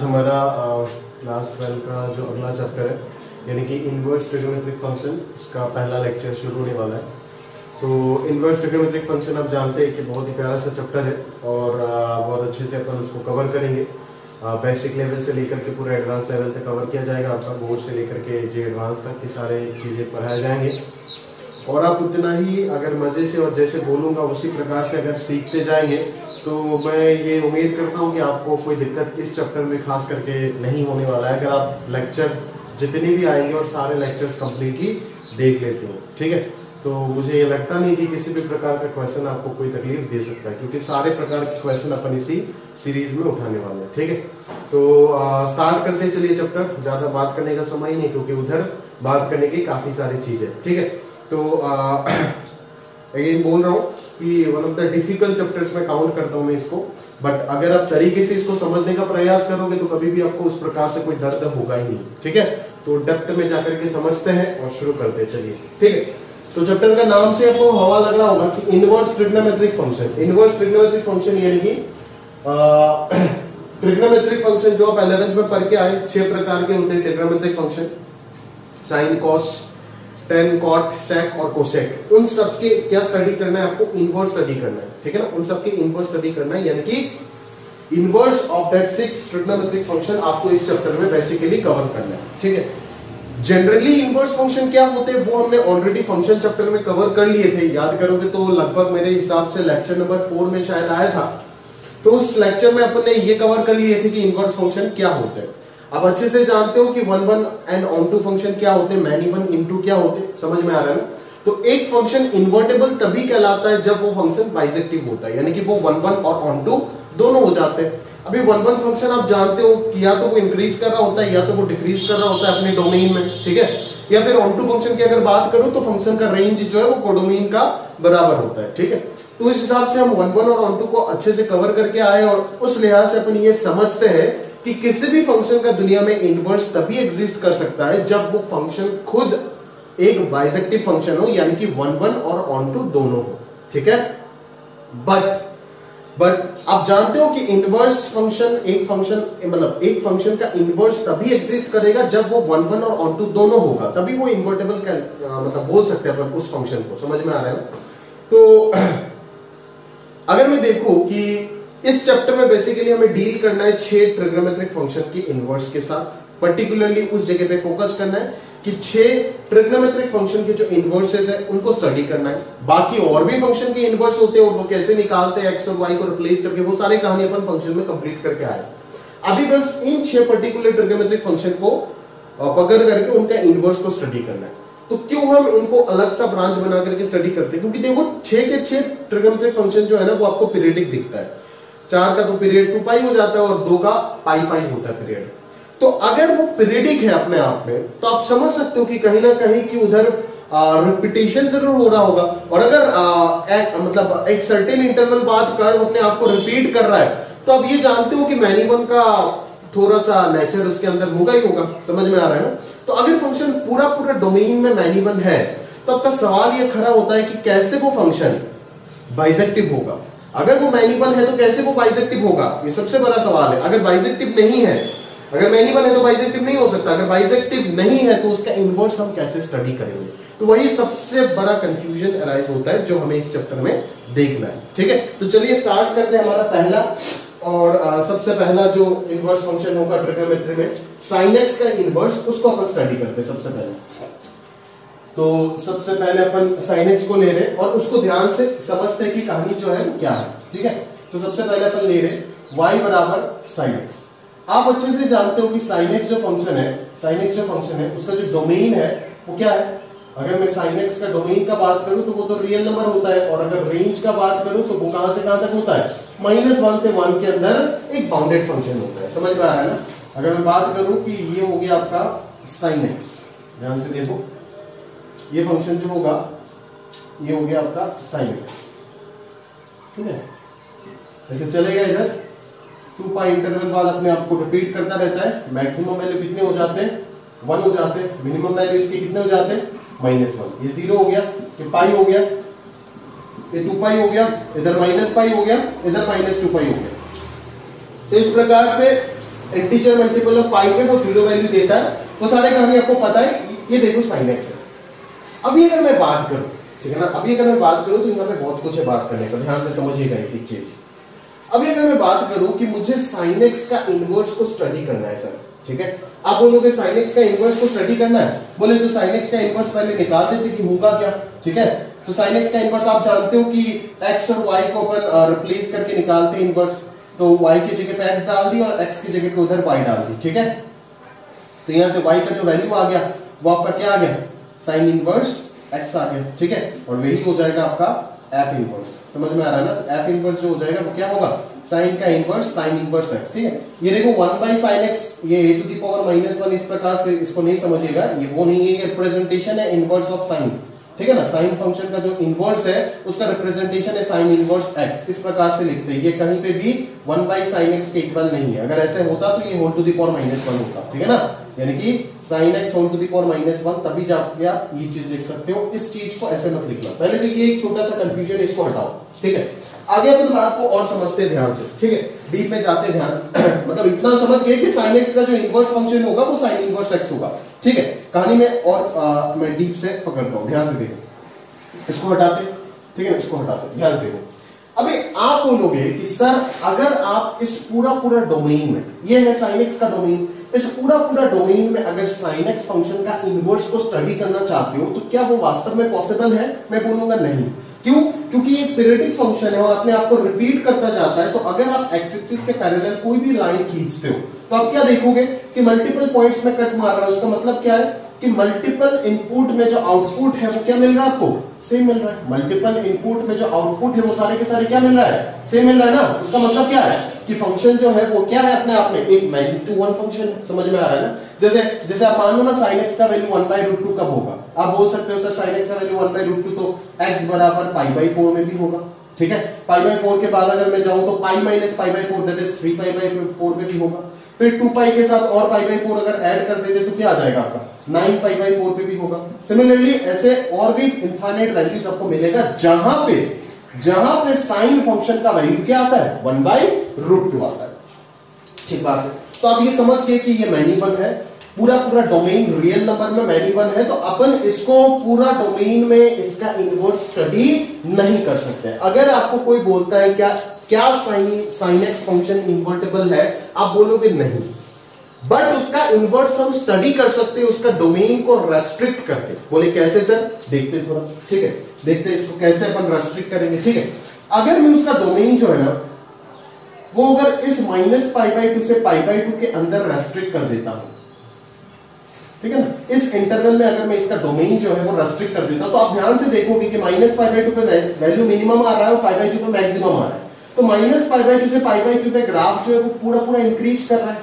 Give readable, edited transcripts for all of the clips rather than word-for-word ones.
हमारा क्लास 12 का जो अगला चैप्टर है यानी कि इनवर्स ट्रिग्नोमेट्रिक फंक्शन, उसका पहला लेक्चर शुरू होने वाला है। तो इनवर्स ट्रिग्नोमेट्रिक फंक्शन आप जानते हैं कि बहुत ही प्यारा सा चैप्टर है और बहुत अच्छे से अपन उसको कवर करेंगे। बेसिक लेवल से लेकर के पूरा एडवांस लेवल तक कवर किया जाएगा। आपका बोर्ड से लेकर के जो एडवांस तक की सारे चीज़ें पढ़ाए जाएंगे और आप उतना ही अगर मज़े से और जैसे बोलूँगा उसी प्रकार से अगर सीखते जाएंगे तो मैं ये उम्मीद करता हूँ कि आपको कोई दिक्कत इस चैप्टर में खास करके नहीं होने वाला है, अगर आप लेक्चर जितने भी आएंगे और सारे लेक्चर्स कंप्लीटली देख लेते हो। ठीक है, तो मुझे ये लगता नहीं कि किसी भी प्रकार का क्वेश्चन आपको कोई तकलीफ दे सकता है, क्योंकि सारे प्रकार के क्वेश्चन अपन इसी सीरीज में उठाने वाले हैं। ठीक है, तो स्टार्ट करते हैं। चलिए चैप्टर, ज्यादा बात करने का समय नहीं क्योंकि उधर बात करने की काफी सारी चीजें। ठीक है, तो ये बोल रहा हूँ कि one of the difficult chapters में काउंट करता हूँ मैं इसको, बट अगर आप तरीके से इसको समझने का प्रयास करोगे तो कभी भी आपको उस प्रकार से कोई दर्द होगा ही नहीं। ठीक है, तो डेप्थ में जाकर के समझते हैं और शुरू करते हैं। चलिए ठीक है, तो चैप्टर का नाम से आपको हवा लग रहा होगा कि inverse trigonometric function. Inverse trigonometric function यानी कि ट्रिग्नोमेट्रिक फंक्शन जो आप 11th में पढ़ के आए, 6 प्रकार के होते हैं trigonometric function, sine, cos, tan, cot, sec और कोसेक। उन सबके क्या स्टडी करना है आपको? इनवर्स स्टडी करना है। ठीक है ना, उन सबके इनवर्स स्टडी करना है, यानी कि inverse of that 6 trigonometric function आपको इस चैप्टर में बेसिकली कवर करना है। ठीक है, जनरली इनवर्स फंक्शन क्या होते हैं वो हमने ऑलरेडी फंक्शन चैप्टर में कवर कर लिए थे। याद करोगे तो लगभग मेरे हिसाब से लेक्चर नंबर 4 में शायद आया था, तो उस लेक्चर में अपन ने ये कवर कर लिए थे कि इनवर्स फंक्शन क्या होते हैं। अब अच्छे से जानते हो कि 1 एंड ऑनटू फंक्शन क्या होते हैं, मैनी वन इनटू क्या होते हैं, समझ में आ रहा है ना। तो एक फंक्शन इन्वर्टेबल तभी कहलाता है जब वो फंक्शन बाइसेक्टिव होता है, यानी कि वो 1 और ऑनटू दोनों हो जाते हैं। अभी 1 फंक्शन आप जानते हो कि या तो वो इंक्रीज कर रहा होता है या तो वो डिक्रीज कर रहा होता है अपने डोमेन में। ठीक है, या फिर ऑनटू फंक्शन की अगर बात करूं तो फंक्शन का रेंज जो है वो कोडोमेन का बराबर होता है। ठीक है, तो इस हिसाब से हम 1 और ऑनटू को अच्छे से कवर करके आए और उस लिहाज से अपन ये समझते हैं कि किसी भी फंक्शन का दुनिया में इनवर्स तभी एग्जिस्ट कर सकता है जब वो फंक्शन खुद एक बाइसेक्टिव फंक्शन हो, यानी कि 1 और ऑनटू दोनों हो। ठीक है, बट आप जानते हो कि इनवर्स फंक्शन एक फंक्शन का इनवर्स तभी एग्जिस्ट करेगा जब वो 1 और ऑनटू दोनों होगा, तभी वो इन्वर्टेबल बोल सकते हैं अपन उस फंक्शन को। समझ में आ रहा है ना। तो अगर मैं देखूं कि इस चैप्टर में बेसिकली हमें डील करना है 6 ट्रिग्नोमेट्रिक फंक्शन की इनवर्स के साथ, पर्टिकुलरली उस जगह पे फोकस करना है कि 6 ट्रिग्नोमेट्रिक फंक्शन के जो इनवर्सेस है उनको स्टडी करना है। बाकी और भी फंक्शन के इनवर्स होते हैं और वो कैसे निकालते हैं एक्स और वाई को रिप्लेस करके, वो सारी कहानी अपन फंक्शन में कंप्लीट करके आए। अभी बस इन 6 पर्टिकुलर ट्रिग्नोमेट्रिक फंक्शन को पकड़ करके उनका इनवर्स को स्टडी करना है। तो क्यों हम इनको अलग सा ब्रांच बना करके स्टडी करते हैं? क्योंकि देखो 6 के 6 ट्रिग्नोमेट्रिक फंक्शन जो है ना वो आपको पीरियडिक दिखता है। 4 का तो पीरियड 2 पाई हो जाता है और 2 का पाई पाई होता है पीरियड। तो अगर वो पीरियडिक है अपने आप में तो आप समझ सकते हो कि कहीं ना कहीं कि उधर रिपीटेशन जरूर हो रहा होगा। और अगर एक सर्टेन इंटरवल बाद कर्व अपने आप को रिपीट कर रहा है तो आप ये जानते हो कि मैनी वन का थोड़ा सा नेचर उसके अंदर होगा ही होगा। समझ में आ रहा है ना। तो अगर फंक्शन पूरा डोमेन में मैनी वन है तो आपका सवाल ये खड़ा होता है कि कैसे वो फंक्शन बाइसेक्टिव होगा। अगर वो मैनी वन है तो कैसे वो बाइसेक्टिव होगा, ये सबसे बड़ा सवाल है। अगर बाइसेक्टिव नहीं है, अगर मैनी वन है तो बाइसेक्टिव नहीं हो सकता। अगर बाइसेक्टिव नहीं है तो उसका इनवर्स हम कैसे स्टडी करेंगे? तो वही सबसे बड़ा कंफ्यूजन अराइज होता है जो हमें इस चैप्टर में देखना है। ठीक है, तो चलिए स्टार्ट करते हैं। हमारा पहला और सबसे पहला जो इनवर्स फंक्शन होगा ट्रिग्नोमेट्री में, साइन एक्स का इनवर्स, उसको अपन स्टडी करते हैं सबसे पहले। तो सबसे पहले अपन साइन एक्स को ले रहे और उसको ध्यान से समझते हैं कि कहानी जो है वो क्या है। ठीक है, तो सबसे पहले अपन ले रहे y बराबर साइन एक्स। आप अच्छे से जानते हो कि साइन एक्स जो फंक्शन है उसका जो डोमेन है वो क्या है? अगर मैं साइन एक्स का डोमेन का बात करूं तो वो तो रियल नंबर होता है, और अगर रेंज का बात करूं तो वो कहां से कहां तक होता है? -1 से 1 के अंदर एक बाउंडेड फंक्शन होता है। समझ में आ रहा है ना। अगर मैं बात करूं कि ये हो गया आपका साइन एक्स, ध्यान से देखो, ये फंक्शन जो होगा ये हो गया आपका साइन एक्स। ठीक है, ऐसे चलेगा इधर 2 पाई इंटरवल बाद अपने आप को रिपीट करता रहता है। मैक्सिमम वैल्यू कितने हो जाते हैं? 1 हो जाते हैं। मिनिमम वैल्यू इसके कितने हो जाते हैं? -1। ये 0 हो गया, ये पाई हो गया, ये 2 पाई हो गया, इधर -पाई हो गया, इधर -2 पाई हो गया। तो इस प्रकार से इंटीजर मल्टीपल ऑफ पाई पे वो 0 वैल्यू देता है, वो सारे कहानी आपको पता है। ये देखो sin x है। अभी अगर मैं बात करूं, ठीक है ना, अभी अगर मैं बात करूं तो यहाँ पे बहुत कुछ है बात करने का, ध्यान से समझिएगा एक चीज। अभी अगर मैं बात करूं कि मुझे sin x का इनवर्स को स्टडी करना है सर, ठीक है, आप बोलोगे sin x का इनवर्स को स्टडी करना है, बोले तो sin x का इनवर्स पहले निकाल देते कि होगा क्या, ठीक है। तो sin x का इनवर्स आप जानते हो कि x और y को अपन रिप्लेस करके निकालते हैं इनवर्स, तो y की जगह पे x डाल दी और x की जगह पे उधर y डाल दी, ठीक है। तो यहां से y का जो वैल्यू आ गया वो आपका क्या आ गया, sin इनवर्स x आ गया, ठीक है। और वही हो जाएगा आपका f इनवर्स, समझ में आ रहा है ना। f इनवर्स जो हो जाएगा वो क्या होगा, sin का इनवर्स sin इनवर्स x, ठीक है। ये देखो 1 by sin x, ये a to the power -1 इस प्रकार से इसको नहीं समझिएगा, ये वो नहीं है, ये रिप्रेजेंटेशन है इनवर्स ऑफ sin, ठीक है ना। sin फंक्शन का जो इनवर्स है उसका रिप्रेजेंटेशन है sin इनवर्स x, इस प्रकार से लिखते हैं। ये कहीं पे भी 1 by sin x के इक्वल नहीं है, अगर ऐसे होता तो ये होल टू द पावर -1 होता, ठीक है ना, यानी कि sin x whole to the power -1, तभी जाके आप ये चीज लिख सकते हो। इस चीज को ऐसे मत लिखना, पहले तो ये एक छोटा सा कंफ्यूजन, इसको हटाओ, ठीक है। आगे अपन बात को और समझते हैं ध्यान से, ठीक है, डीप में जाते ध्यान मतलब इतना समझ गए कि sin x का जो इनवर्स फंक्शन होगा वो sin इनवर्स x होगा, ठीक है। कहानी में और मैं डीप से पकड़ता हूं, ध्यान से देखो, इसको हटाते, ठीक है, इसको हटाते, ध्यान से देखो। अभी आप बोलोगे कि सर अगर आप इस पूरा डोमेन में, ये है sin x का डोमेन, इस पूरा डोमेन में अगर sin x फंक्शन का इनवर्स को स्टडी करना चाहते हो तो क्या वो वास्तव में पॉसिबल है? मैं बोलूंगा नहीं। क्यों? क्योंकि ये पीरियडिक फंक्शन है और अपने आप को रिपीट करता जाता है। तो अगर आप एक्स एक्सिस के पैरेलल कोई भी लाइन खींचते हो तो आप क्या देखोगे कि मल्टीपल पॉइंट्स में कट मार रहा है। उसका मतलब क्या है कि मल्टीपल इनपुट में जो आउटपुट है वो क्या मिल रहा है आपको? सेम मिल रहा है। मल्टीपल इनपुट में जो आउटपुट है वो सारे के सारे क्या मिल रहा है? सेम मिल रहा है ना। उसका मतलब क्या है कि फंक्शन जो है वो क्या है अपने आप में एक मैग्नीट्यूड 1 फंक्शन। समझ में आ रहा है ना। जैसे आप मान लो ना sin x का वैल्यू 1/√2 कब होगा? आप बोल सकते हो सर sin x का वैल्यू 1/√2 तो x बराबर π/4 में भी होगा। ठीक है, π/4 के बाद अगर मैं जाऊं तो π - π/4 दैट इज 3π/4 में भी होगा। फिर 2π के साथ और π/4 अगर ऐड कर देते तो क्या आ जाएगा आपका? 9π/4 पे भी होगा। सिमिलरली ऐसे और भी इनफाइनाइट वैल्यूज आपको मिलेगा जहां पे साइन फंक्शन का वैल्यू क्या आता है? 1/√2 आता है। ठीक बात है। तो आप ये समझ गए कि ये मैनी वन है। पूरा डोमेन रियल नंबर में मैनी वन है। तो अपन इसको पूरा डोमेन में इसका इनवर्स स्टडी नहीं कर सकते। अगर आपको कोई बोलता है क्या साइन एक्स फंक्शन इन्वर्टेबल है, आप बोलोगे नहीं, बट उसका इनवर्स हम स्टडी कर सकते हैं उसका डोमेन को रेस्ट्रिक्ट करके। बोले कैसे सर? देखते थोड़ा। ठीक है, देखते इसको कैसे अपन रेस्ट्रिक्ट करेंगे। ठीक है, अगर मैं उसका डोमेन जो है ना वो अगर इस -π/2 से π/2 के अंदर रेस्ट्रिक्ट कर देता हूं, ठीक है ना, इस इंटरवल में अगर मैं इसका डोमेन जो है वो रेस्ट्रिक्ट कर देता हूं तो आप ध्यान से देखोगे कि -π/2 पे वैल्यू मिनिमम आ रहा है और π/2 पे मैक्सिमम आ रहा है। तो -π/2 से π/2 पे ग्राफ जो है वो पूरा इंक्रीज कर रहा है।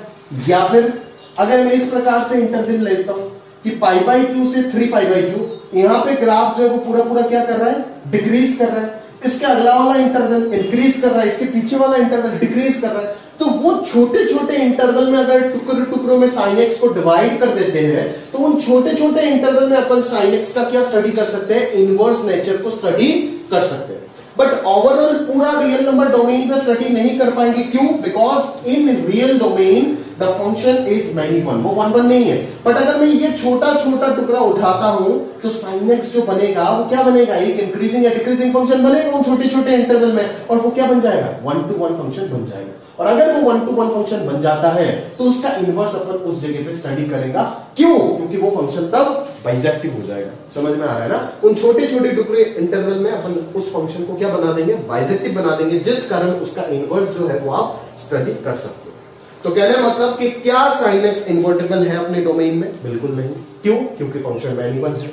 या फिर अगर मैं इस प्रकार से इंटरवल लेता हूं कि π/2 से 3π/2, यहां पे ग्राफ जो है वो पूरा क्या कर रहा है? डिक्रीज कर रहा है। इसके अगला वाला इंटरवल इंक्रीज कर रहा है, इसके पीछे वाला इंटरवल डिक्रीज कर रहा है। तो वो छोटे इंटरवल में अगर टुकड़ों में sin x को डिवाइड कर देते हैं तो उन छोटे इंटरवल में अपन sin x का क्या स्टडी कर सकते हैं? इनवर्स नेचर को स्टडी कर सकते हैं। बट ओवरऑल पूरा रियल नंबर डोमेन पे स्टडी नहीं कर पाएंगे। क्यों? Because in real domain the function is many one, वो 1/1 नहीं है। बट अगर मैं ये छोटा टुकड़ा उठाता हूं तो sin x जो बनेगा वो क्या बनेगा? एक इंक्रीजिंग या डिक्रीजिंग फंक्शन बनेगा उन छोटे इंटरवल में, और वो क्या बन जाएगा? 1-to-1 फंक्शन बन जाएगा। और अगर वो 1-to-1 फंक्शन बन जाता है तो उसका इनवर्स अपन उस जगह पे स्टडी करेगा। क्यों? क्योंकि वो फंक्शन तब बाइजेक्टिव हो जाएगा। समझ में आ रहा है ना। उन छोटे टुकड़े इंटरवल में अपन उस फंक्शन को क्या बना देंगे? बाइजेक्टिव बना देंगे, जिस कारण उसका इनवर्स जो है वो आप स्टडी कर सकते हो। तो कहने मतलब कि क्या sin x इन्वर्टेबल है अपने डोमेन में? बिल्कुल नहीं। क्यों? क्योंकि फंक्शन मैनी वन है।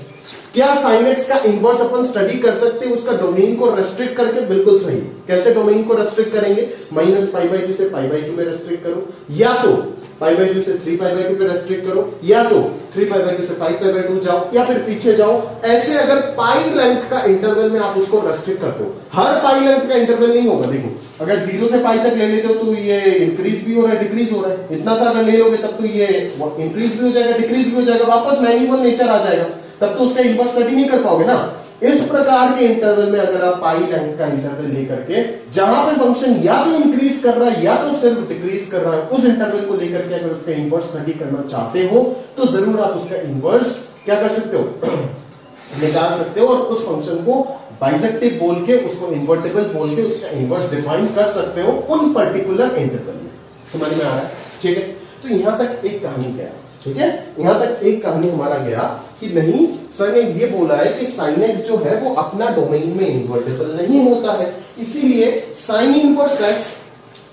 क्या sin x का इनवर्स अपन स्टडी कर सकते हैं उसका डोमेन को रेस्ट्रिक्ट करके? बिल्कुल सही। कैसे डोमेन को रेस्ट्रिक्ट करेंगे? -π/2 से π/2 में रेस्ट्रिक्ट करो, या तो π/2 से 3π/2 पे रेस्ट्रिक्ट करो, या तो 3π/2 से 5π/2 जाओ, या फिर पीछे जाओ। ऐसे अगर पाई लेंथ का इंटरवल में आप उसको रेस्ट्रिक्ट करते हो, हर पाई लेंथ का इंटरवल नहीं होगा। देखो अगर 0 से पाई तक ले लेते हो तो ये इंक्रीज भी हो रहा है, डिक्रीज हो रहा है। इतना सा अगर ले लोगे तब तो ये इंक्रीज भी हो जाएगा, डिक्रीज भी हो जाएगा, वापस मैनी वन नेचर आ जाएगा। तब तो उसका इनवर्स स्टडी नहीं कर पाओगे ना। इस प्रकार के इंटरवल में अगर आप पाई लेंथ का इंटरवल लेकर के जहां पे फंक्शन या तो इंक्रीज कर रहा है या तो सिर्फ डिक्रीज कर रहा है, उस इंटरवल को लेकर के अगर उसका इनवर्स स्टडी करना चाहते हो तो जरूर आप उसका इनवर्स क्या कर सकते हो निकाल सकते हो, और उस फंक्शन को बाइसेक्टिव बोल के, उसको इन्वर्टेबल बोल के उसका इनवर्स डिफाइन कर सकते हो उन पर्टिकुलर इंटरवल में। समझ में आ रहा है? ठीक है, तो यहां तक एक कहानी गया। ठीक है, यहां तक एक कहानी हमारा गया कि नहीं सर ने ये बोला है कि साइन एक्स जो है वो अपना डोमेन में इन्वर्टेबल नहीं होता है, इसीलिए sine inverse X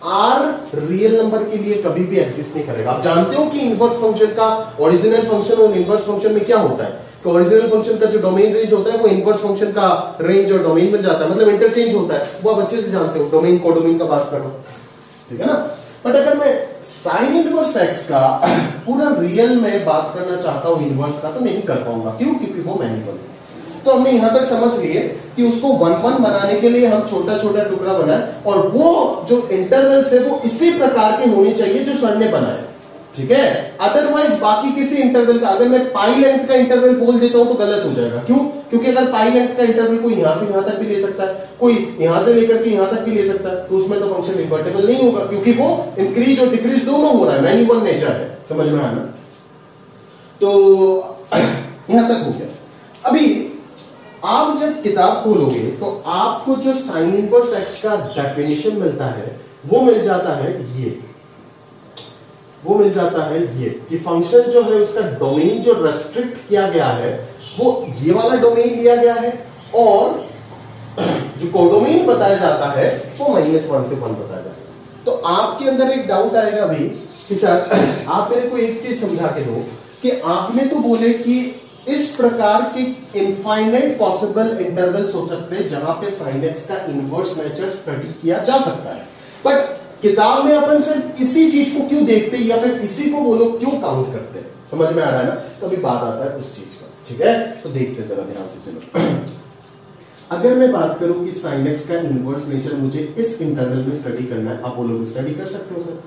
R real number के लिए कभी भी एग्जिस्ट नहीं करेगा। आप जानते हो कि इनवर्स फंक्शन का ओरिजिनल फंक्शन और इनवर्स फंक्शन में क्या होता है, तो ओरिजिनल फंक्शन का जो डोमेन रेंज होता है वो इनवर्स फंक्शन का रेंज और डोमेन बन जाता है, मतलब इंटरचेंज होता है, वो आप अच्छे से जानते हो, डोमेन कोडोमेन का बात करो, ठीक है ना। बट अगर मैं साइन इनवर्स एक्स का पूरा रियल में बात करना चाहता हूं इनवर्स का, तो नहीं कर पाऊंगा। क्यों? क्योंकि वो मैन्युअल है। तो हमने यहां तक समझ लिए कि उसको 1-1 बनाने के लिए हम छोटा छोटा टुकड़ा बनाए, और वो जो इंटरवल्स है वो इसी प्रकार के होने चाहिए जो सर ने बनाए, ठीक है। अदरवाइज बाकी किसी इंटरवल का अगर मैं पाई लेंथ का इंटरवल बोल देता हूं तो गलत हो जाएगा। क्यों? क्योंकि अगर पाई लेंथ का इंटरवल कोई यहां से यहां तक भी ले सकता है, कोई यहां से लेकर के यहां तक भी ले सकता है, तो उसमें तो फंक्शन इन्वर्टेबल नहीं होगा, क्योंकि वो इंक्रीज और डिक्रीज दोनों हो रहा है, मैन्युअल नेचर है। समझ में आया ना? तो यहां तक हो गया। अभी आप जब किताब खोलोगे तो आपको जो साइन इनवर्स एक्स का डेफिनेशन मिलता है वो मिल जाता है ये कि फंक्शन जो है उसका डोमेन जो रेस्ट्रिक्ट किया गया है वो ये वाला डोमेन लिया गया है, और जो कोडोमेन बताया जाता है वो -1 से 1 बताया जाता है। तो आपके अंदर एक डाउट आएगा अभी कि सर आप मेरे को एक चीज समझा के दो कि आपने तो बोले कि इस प्रकार के इनफाइनाइट पॉसिबल इंटरवल्स हो सकते हैं जहां पे साइन एक्स का इनवर्स नेचर स्टडी किया जा सकता है, बट किताब में अपन सिर्फ इसी चीज को क्यों देखते हैं, या फिर इसी को वो लोग क्यों काउंट करते हैं? समझ में आ रहा है ना? तो अभी बात आता है उस चीज का, ठीक है। तो देखते जरा ध्यान से चलो। अगर मैं बात करूं कि साइन एक्स का इनवर्स नेचर मुझे इस इंटरवल में स्टडी करना है, आप बोलोगे स्टडी कर सकते हो सर।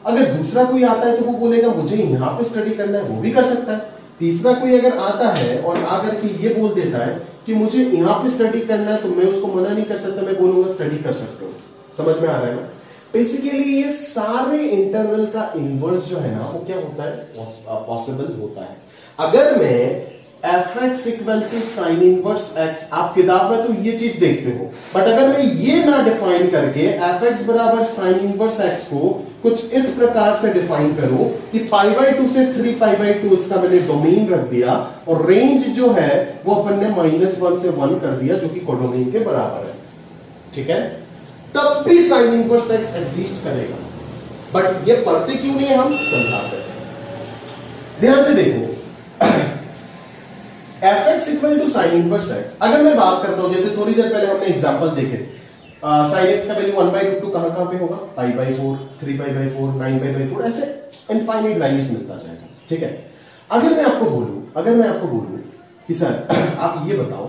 अगर दूसरा कोई आता है तो वो बोलेगा मुझे यहां पे स्टडी करना है, वो भी कर सकता है। तीसरा कोई अगर आता है और आकर के ये बोल देता है कि मुझे यहां पे स्टडी करना है, तो मैं उसको मना नहीं कर सकता, मैं बोलूंगा स्टडी कर सकते हो। समझ में आ रहा है ना? बेसिकली ये सारे इंटरवल का इनवर्स जो है ना वो क्या होता है? पॉसिबल होता है। अगर मैं fx equal to sine inverse x, आप किताब में तो ये चीज देखते हो, बट अगर मैं ये ना डिफाइन करके fx बराबर साइन इनवर्स x को कुछ इस प्रकार से डिफाइन करूं कि π/2 से 3π/2 इसका मैंने डोमेन रख दिया, और रेंज जो है वो अपन ने -1 से 1 कर दिया जो कि कोडोमेन के बराबर है, ठीक है, तब भी साइन इनवर्स x एग्जिस्ट करेगा। बट ये पढ़ते क्यों नहीं, हम समझाते हैं। ध्यान से देखो, fx equal to sine inverse x, अगर मैं बात करता हूं जैसे थोड़ी देर पहले हमने एग्जांपल देखे, साइन एक्स का वैल्यू 1/√2 कहां पे होगा? π/4, 3π/4, 9π/4, ऐसे इनफाइनाइट वैल्यूज मिलता जाएगा, ठीक है। अगर मैं आपको बोलूं कि सर आप ये बताओ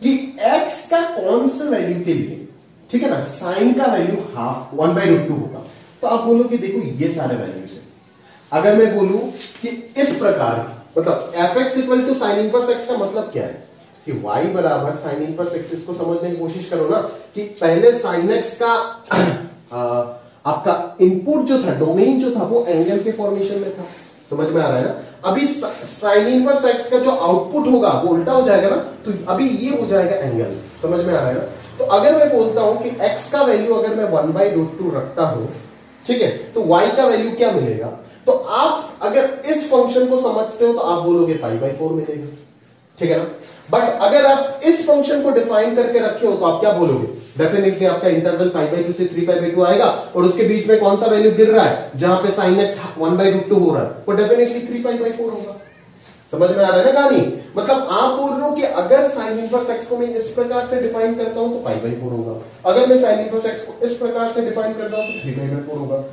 कि x का कौन सा वैल्यू के लिए, ठीक है ना, साइन का वैल्यू 1/√2 होगा, तो आप बोलोगे देखो ये सारे वैल्यूज है। अगर मैं बोलूं कि इस प्रकार, मतलब fx equal to sine inverse x का मतलब क्या है कि y बराबर साइन इनवर्स x, इसको समझने की कोशिश करो ना कि पहले साइन x का आपका इनपुट जो था, डोमेन जो था वो एंगल के फॉर्मेशन में था। समझ में आ रहा है ना? अभी साइन इनवर्स x का जो आउटपुट होगा वो उल्टा हो जाएगा ना, तो अभी ये हो जाएगा एंगल। समझ में आ रहा है ना? तो अगर मैं बोलता हूं कि x का वैल्यू अगर मैं 1/√2 रखता हूं, ठीक है, तो y का वैल्यू क्या मिलेगा? तो आप अगर इस फंक्शन को समझते हो तो आप बोलोगे π/4 मिलेगा, ठीक है ना। बट अगर आप इस फंक्शन को डिफाइन करके रखे हो तो आप क्या बोलोगे? डेफिनेटली आपका इंटरवल π/2 से 3π/2 आएगा, और उसके बीच में कौन सा वैल्यू गिर रहा है जहां पे साइन एक्स 1/√2 हो रहा है, वो डेफिनेटली 3π/4 होगा। समझ में आ रहा है ना कहानी? मतलब आप बोल रहे हो कि अगर साइन इनवर्स एक्स को मैं इस प्रकार से डिफाइन करता हूं तो π/4 होगा, अगर मैं साइन इनवर्स एक्स को इस प्रकार से डिफाइन करता हूं तो 3π/4 होगा,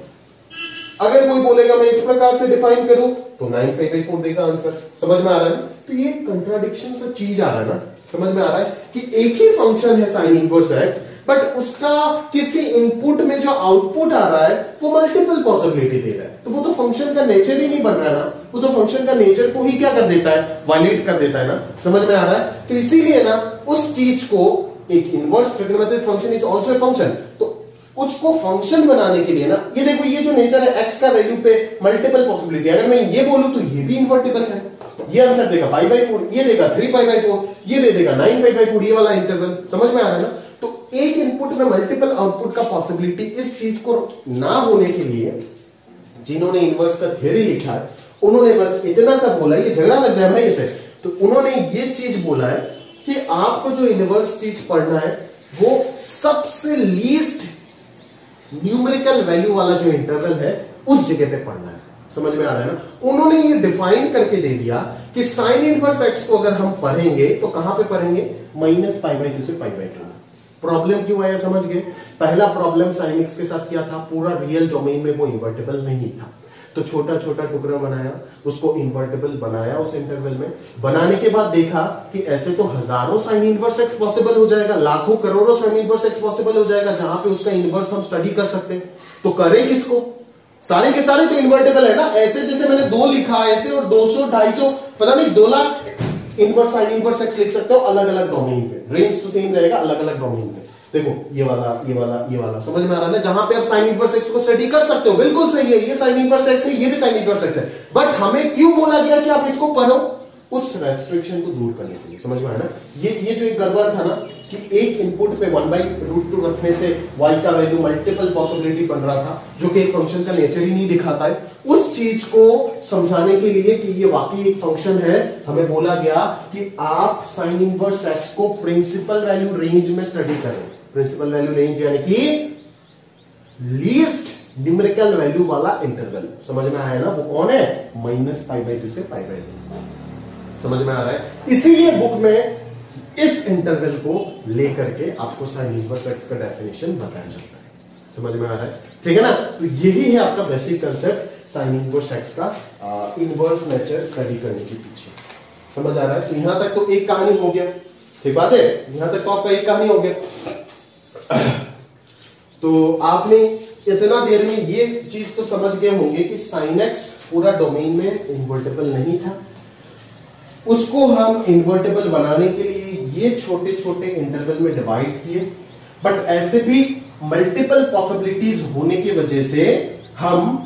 अगर कोई बोलेगा मैं इस प्रकार से डिफाइन करूं तो 9π/4 देगा आंसर। समझ में आ रहा है? तो ये कंट्राडिक्शन सा चीज आ रहा है ना? समझ में आ रहा है कि एक ही फंक्शन है साइन इनवर्स एक्स, बट उसका किसी इनपुट में जो आउटपुट आ रहा है वो मल्टीपल पॉसिबिलिटी दे रहा है, तो वो तो फंक्शन का नेचर ही नहीं बन रहा है ना, वो तो फंक्शन का नेचर को ही क्या कर देता है? वायलेट कर देता है ना। समझ में आ रहा है? तो इसीलिए ना बट उस चीज को एक inverse trigonometric function is also a function, तो उसको फंक्शन बनाने के लिए ना, ये देखो ये जो नेचर है x का वैल्यू पे मल्टीपल पॉसिबिलिटी, अगर मैं ये बोलूं तो ये भी इन्वर्टिबल है, ये आंसर देगा π/4, ये देगा 3π/4, ये दे देगा 9π/4, ये वाला इंटरवल समझ में आ रहा है ना। तो एक इनपुट में मल्टीपल आउटपुट का पॉसिबिलिटी, इस चीज को ना होने के लिए जिन्होंने इनवर्स का थ्योरी लिखा है उन्होंने बस इतना सा बोला, ये झगड़ा लग जाए भाई इसे, तो उन्होंने ये चीज बोला है कि आपको जो इनवर्स चीज पढ़ना है वो सबसे लीस्ट न्यूमेरिकल वैल्यू वाला जो इंटरवल है उस जगह पे पढ़ना है। समझ में आ रहा है ना। उन्होंने ये डिफाइन करके दे दिया कि साइन इनवर्स एक्स को अगर हम पढ़ेंगे तो कहां पे पढ़ेंगे, -π/2 से π/2। प्रॉब्लम क्यों आया समझ गए। पहला प्रॉब्लम साइन एक्स के साथ क्या था, पूरा रियल डोमेन में वो इन्वर्टिबल नहीं था, तो छोटा छोटा टुकड़ा बनाया, उसको इन्वर्टिबल बनाया उस इंटरवल में। बनाने के बाद देखा कि ऐसे तो हजारों साइन इनवर्स एक्स पॉसिबल हो जाएगा, लाखों करोड़ों साइन इनवर्स एक्स पॉसिबल हो जाएगा जहां पे उसका इनवर्स हम स्टडी कर सकते हैं। तो करें किसको, सारे के सारे तो इन्वर्टिबल है ना, ऐसे जैसे मैंने 2 लिखा ऐसे और 200 250 पता नहीं 2 lakh inverse sine inverse x लिख सकते हो अलग अलग डोमेन पे, रेंज तो सेम रहेगा अलग अलग डोमेन पे। देखो ये वाला ये वाला ये वाला समझ में आ रहा है ना, जहां पे आप साइन इनवर्स एक्स को स्टडी कर सकते हो, बिल्कुल सही है, ये साइन इनवर्स एक्स है, ये भी साइन इनवर्स एक्स है, बट हमें क्यों बोला गया कि आप इसको पढ़ो, उस रेस्ट्रिक्शन को दूर करने के लिए। समझ में आया ना। ये जो एक गड़बड़ था ना कि एक इनपुट पे 1/√2 रखने से y का वैल्यू मल्टीपल पॉसिबिलिटी बन रहा था, जो कि एक फंक्शन का नेचर ही नहीं दिखाता है, उस चीज को समझाने के लिए कि ये वाकई एक फंक्शन है, हमें बोला गया कि आप साइन इनवर्स एक्स को प्रिंसिपल वैल्यू रेंज में स्टडी करें। प्रिंसिपल वैल्यू रेंज यानी कि लीस्ट न्यूमेरिकल वैल्यू वाला इंटरवल। समझ में आया ना, वो कौन है, -π/2 से π/2। समझ में आ रहा है। इसीलिए बुक में इस इंटरवल को लेकर के आपको साइन इनवर्स एक्स का डेफिनेशन बताया जाता है। समझ में आ रहा है, ठीक है ना। तो यही है आपका basic concept sign inverse X का इनवर्स नेचर स्टडी करने के पीछे। समझ आ रहा है। तो यहां तक तो एक कहानी हो गया, ठीक बात है, यहां तक तो आपका एक कहानी हो गया। तो आपने इतना देर में ये चीज तो समझ गए होंगे कि साइन एक्स पूरा डोमेन में इन्वर्टिबल नहीं था, उसको हम इन्वर्टिबल बनाने के लिए ये छोटे छोटे इंटरवल में डिवाइड किए, बट ऐसे भी मल्टीपल पॉसिबिलिटीज होने की वजह से हम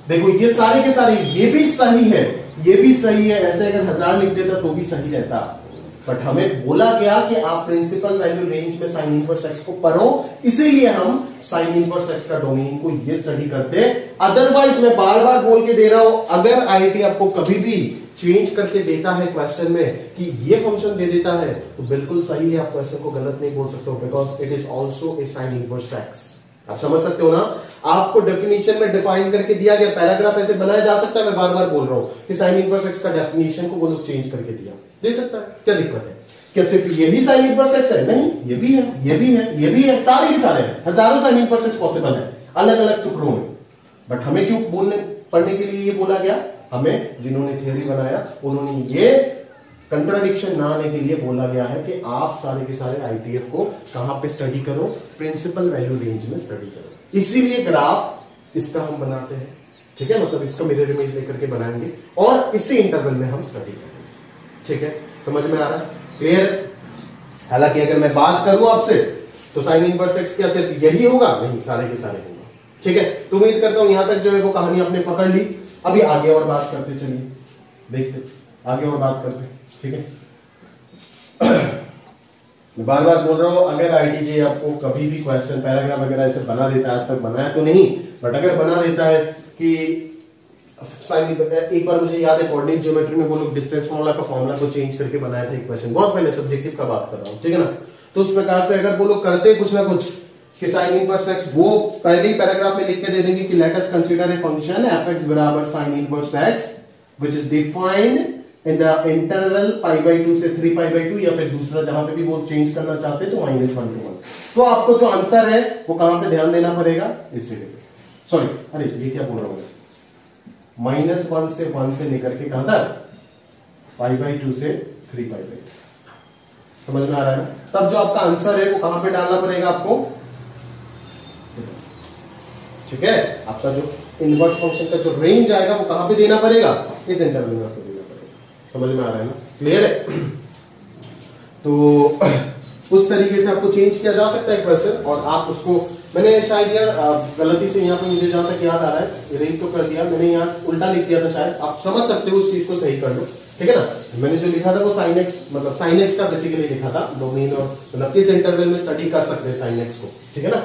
देखो ये सारे के सारे ये भी सही है, ये भी सही है, ऐसे अगर 1000 लिख देता तो भी सही रहता, बट हमें बोला गया कि आप प्रिंसिपल वैल्यू रेंज में साइन इनवर्स एक्स को पढ़ो, इसीलिए हम साइन इनवर्स एक्स का डोमेन को ये स्टडी करते हैं। अदरवाइज मैं बार बार बोल के दे रहा हूं, अगर आईआईटी आपको कभी भी चेंज करके देता है क्वेश्चन में कि ये फंक्शन दे देता है तो बिल्कुल सही है, आप क्वेश्चन को गलत नहीं बोल सकते हो, because it is also a sign inverse x. आप समझ सकते हो ना। आपको डेफिनेशन में डिफाइन करके दिया गया, पैराग्राफ ऐसे बनाया जा सकता है, मैं बार बार बोल रहा हूं कि साइन इनवर्स एक्स का डेफिनेशन को वो लोग चेंज करके दिया, दे सकता है, क्या दिक्कत है। क्या सिर्फ यही साइन इनवर्स एक्स है, नहीं, ये भी है, ये भी है, ये भी है, सारे के सारे हैं, हजारों साइन इनवर्स एक्स पॉसिबल है अलग अलग टुकड़ों में। बट हमें क्यों बोलने पढ़ने के लिए ये बोला गया, हमें जिन्होंने थ्योरी बनाया उन्होंने ये कंट्राडिक्शन ना आने के लिए बोला गया है कि आप सारे के सारे आईटीएफ को कहां पे स्टडी करो, प्रिंसिपल वैल्यू रेंज में स्टडी करो। इसीलिए ग्राफ इसका हम बनाते हैं, ठीक है, मतलब इसका मिरर इमेज लेकर के बनाएंगे और इसी इंटरवल में हम स्टडी करेंगे, ठीक है, समझ में आ रहा है, क्लियर। हालांकि अगर मैं बात करूं आपसे तो साइन इनवर्स एक्स क्या सिर्फ यही होगा, नहीं, सारे के सारे होंगे, ठीक है। तो उम्मीद करता हूं यहां तक जो है वो कहानी आपने पकड़ ली। अभी आगे और बात करते, चलिए देखते आगे और बात करते, ठीक है। मैं बार बार बोल रहा हूं, अगर आईटीजे आपको कभी भी क्वेश्चन पैराग्राफ वगैरह ऐसे बना देता है, आज तक बनाया तो नहीं, बट अगर बना देता है कि साइन, एक बार मुझे याद है कोऑर्डिनेट ज्योमेट्री में वो लोग डिस्टेंस फॉर्मूला का फॉर्मूला को चेंज करके बनाया था एक क्वेश्चन, बहुत पहले, सब्जेक्टिव का बात कर रहा हूं, ठीक है ना। तो उस प्रकार से अगर वो लोग करते कुछ ना कुछ कि साइन इनवर्स एक्स, वो पहले ही पैराग्राफ में लिख के दे देंगे कि let us consider a function f x बराबर sine inverse x which is defined in the interval π/2 से 3π/2, या फिर दूसरा जहां पे भी वो चेंज करना चाहते हैं तो -1 to 1। तो आपको जो आंसर है वो कहां पे ध्यान देना पड़ेगा, इस जगह पे, सॉरी, अरे ये क्या बोल रहा हूं, -1 से 1 से लेकर के कहां तक, π/2 से 3π/2। समझ में आ रहा है ना। तब जो आपका आंसर है वो कहां पे डालना पड़ेगा आपको, ठीक है, आपका जो इनवर्स फंक्शन का जो रेंज आएगा वो कहां पे देना पड़ेगा, इस इंटरवल में आपको देना पड़ेगा। समझ में आ रहा है ना, क्लियर है। तो उस तरीके से आपको चेंज किया जा सकता है क्वेश्चन, और आप उसको, मैंने शायद यार गलती से यहाँ पे मुझे जहां तक याद आ रहा है इरेज तो कर दिया मैंने, यहाँ उल्टा लिख दिया था, शायद आप समझ सकते हो, उस चीज को सही कर लो, ठीक है ना। मैंने जो लिखा था वो साइन एक्स, मतलब साइन एक्स का बेसिकली लिखा था, डोमेन और मतलब किस इंटरवल में स्टडी कर सकते हैं साइन एक्स को, ठीक है ना।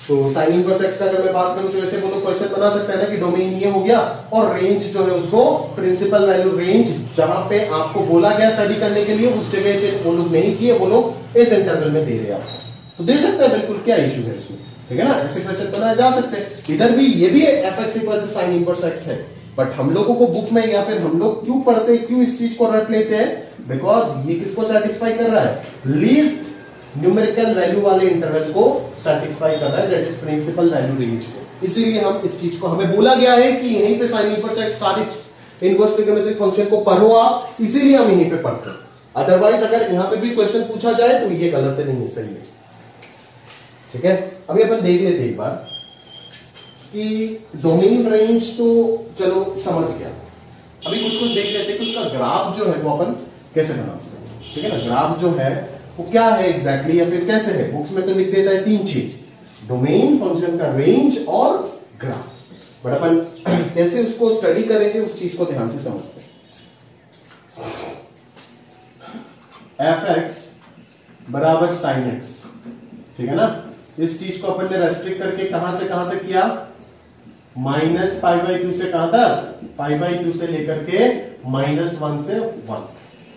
तो साइन इनवर्स एक्स का अगर मैं बात करूं तो ऐसे वो लोग क्वेश्चन बना सकते हैं ना कि डोमेन ये हो गया और रेंज जो है उसको प्रिंसिपल वैल्यू रेंज जहां पे आपको बोला गया स्टडी करने के लिए उस जगह पे वो लोग नहीं किए, वो लोग इस इंटरवल में दे रहे हैं आपको, तो दे सकते हैं, बिल्कुल क्या इशू है इसमें, ठीक है ना। ऐसे क्वेश्चन बनाए जा सकते हैं। इधर भी ये भी F X equal to sine inverse X है, बट हम लोगों को बुक में या फिर हम लोग क्यों पढ़ते हैं, क्यों इस चीज को रट लेते हैं, बिकॉज ये किसको सेटिस्फाई कर रहा है, लीस्ट न्यूमेरिकल वैल्यू वाले इंटरवल को सेटिस्फाई कर रहा है, that is principal value range को। इसीलिए हम इस चीज को, हमें बोला गया है कि यहीं पे साइन इनवर्स एक्स सारे इनवर्स ट्रिग्नोमेट्रिक फंक्शन को पढ़ो आप, इसीलिए हम यहीं पे पढ़ते हैं। अदरवाइज अगर यहां पे भी क्वेश्चन पूछा जाए तो ये गलत नहीं है, सही है, ठीक है। अभी अपन देख लेते एक बार कि डोमेन रेंज तो चलो समझ गया, अभी कुछ कुछ देख लेते हैं कि उसका ग्राफ जो है वो अपन कैसे बना सकते हैं, ठीक है ना। ग्राफ जो है वो क्या है एग्जैक्टली या फिर कैसे है, बुक्स में तो लिख देता है तीन चीज, डोमेन, फंक्शन का रेंज और ग्राफ, बट अपन कैसे उसको स्टडी करेंगे उस चीज को ध्यान से समझते हैं। एफ एक्स बराबर साइन एक्स, ठीक है ना। इस चीज को अपन ने रेस्ट्रिक्ट करके कहां से कहां तक किया, -π/2 से कहां तक, π/2 से लेकर के -1 से 1,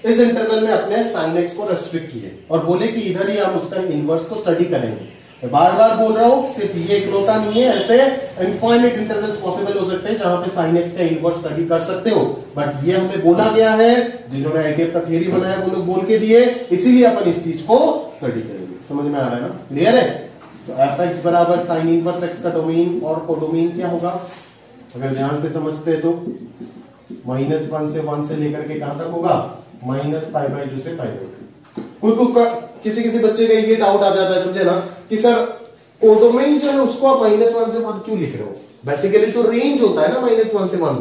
इस इंटरवल में अपने साइन एक्स को रेस्ट्रिक्ट किए और बोले कि इधर ही हम उसका इनवर्स को स्टडी करेंगे। मैं बार बार बोल रहा हूं सिर्फ ये इकलौता नहीं है, ऐसे इनफाइनाइट इंटरवल्स पॉसिबल हो सकते हैं जहां पे साइन एक्स का इनवर्स स्टडी कर सकते हो, बट ये हमें बोला गया है, जिन्होंने आईटीएफ का थ्योरी बनाया वो लोग बोल के दिए, इसीलिए अपन इस चीज को स्टडी करेंगे। समझ में आ रहा है ना, क्लियर है। तो एफ एक्स बराबर साइन इनवर्स एक्स का डोमेन और कोडोमेन क्या होगा, अगर ध्यान से समझते हैं तो -1 से 1 से लेकर के कहां तक होगा, -π/2 से π/2। किसी किसी बच्चे का ये डाउट आ जाता है, समझे ना, कि सर कोडोमेन जो है उसको आप -1 से 1 क्यों लिख रहे हो, बेसिकली तो रेंज होता है ना -1 से 1।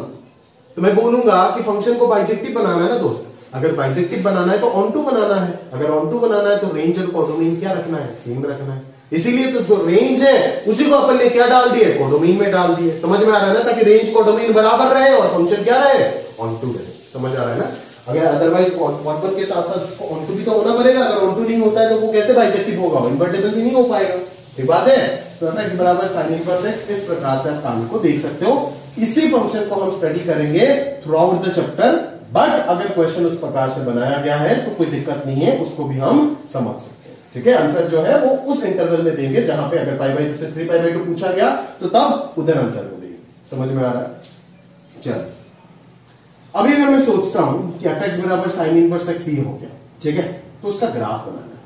तो मैं बोलूंगा कि फंक्शन को बाइजेक्टिव बनाना है ना दोस्त, अगर बाइजेक्टिव बनाना है तो ऑन टू बनाना है, अगर ऑन टू बनाना है तो रेंज और कोडोमेन क्या रखना है, सेम रखना है। इसीलिए तो जो रेंज है उसी को अपन ने क्या डाल दिए, कोडोमेन में डाल दिए। समझ में आ रहा है ना, ताकि रेंज कोडोमेन बराबर रहे और फंक्शन क्या रहे, ऑन टू रहे। समझ आ रहा है ना। अगर अदरवाइज ऑन के साथ साथ ऑन टू भी तो होना पड़ेगा, अगर ऑन टू नहीं होता है तो वो कैसे बाइजेक्टिव होगा, इन्वर्टेबल भी नहीं हो पाएगा, ठीक बात है। तो एफ एक्स बराबर साइन इनवर्स एक्स, इस प्रकार से आप काम को देख सकते हो। इसी फंक्शन को हम स्टडी करेंगे through out the chapter, but अगर क्वेश्चन उस प्रकार से बनाया गया है तो कोई दिक्कत नहीं है, उसको भी हम समझ सकते हैं, ठीक है। आंसर जो है वो उस इंटरवल में देंगे जहां पे अगर π/2 से 3π/2 पूछा गया तो तब उधर आंसर को देंगे। समझ में आ रहा है। चल अभी अगर मैं सोचता हूं कि एफ एक्स बराबर साइन इनवर्स एक्स ये हो गया, ठीक है, तो उसका ग्राफ बनाना है,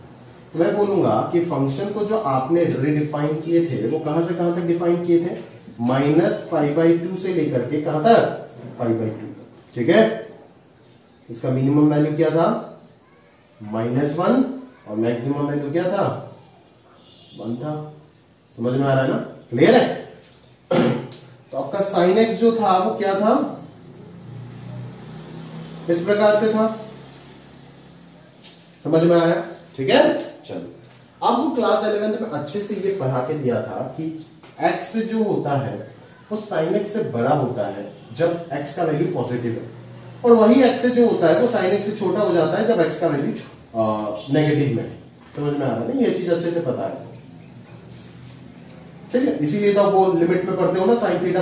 तो मैं बोलूंगा कि फंक्शन को जो आपने रिडिफाइन किए थे वो कहां से कहां तक डिफाइन किए थे, -π/2 से लेकर के कहां तक, π/2 तक, ठीक है। इसका मिनिमम वैल्यू क्या था, -1 और मैक्सिमम वैल्यू क्या था, 1 था। समझ में आ रहा है ना, क्लियर है। तो आपका साइन एक्स जो था वो क्या था, इस प्रकार से था। समझ में आया, ठीक है। चलो आपको क्लास 11 में अच्छे से ये पढ़ा के दिया था कि x जो होता है वो sin x से बड़ा होता है जब x का वैल्यू पॉजिटिव है, और वही x जो होता है वो sin x से छोटा हो जाता है जब x का वैल्यू नेगेटिव में है। समझ में आ रहा है, ये चीज अच्छे से पता है, ठीक है। इसीलिए तो वो लिमिट में पढ़ते हो ना, sin θ/θ,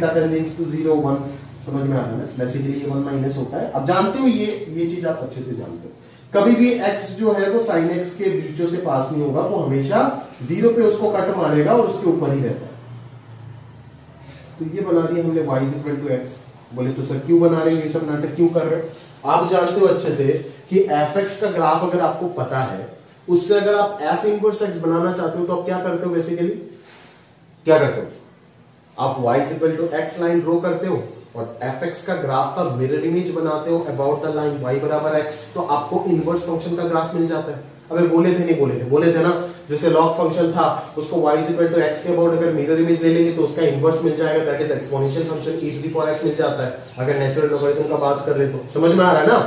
θ टेंडिंग्स टू 0 1। समझ में आ रहा है ना, बेसिकली ये 1 माइनस होता है। अब जानते हो ये चीज आप अच्छे से जानते हो, कभी भी x जो है वो sin x के बीचों से पास नहीं होगा, वो हमेशा 0 पे उसको कट मारेगा और उसके ऊपर ही रहता है। तो ये बना दिया हमने y = x। बोले तो सर क्यों बना रहे हैं, ये सब नाटक क्यों कर रहे हैं। आप जानते हो अच्छे से कि f(x) का ग्राफ अगर आपको पता है, उससे अगर आप f इनवर्स x बनाना चाहते हो तो आप क्या करते हो, बेसिकली क्या करते हो, आप y = x लाइन ड्रॉ करते हो और f(x) का ग्राफ का मिरर इमेज बनाते हो about the line y = x, तो आपको इनवर्स फंक्शन का ग्राफ मिल जाता है। अबे बोले थे नहीं बोले थे, बोले थे ना, जैसे log फंक्शन था उसको y = x के अबाउट अगर मिरर इमेज ले लेंगे तो उसका इनवर्स मिल जाएगा, that is exponential function e⁻x मिल जाता है, अगर नेचुरल लॉगरिथम का बात कर रहे तो। समझ में आ रहा है ना।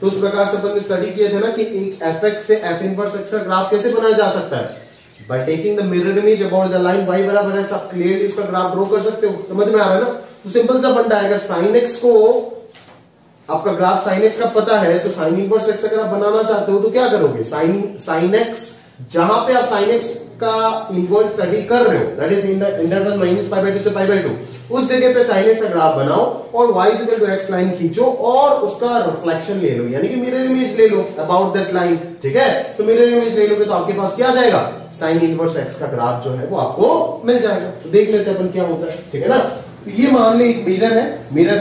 तो उस प्रकार से अपन ने स्टडी किए थे ना कि एक एफ एक्स से एफ इनवर्स एक्स का ग्राफ कैसे बनाया जा सकता है, by taking the mirror image about the line y बराबर x। आप क्लियरली उसका ग्राफ ड्रॉ कर सकते हो, समझ में आ रहा है ना। तो सिंपल सा फंडा है, अगर साइन एक्स को आपका ग्राफ साइन एक्स का पता है तो साइन इनवर्स एक्स अगर आप बनाना चाहते हो तो क्या करोगे, साइन एक्स जहां पे आप साइन एक्स का इनवर्स स्टडी कर रहे हो, that is in the interval -π/2 से π/2, उस जगह पे साइन एक्स का ग्राफ बनाओ और y x लाइन खींचो और उसका रिफ्लेक्शन ले लो, यानी कि मिरर इमेज ले लो अबाउट दैट लाइन। ठीक है, तो मिरर इमेज ले लोगे तो आपके पास क्या आ जाएगा, साइन इनवर्स एक्स का ग्राफ जो है वो आपको मिल जाएगा। तो देख लेते हैं अपन क्या होता है। ठीक है ना, तो ये मान ले एक मिरर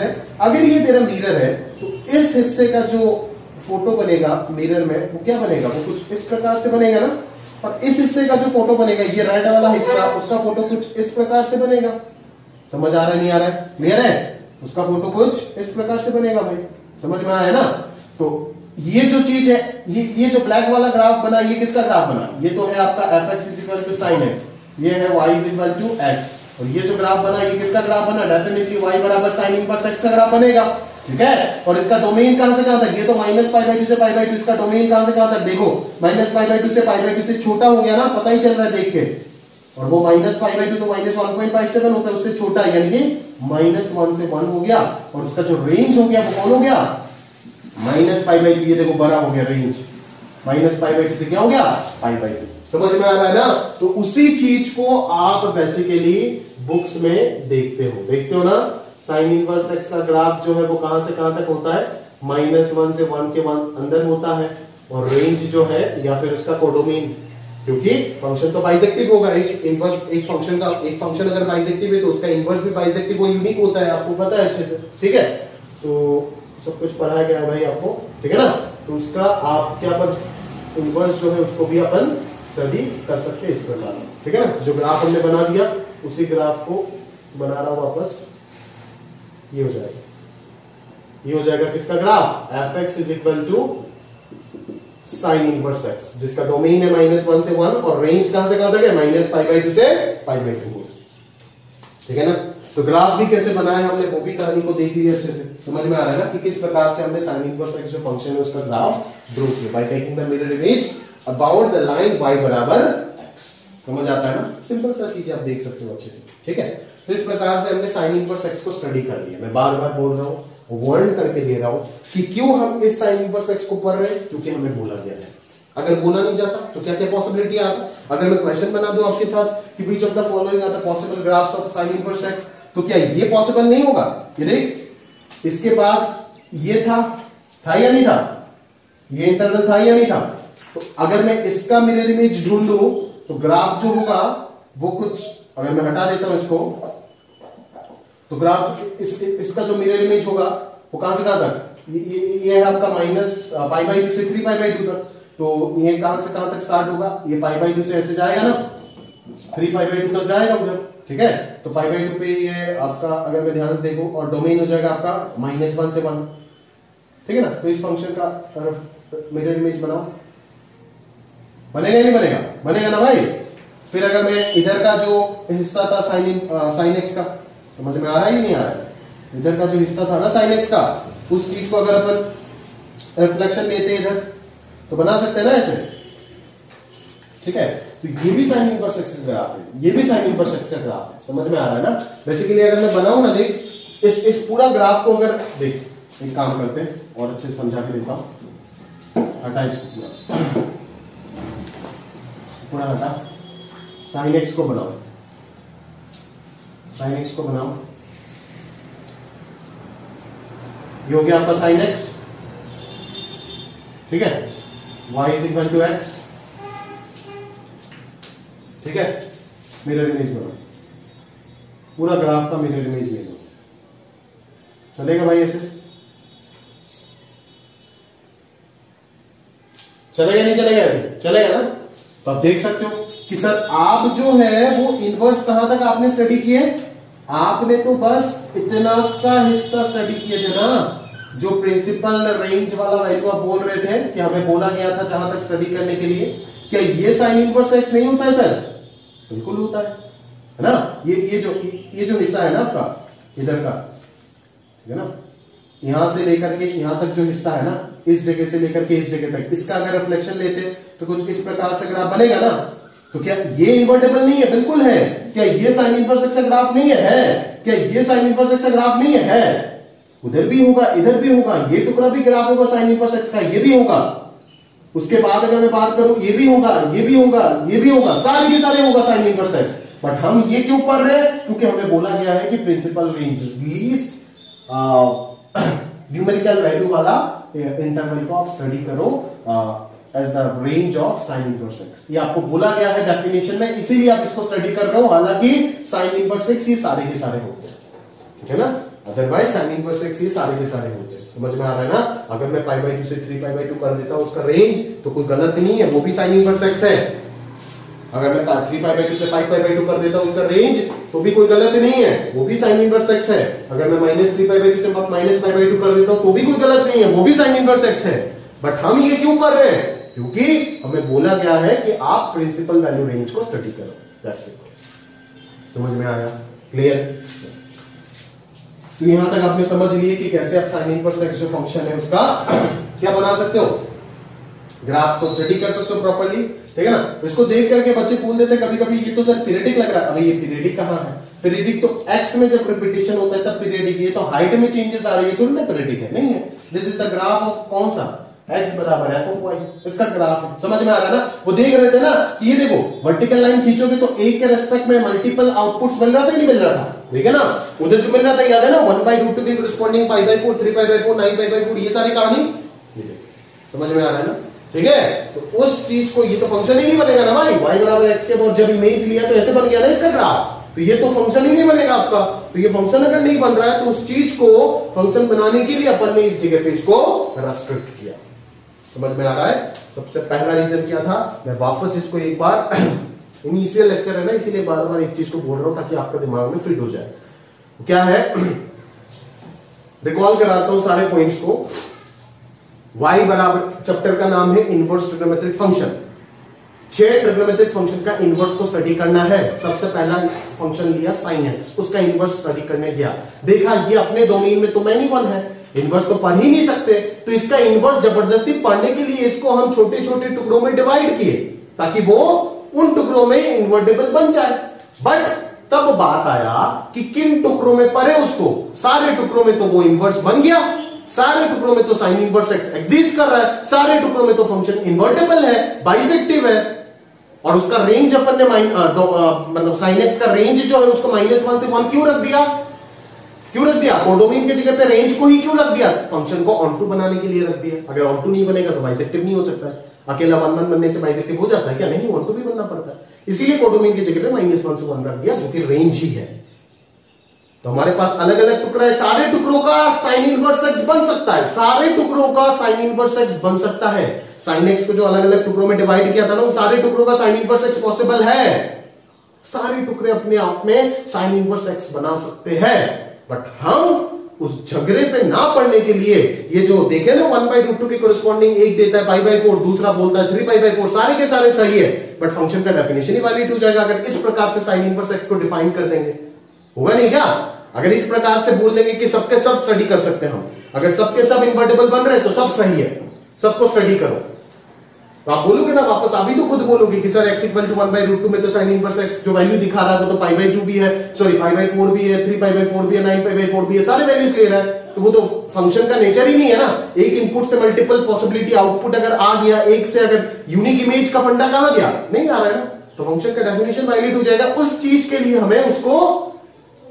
है। अगर ये तेरा मिरर है तो इस हिस्से का जो फोटो बनेगा मिरर में वो क्या बनेगा, वो कुछ इस प्रकार से बनेगा ना, और इस हिस्से का जो फोटो बनेगा ये रेड वाला हिस्सा, उसका फोटो कुछ इस प्रकार से बनेगा। समझ आ रहा है नहीं आ रहा है, क्लियर है, उसका फोटो कुछ इस प्रकार से बनेगा भाई, समझ में आया ना। तो ये जो चीज है, ये जो ब्लैक वाला ग्राफ बना, ये किसका ग्राफ बना, ये तो है आपका F X is equal to sine X, ये है Y is equal to X, और ये जो ग्राफ बना ये किसका ग्राफ बना, डेफिनेटली वाई बराबर साइन इनवर्स एक्स का ग्राफ बनेगा। ठीक है, और इसका डोमेन कहां से कहां तक, ये तो -π/2 से π/2, इसका डोमेन कहां से कहां तक, देखो -π/2 से π/2 से छोटा हो गया ना, पता ही चल रहा है देख के, और वो -π/2 तो -1.57 होता है, उससे छोटा है, यानी कि -1 से 1 हो गया, और उसका जो रेंज हो गया वो कौन हो गया, -π/2, ये देखो बड़ा हो गया रेंज, -π/2 से क्या हो गया, π/2। समझ में आ रहा है ना। तो उसी चीज को आप बेसिकली बुक्स में देखते हो ना, साइन इनवर्स एक्स का ग्राफ जो है वो कहां से कहां तक होता है, -1 से 1 के अंदर होता है, और रेंज जो है या फिर उसका कोडोमेन, क्योंकि फंक्शन तो बाइसेक्टिव होगा, एक फंक्शन अगर बाइसेक्टिव है तो उसका इनवर्स भी बाइसेक्टिव, वो यूनिक होता है, आपको पता है अच्छे से। ठीक है, तो सब कुछ पढ़ाया गया है भाई आपको, ठीक है ना। तो उसका आप क्या पर इनवर्स जो है उसको भी अपन स्टडी कर सकते हैं इस प्रकार से। ठीक है ना, जो ग्राफ हमने बना दिया उसी ग्राफ को बना रहा हूं वापस, ये हो जाएगा किसका graph, F X is equal to sine inverse X, जिसका डोमेन है -1 से 1 और रेंज कहां से कहां तक है, -π/2 से π/2। ठीक है ना, तो ग्राफ भी कैसे बनाया हमने वो भी कहानी को देख लिया अच्छे से, समझ में आ रहा है ना कि किस प्रकार से हमने साइन इनवर्स एक्स जो फंक्शन है उसका ग्राफ ड्रॉ किया by taking the mirror image about the line y बराबर x। समझ आता है ना, सिंपल सा चीज आप देख सकते हो अच्छे से। ठीक है, तो इस प्रकार से हमने साइन इनवर्स एक्स को स्टडी कर लिया। मैं बार बार बोल रहा हूं, वर्णन करके दे रहा हूं कि क्यों हम इस साइन इनवर्स एक्स को पढ़ रहे हैं, क्योंकि हमें बोला गया है। अगर बोला नहीं जाता तो क्या क्या पॉसिबिलिटी आता, अगर मैं क्वेश्चन बना दूं आपके साथ कि which of the following are the possible graphs of sine inverse X, तो क्या ये पॉसिबल नहीं होगा। ये देख, इसके बाद ये था या नहीं था, ये इंटरवल था या नहीं था, तो अगर मैं इसका मिरर इमेज ढूंढूं तो ग्राफ जो होगा वो कुछ, अगर मैं हटा देता हूं इसको, तो ग्राफ इसका जो मिरर इमेज होगा वो कहां से कहां तक, ये है आपका -π/2 से 3π/2 तक, तो ये कहां से कहां तक स्टार्ट होगा, ये π/2 से ऐसे जाएगा ना, 3π/2 तक जाएगा उधर। ठीक है, तो π/2 पे ये आपका, अगर मैं ध्यान से देखूं, और डोमेन हो जाएगा आपका -1 से 1। ठीक है ना, तो इस फंक्शन का मिरर इमेज बनाओ, बनेगा नहीं बनेगा, बनेगा ना भाई। फिर अगर मैं इधर का जो हिस्सा था साइन एक्स का, समझ में आ रहा है ही नहीं आ रहा है, इधर का जो हिस्सा था ना साइन एक्स का, उस चीज को अगर अपन रिफ्लेक्शन लेते हैं इधर तो बना सकते हैं ना ऐसे। ठीक है, तो ये भी साइन इनवर्स एक्स का ग्राफ है, ये भी साइन इनवर्स एक्स का ग्राफ है, समझ में आ रहा है ना। बेसिकली अगर मैं बनाऊं ना, देख इस पूरा ग्राफ को, अगर देख एक काम करते हैं और अच्छे से समझा के देता हूं, हटा इसको पूरा हटा, साइन एक्स को बनाओ, साइन एक्स को बनाओ, ये हो गया आपका साइन एक्स। ठीक है, y is equal to X. ठीक है, मिरर इमेज बनाओ, पूरा ग्राफ का मिरर इमेज ले लो, चलेगा भाई ऐसे, चलेगा नहीं चलेगा, ऐसे चलेगा ना। तो आप देख सकते हो कि सर आप जो है वो इनवर्स कहां तक आपने स्टडी किए, आपने तो बस इतना सा हिस्सा स्टडी किए थे ना, जो प्रिंसिपल रेंज वाला वैल्यू आप बोल रहे थे कि हमें बोला गया था जहां तक स्टडी करने के लिए। क्या ये साइन इनवर्स एक्स नहीं होता है सर, बिल्कुल होता है ना। ये जो हिस्सा है ना आपका इधर का, ठीक है ना, यहां से लेकर के यहां तक जो हिस्सा है ना, इस जगह से लेकर के इस जगह तक, इसका अगर रिफ्लेक्शन लेते तो कुछ इस प्रकार से ग्राफ बनेगा ना। तो क्या ये इन्वर्टेबल नहीं है? बिल्कुल है। क्या ये साइन इनवर्स एक्स का ग्राफ नहीं है? क्या ये साइन इनवर्स एक्स का ग्राफ नहीं है? उधर भी होगा, इधर भी होगा, ये टुकड़ा भी ग्राफ होगा साइन इनवर्स एक्स का, ये भी होगा। उसके बाद अगर मैं बात करूं, ये भी होगा, ये भी होगा, ये भी होगा, सारे के सारे होगा साइन इनवर्स एक्स। बट हम ये क्यों पढ़ रहे हैं? क्योंकि हमें बोला गया है कि principal range least numerical value वाला इंटरवल को आप स्टडी करो as the range of sine inverse X. ये आपको बोला गया है डेफिनेशन में, इसीलिए आप इसको स्टडी कर रहे हो। हालांकि साइन इनवर्स एक्स ये सारे के सारे होते हैं, ठीक है ना, अदरवाइज साइन इनवर्स एक्स ये सारे के सारे होते हैं। समझ में आ रहा है ना? अगर मैं π/2 से 3π/2 कर देता हूं उसका रेंज, तो कोई गलत नहीं है, वो भी साइन इनवर्स एक्स है। अगर मैं 3π/2 से 5π/2 कर देता हूं उसका रेंज, तो भी कोई गलत नहीं है, वो भी साइन इनवर्स एक्स है। अगर मैं -3π/2 से -π/2 कर देता हूं तो भी कोई गलत नहीं है, वो भी साइन इनवर्स एक्स है। बट हम ये क्यों कर रहे हैं? क्योंकि हमें बोला गया है कि आप प्रिंसिपल वैल्यू रेंज को स्टडी करो। That's it. समझ में आया? क्लियर? तो यहां तक आपने समझ लिए कि कैसे आप साइन इनवर्स एक्स जो फंक्शन है उसका क्या बना सकते हो, ग्राफ को स्टडी कर सकते हो प्रॉपर्ली, ठीक है ना। इसको देख करके बच्चे पूछ देते कभी कभी, ये तो सर पीरियडिक लग रहा है। अभी ये पीरियडिक कहां है? पीरियडिक तो एक्स में जब रिपीटेशन होता है तब पीरियडिक। ये तो हाइट में चेंजेस आ रही है तो ना पीरियडिक है, नहीं है। This is the graph of कौन सा? x बराबर f ऑफ y, इसका ग्राफ है। समझ में आ रहा है ना? वो देख रहे थे ना कि ये देखो वर्टिकल लाइन खींचोगे तो एक के रेस्पेक्ट में मल्टीपल आउटपुट्स मिल रहा था कि नहीं मिल रहा था? ठीक है ना, उधर जो मिल रहा था याद है ना, 1/√2 के करस्पॉन्डिंग π/4, 3π/4, 9π/4, ये सारी कहानी समझ में आ रहा है ना? ठीक है, तो उस चीज को, ये तो फंक्शन ही नहीं बनेगा ना भाई, y बराबर x के, और जब इमेज लिया तो ऐसे बन गया ना इसका ग्राफ, तो ये तो फंक्शन ही नहीं बनेगा आपका। तो ये फंक्शन अगर नहीं बन रहा है तो उस चीज को फंक्शन बनाने के लिए अपन ने इस जगह पे इसको रेस्ट्रिक्ट किया। समझ में आ रहा है? सबसे पहला रीजन क्या था? मैं वापस इसको एक बार इनिशियल लेक्चर है ना, इसीलिए बार बार एक चीज को बोल रहा हूं ताकि आपका दिमाग में फिट हो जाए। क्या है, रिकॉल कराता हूं सारे पॉइंट्स को। y बराबर, चैप्टर का नाम है inverse trigonometric function. 6 trigonometric function का इनवर्स को स्टडी करना है। सबसे पहला फंक्शन लिया sin x, उसका इनवर्स स्टडी करने गया, देखा ये अपने डोमेन में तो मैनी वन है, इनवर्स तो पढ़ ही नहीं सकते, तो इसका इनवर्स जबरदस्ती पढ़ने के लिए इसको हम छोटे छोटे टुकड़ों में डिवाइड किए ताकि वो उन टुकड़ों में इन्वर्टेबल बन जाए। बट तब बात आया कि किन टुकड़ों में पढ़े उसको, सारे टुकड़ों में तो वो इनवर्स बन गया, सारे टुकड़ों में तो साइन इनवर्स एक्स एग्जिस्ट कर रहा है, सारे टुकड़ों में तो फंक्शन इन्वर्टेबल है, बाइसेक्टिव है, और उसका रेंज अपन ने मतलब साइन एक्स का रेंज जो है उसको -1 से 1 क्यों रख दिया? क्यों रख दिया? कोडोमेन की जगह पे रेंज को ही क्यों रख दिया? फंक्शन को ऑनटू बनाने के लिए रख दिया। अगर ऑनटू नहीं बनेगा तो बाइसेक्टिव नहीं हो सकता है। अकेला 1 बनने से बाइसेक्टिव हो जाता है क्या? नहीं, ऑनटू भी बनना पड़ता है। इसीलिए कोडोमेन की जगह पे -1 से 1 रख दिया, जो कि रेंज ही है। तो हमारे पास अलग अलग टुकड़ा है, सारे टुकड़ों का साइन इनवर्स एक्स बन सकता है, सारे टुकड़ों का साइन इनवर्स एक्स बन सकता है। साइन एक्स को जो अलग अलग टुकड़ों में डिवाइड किया था ना, उन सारे टुकड़ों का साइन इनवर्स एक्स पॉसिबल है। सारे टुकड़े अपने आप में साइन इनवर्स एक्स बना सकते हैं। बट हम उस झगड़े पे ना पड़ने के लिए, ये जो देखे ना 1/√2 के कोरिस्पॉन्डिंग एक देता है π/4, दूसरा बोलता है 3π/4, सारे के सारे सही है, बट फंक्शन का डेफिनेशन ही वैलिड हो जाएगा अगर इस प्रकार से साइन इनवर्स एक्स को डिफाइन कर देंगे। होगा नहीं क्या? अगर इस प्रकार से बोल देंगे कि सबके सब स्टडी कर सकते हैं हम, अगर सबके सब इन्वर्टेबल बन रहे हैं तो सब सही है, सबको स्टडी करो, तो आप बोलोगे ना वापस, आप भी तो खुद बोलोगे कि सर x = 1/√2 में तो साइन इनवर्स x जो वैल्यू दिखा रहा है वो तो π/2 भी है, सॉरी π/4 भी है, 3π/4 भी है, 9π/4 भी है, सारे वैल्यूज क्लियर है। तो वो तो फंक्शन का नेचर ही नहीं है ना। एक इनपुट से मल्टीपल पॉसिबिलिटी आउटपुट अगर आ गया, एक से अगर यूनिक इमेज का फंडा कहां गया? नहीं आ रहा है ना, तो फंक्शन का डेफिनेशन वैलिड हो जाएगा। उस चीज के लिए हमें उसको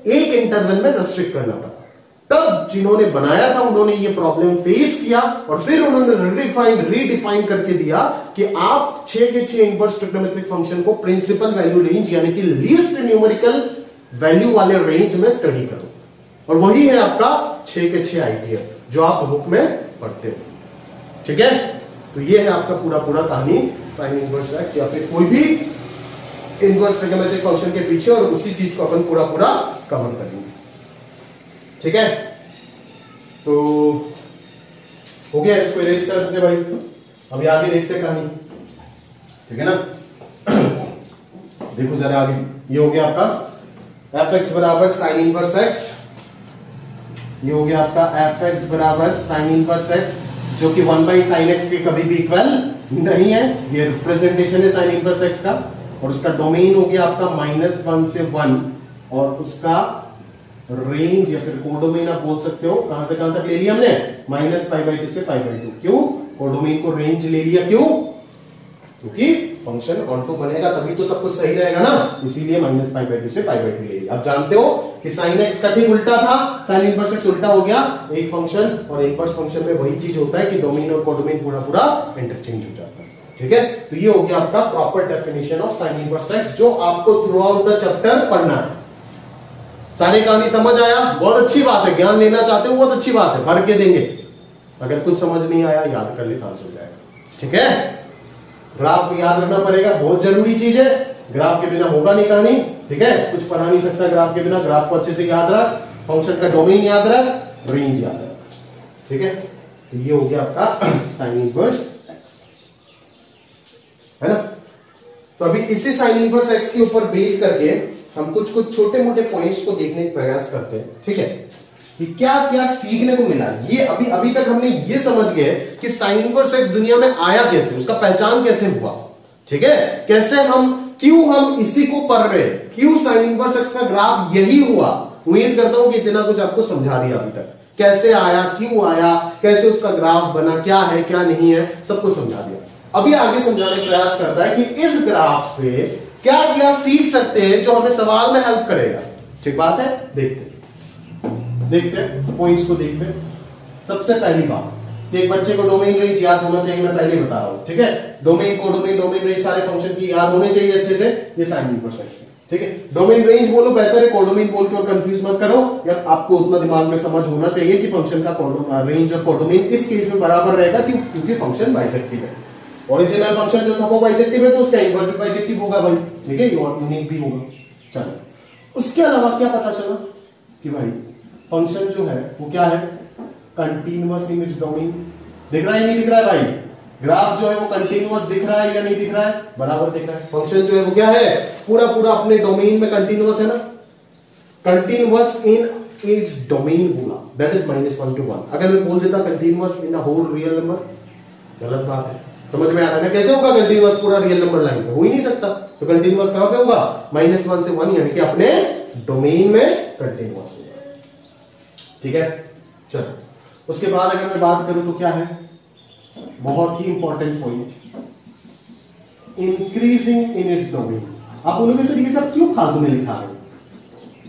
एक इंटरवल में रेस्ट्रिक्ट करना पड़ा। तब जिन्होंने बनाया था उन्होंने ये प्रॉब्लम फेस किया और फिर उन्होंने रीडिफाइन करके दिया कि आप 6 के 6 इनवर्स ट्रिग्नोमेट्रिक फंक्शन को प्रिंसिपल वैल्यू रेंज यानी कि लीस्ट न्यूमेरिकल वैल्यू वाले रेंज में स्टडी करो, और वही है आपका 6 के 6 आईटीएफ जो आप बुक में पढ़ते हो। ठीक है, तो ये है आपका पूरा कहानी साइन इनवर्स एक्स या फिर कोई भी इनवर्स ट्रिग्नोमेट्रिक फंक्शन के पीछे, और उसी चीज को अपन पूरा कवर करेंगे। ठीक है, तो हो गया, इसको इरेज कर देते भाई। अभी आगे देखते कहानी, ठीक है ना। देखो जरा आगे, ये हो गया आपका f(x) बराबर साइन इनवर्स x, ये हो गया आपका f(x) बराबर साइन इनवर्स x, जो कि 1/sin x के कभी भी इक्वल नहीं है। ये रिप्रेजेंटेशन है sin इनवर्स x का, और उसका डोमेन हो गया आपका -1 से 1, और उसका रेंज या फिर कोडोमेन आप बोल सकते हो, कहां से कहां तक ले लिया हमने, -π/2 से π/2। क्यों कोडोमेन को रेंज ले लिया, क्यों, क्योंकि फंक्शन ऑनटू बनेगा तभी तो सब कुछ सही रहेगा ना, इसीलिए -π/2 से π/2 ले लिया। आप जानते हो कि sin x का ठीक उल्टा था, sin इनवर्स x उल्टा हो गया। एक फंक्शन और इनवर्स फंक्शन में वही चीज होता है कि डोमेन और कोडोमेन पूरा पूरा इंटरचेंज हो जाता है। ठीक है, तो ये हो गया आपका proper definition of sin inverse x, जो आपको थ्रू आउट द चैप्टर पढ़ना है। सारी कहानी समझ आया, बहुत अच्छी बात है, ज्ञान लेना चाहते हो बहुत अच्छी बात है, भर के देंगे। अगर कुछ समझ नहीं आया याद कर लेता हो जाएगा। ठीक है, ग्राफ को याद रखना पड़ेगा, बहुत जरूरी चीज है, ग्राफ के बिना होगा नहीं कहानी। ठीक है, कुछ पढ़ा नहीं सकता ग्राफ के बिना, ग्राफ को अच्छे से याद रख, फंक्शन का डोमेन याद रख, रेंज याद रख। ठीक है, तो ये हो गया आपका sin इनवर्स x, है ना। तो अभी इसी sin इनवर्स x के ऊपर बेस करके हम कुछ कुछ छोटे मोटे पॉइंट्स को देखने का प्रयास करते हैं। ठीक है, कि क्या क्या सीखने को मिला। ये अभी तक हमने ये समझ गए कि sin इनवर्स x दुनिया में आया कैसे, उसका पहचान कैसे हुआ। ठीक है, कैसे हम, क्यों हम इसी को पढ़ रहे, क्यों sin इनवर्स x का ग्राफ यही हुआ। उम्मीद करता हूं कि इतना कुछ आपको समझा दिया अभी तक, कैसे आया, क्यों आया, कैसे उसका ग्राफ बना, क्या है क्या नहीं है, सब कुछ समझा दिया। अभी आगे समझाने का प्रयास करता है कि इस ग्राफ से क्या क्या सीख सकते हैं जो हमें सवाल में हेल्प करेगा। ठीक बात है, देखते हैं पॉइंट्स को देखते हैं। सबसे पहली बात कि एक बच्चे को डोमेन रेंज याद होना चाहिए, मैं पहले बता रहा हूं। ठीक है, डोमेन डोमेन रेंज सारे फंक्शन की याद होने चाहिए अच्छे से, ये sin इनवर्स x है। ठीक है, डोमेन रेंज बोलो बेहतर है, कोडोमेन बोल के और कंफ्यूज मत करो यार, आपको उतना दिमाग में समझ होना चाहिए कि फंक्शन का रेंज और कोडोमेन इस केस में बराबर रहेगा, क्योंकि फंक्शन बाइसेक्टिव है। ओरिजिनल फंक्शन जो था वो बाइसेक्टिव है, तो उसका इनवर्स भी बाइसेक्टिव होगा भाई। ठीक है, यूनिक भी होगा। चलो, उसके अलावा क्या पता चला कि भाई फंक्शन जो है वो क्या है, कंटीन्यूअस इन इट्स डोमेन। दिख रहा है नहीं दिख रहा है भाई, ग्राफ जो है वो कंटीन्यूअस दिख रहा है या नहीं दिख रहा है, बराबर दिख रहा है। फंक्शन जो है वो क्या है, पूरा पूरा अपने डोमेन में कंटीन्यूअस है ना, कंटीन्यूअस इन इट्स डोमेन बोला, दैट इज -1 to 1। अगर मैं बोल देता continuous in a whole real number, गलत बात है। समझ में आ रहा है ना, कैसे होगा कंटीन्यूअस पूरा रियल नंबर लाइन पे, हो ही नहीं सकता। तो कंटीन्यूअस कहां पे होगा, -1 से 1, यानी कि अपने डोमेन में कंटीन्यूअस होगा। ठीक है, चलो उसके बाद अगर मैं बात करूं तो क्या है, बहुत ही important point, increasing in its domain. आप बोलोगे सर ये सब क्यों फालतू में लिखा है,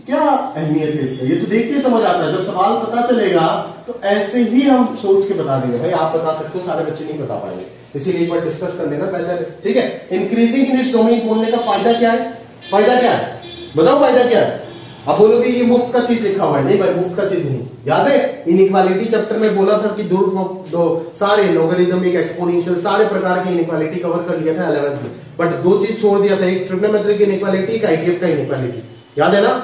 क्या अहमियत है इसका, ये तो देख के समझ आता है, जब सवाल पता चलेगा तो ऐसे ही हम सोच के बता देंगे। भाई आप बता सकते हो, सारे बच्चे नहीं बता पाएंगे, इसीलिए एक बार डिस्कस कर लेना पहले। ठीक है, इंक्रीजिंग इन इट्स डोमेन बोलने का फायदा क्या है, फायदा क्या है बताओ, फायदा क्या है। आप बोलोगे ये मुफ्त का चीज लिखा हुआ है, नहीं भाई मुफ्त का चीज नहीं। याद है इनइक्वालिटी चैप्टर में बोला था कि दो सारे लॉगरिथमिक, एक्सपोनेंशियल, सारे प्रकार की इनइक्वालिटी कवर कर लिया था 11th में, बट दो चीज छोड़ दिया था, एक ट्रिग्नोमेट्रिक इनइक्वालिटी, एक आईटीएफ का इनइक्वालिटी। याद है ना,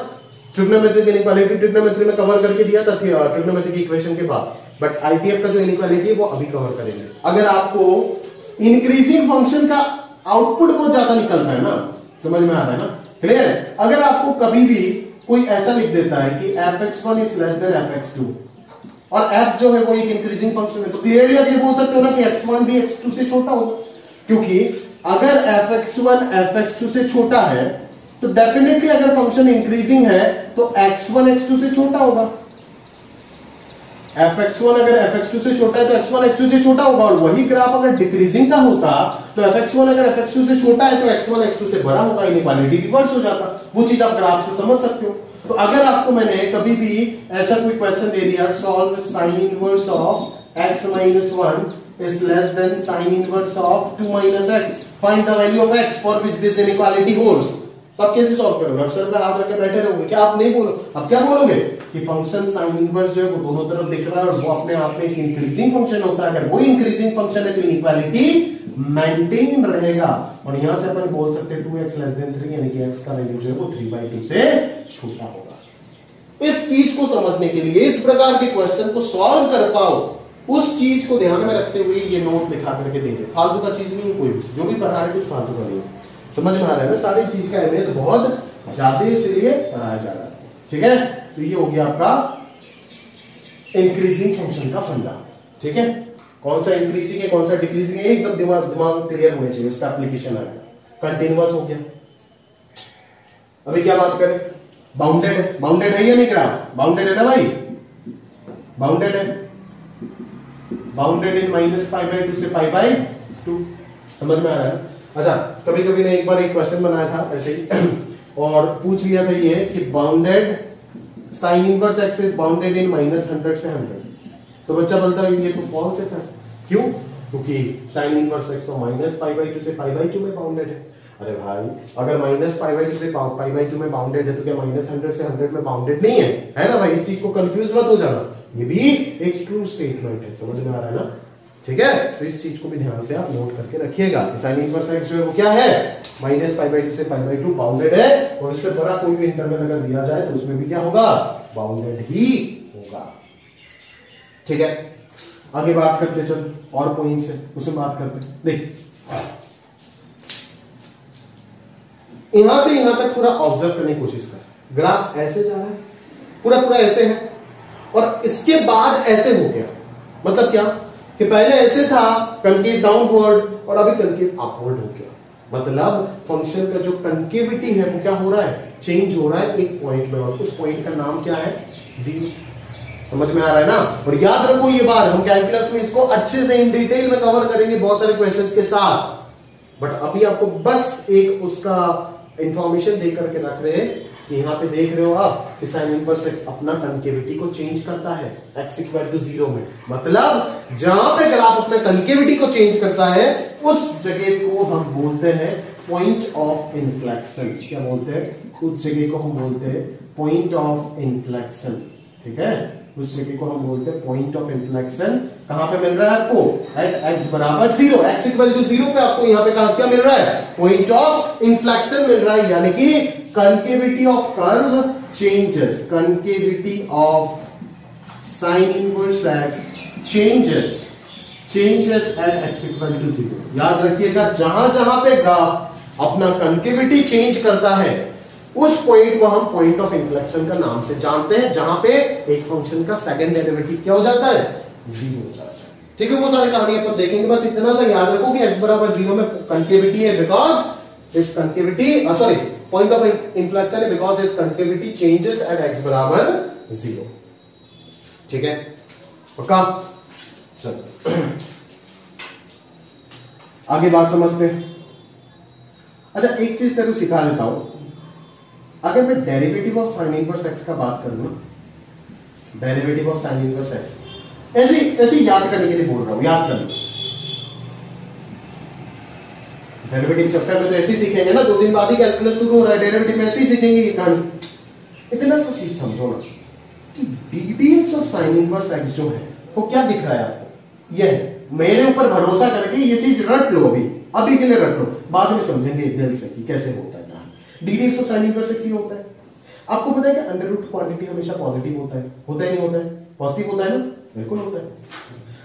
ट्रिग्नोमेट्रिक इनइक्वालिटी ट्रिग्नोमेट्री में कवर करके दिया था ट्रिग्नोमेट्रिक इक्वेशन के बाद, बट आईटीएफ का जो इनइक्वालिटी है वो अभी कवर करेंगे। अगर आपको इंक्रीजिंग फंक्शन का आउटपुट बहुत ज्यादा निकलता है ना, समझ में आ रहा है ना, क्लियर है। अगर आपको कभी भी कोई ऐसा लिख देता है कि fx1 is less than fx2 और f जो है वो एक इंक्रीजिंग फंक्शन है, तो क्लियरली आप ये बोल सकते हो ना कि x1 भी x2 से छोटा होगा, क्योंकि अगर fx1 fx2 से छोटा है तो डेफिनेटली अगर फंक्शन इंक्रीजिंग है तो x1 x2 से छोटा होगा। fx1 अगर fx2 से छोटा है तो x1 x2 से छोटा होगा, और वही ग्राफ अगर डिक्रीजिंग का होता तो fx1 अगर fx2 से छोटा है तो x1 x2 से बड़ा होगा, इनइक्वालिटी रिवर्स हो जाता। वो चीज आप ग्राफ से समझ सकते हो। तो अगर आपको मैंने कभी भी ऐसा कोई क्वेश्चन दे दिया, solve sin inverse of x - 1 is less than sin inverse of 2 - x, find the value of x for which this inequality holds, तो आप कैसे सॉल्व करोगे, अक्सर पे हाथ रख के बैठे रहोगे क्या, आप नहीं बोलो, आप क्या बोलोगे कि फंक्शन sin इनवर्स जो है वो दोनों तरफ दिख रहा है और वो अपने आप में एक इंक्रीजिंग फंक्शन होता है, अगर वो इंक्रीजिंग फंक्शन है तो इनइक्वालिटी मेंटेन रहेगा। और यहां से अपन बोल सकते हैं 2x < 3, यानी कि x का वैल्यू जो है वो 3/2 से छोटा होगा। इस चीज को समझने के लिए, इस प्रकार के क्वेश्चन को सॉल्व कर पाओ, उस चीज को ध्यान में रखते हुए ये नोट लिखा करके देंगे। फालतू का चीज नहीं है, कोई जो भी पढ़ा रहे कुछ फालतू का नहीं है, समझ में आ रहा है ना, सारी चीज का अहमियत बहुत ज्यादा इसलिए पढ़ाया जा रहा है। ठीक है, तो ये हो गया आपका इंक्रीजिंग फंक्शन का फंडा। ठीक है, कौन सा इंक्रीजिंग है कौन सा डिक्रीजिंग है, एकदम दिमाग क्लियर होने चाहिए, उसका एप्लीकेशन आएगा। कंटिन्यूअस हो गया। अभी क्या बात करें, बाउंडेड है, बाउंडेड है या नहीं ग्राफ, बाउंडेड है ना भाई, बाउंडेड है, बाउंडेड इन -π/2 से π/2, समझ में आ रहा है। अच्छा, कभी कभी ने एक बार एक क्वेश्चन बनाया था ऐसे ही और पूछ लिया था ये कि bounded sine inverse x is bounded in -100 से 100, तो बच्चा बोलता है ये तो फॉल्स है सर, क्यों, क्योंकि साइन इनवर्स एक्स तो -π/2 से π/2 में बाउंडेड है। अरे भाई, अगर -π/2 से π/2 में बाउंडेड है तो क्या -100 से 100 में बाउंडेड नहीं है ना भाई, इस चीज को कंफ्यूज मत हो जाना, ये भी एक ट्रू स्टेटमेंट है, समझ में आ रहा है ना, ठीक है। तो इस चीज को भी ध्यान से आप नोट करके रखिएगा, साइन इनवर्स एक्स जो है वो क्या है, -π/2 से π/2 बाउंडेड है, और इससे बड़ा कोई भी इंटरवल अगर दिया जाए तो उसमें भी क्या होगा, बाउंडेड ही होगा, ठीक है। आगे बात करते चल और पॉइंट से उसमें बात करते, देख यहां से यहां तक थोड़ा ऑब्जर्व करने की कोशिश कर, ग्राफ ऐसे जा रहा है, पूरा पूरा ऐसे है, और इसके बाद ऐसे हो गया, मतलब क्या कि पहले ऐसे था कंकेव डाउनवर्ड और अभी कंकेव अपवर्ड हो गया, मतलब फंक्शन का जो कंकेविटी है वो क्या हो रहा है, चेंज हो रहा है एक पॉइंट में, और उस पॉइंट का नाम क्या है, 0, समझ में आ रहा है ना। और याद रखो ये बात, हम कैलकुलस में इसको अच्छे से इन डिटेल में कवर करेंगे बहुत सारे क्वेश्चंस के साथ, बट अभी आपको बस एक उसका इंफॉर्मेशन दे करके रख रहे हैं कि यहां पे देख रहे हो आप कि साइन इनवर्स एक्स अपना कंकेविटी को चेंज करता है x = 0 में, मतलब जहां पे ग्राफ अपना कंकेविटी को चेंज करता है उस जगह को हम बोलते हैं पॉइंट ऑफ इन्फ्लेक्शन। क्या बोलते हैं, उस जगह को हम बोलते हैं पॉइंट ऑफ इन्फ्लेक्शन, ठीक है, उस जगह को हम बोलते हैं पॉइंट ऑफ इन्फ्लेक्शन। कहां पे मिल रहा है आपको, एट x = 0, x = 0 पे आपको यहां पे क्या मिल रहा है, पॉइंट ऑफ इन्फ्लेक्शन मिल रहा है, यानी कि concavity of curve changes, concavity of sin inverse x changes at x = 0। याद रखिएगा, जहां जहां पे ग्राफ अपना कंकेविटी चेंज करता है उस पॉइंट को हम पॉइंट ऑफ इन्फ्लेक्शन का नाम से जानते हैं, जहां पे एक फंक्शन का सेकंड डेरिवेटिव क्या हो जाता है, 0 हो जाता है, ठीक है। वो सारी कहानी अपन देखेंगे, बस इतना सा याद रखो कि x = 0 में कंकेविटी है because it's concavity sorry point of inflection है because it's concavity changes at x = 0, ठीक है, पक्का। चलो आगे बात समझते हैं। अच्छा, एक चीज तेरे को सिखा देता हूं, अगर मैं derivative of sine inverse X का बात करूं, derivative of sine inverse x ऐसे याद करने के लिए बोल रहा हूं, याद करना, डेरिवेटिव चैप्टर में तो ऐसे ही सीखेंगे ना, 2 दिन बाद ही कैलकुलस शुरू हो रहा है, डेरिवेटिव में ऐसे ही सीखेंगे कि कहानी। इतना सा चीज समझो ना कि ddx of sine inverse x जो है वो क्या दिख रहा है आपको, ये मेरे ऊपर भरोसा करके ये चीज रट लो, अभी के लिए रट लो, बाद में समझेंगे दिल से कि कैसे होता है। ddx of sine inverse X ये होता है, आपको पता है कि अंडर रूट क्वांटिटी हमेशा पॉजिटिव होता है ही नहीं होता है, पॉजिटिव होता है ना, बिल्कुल होता है।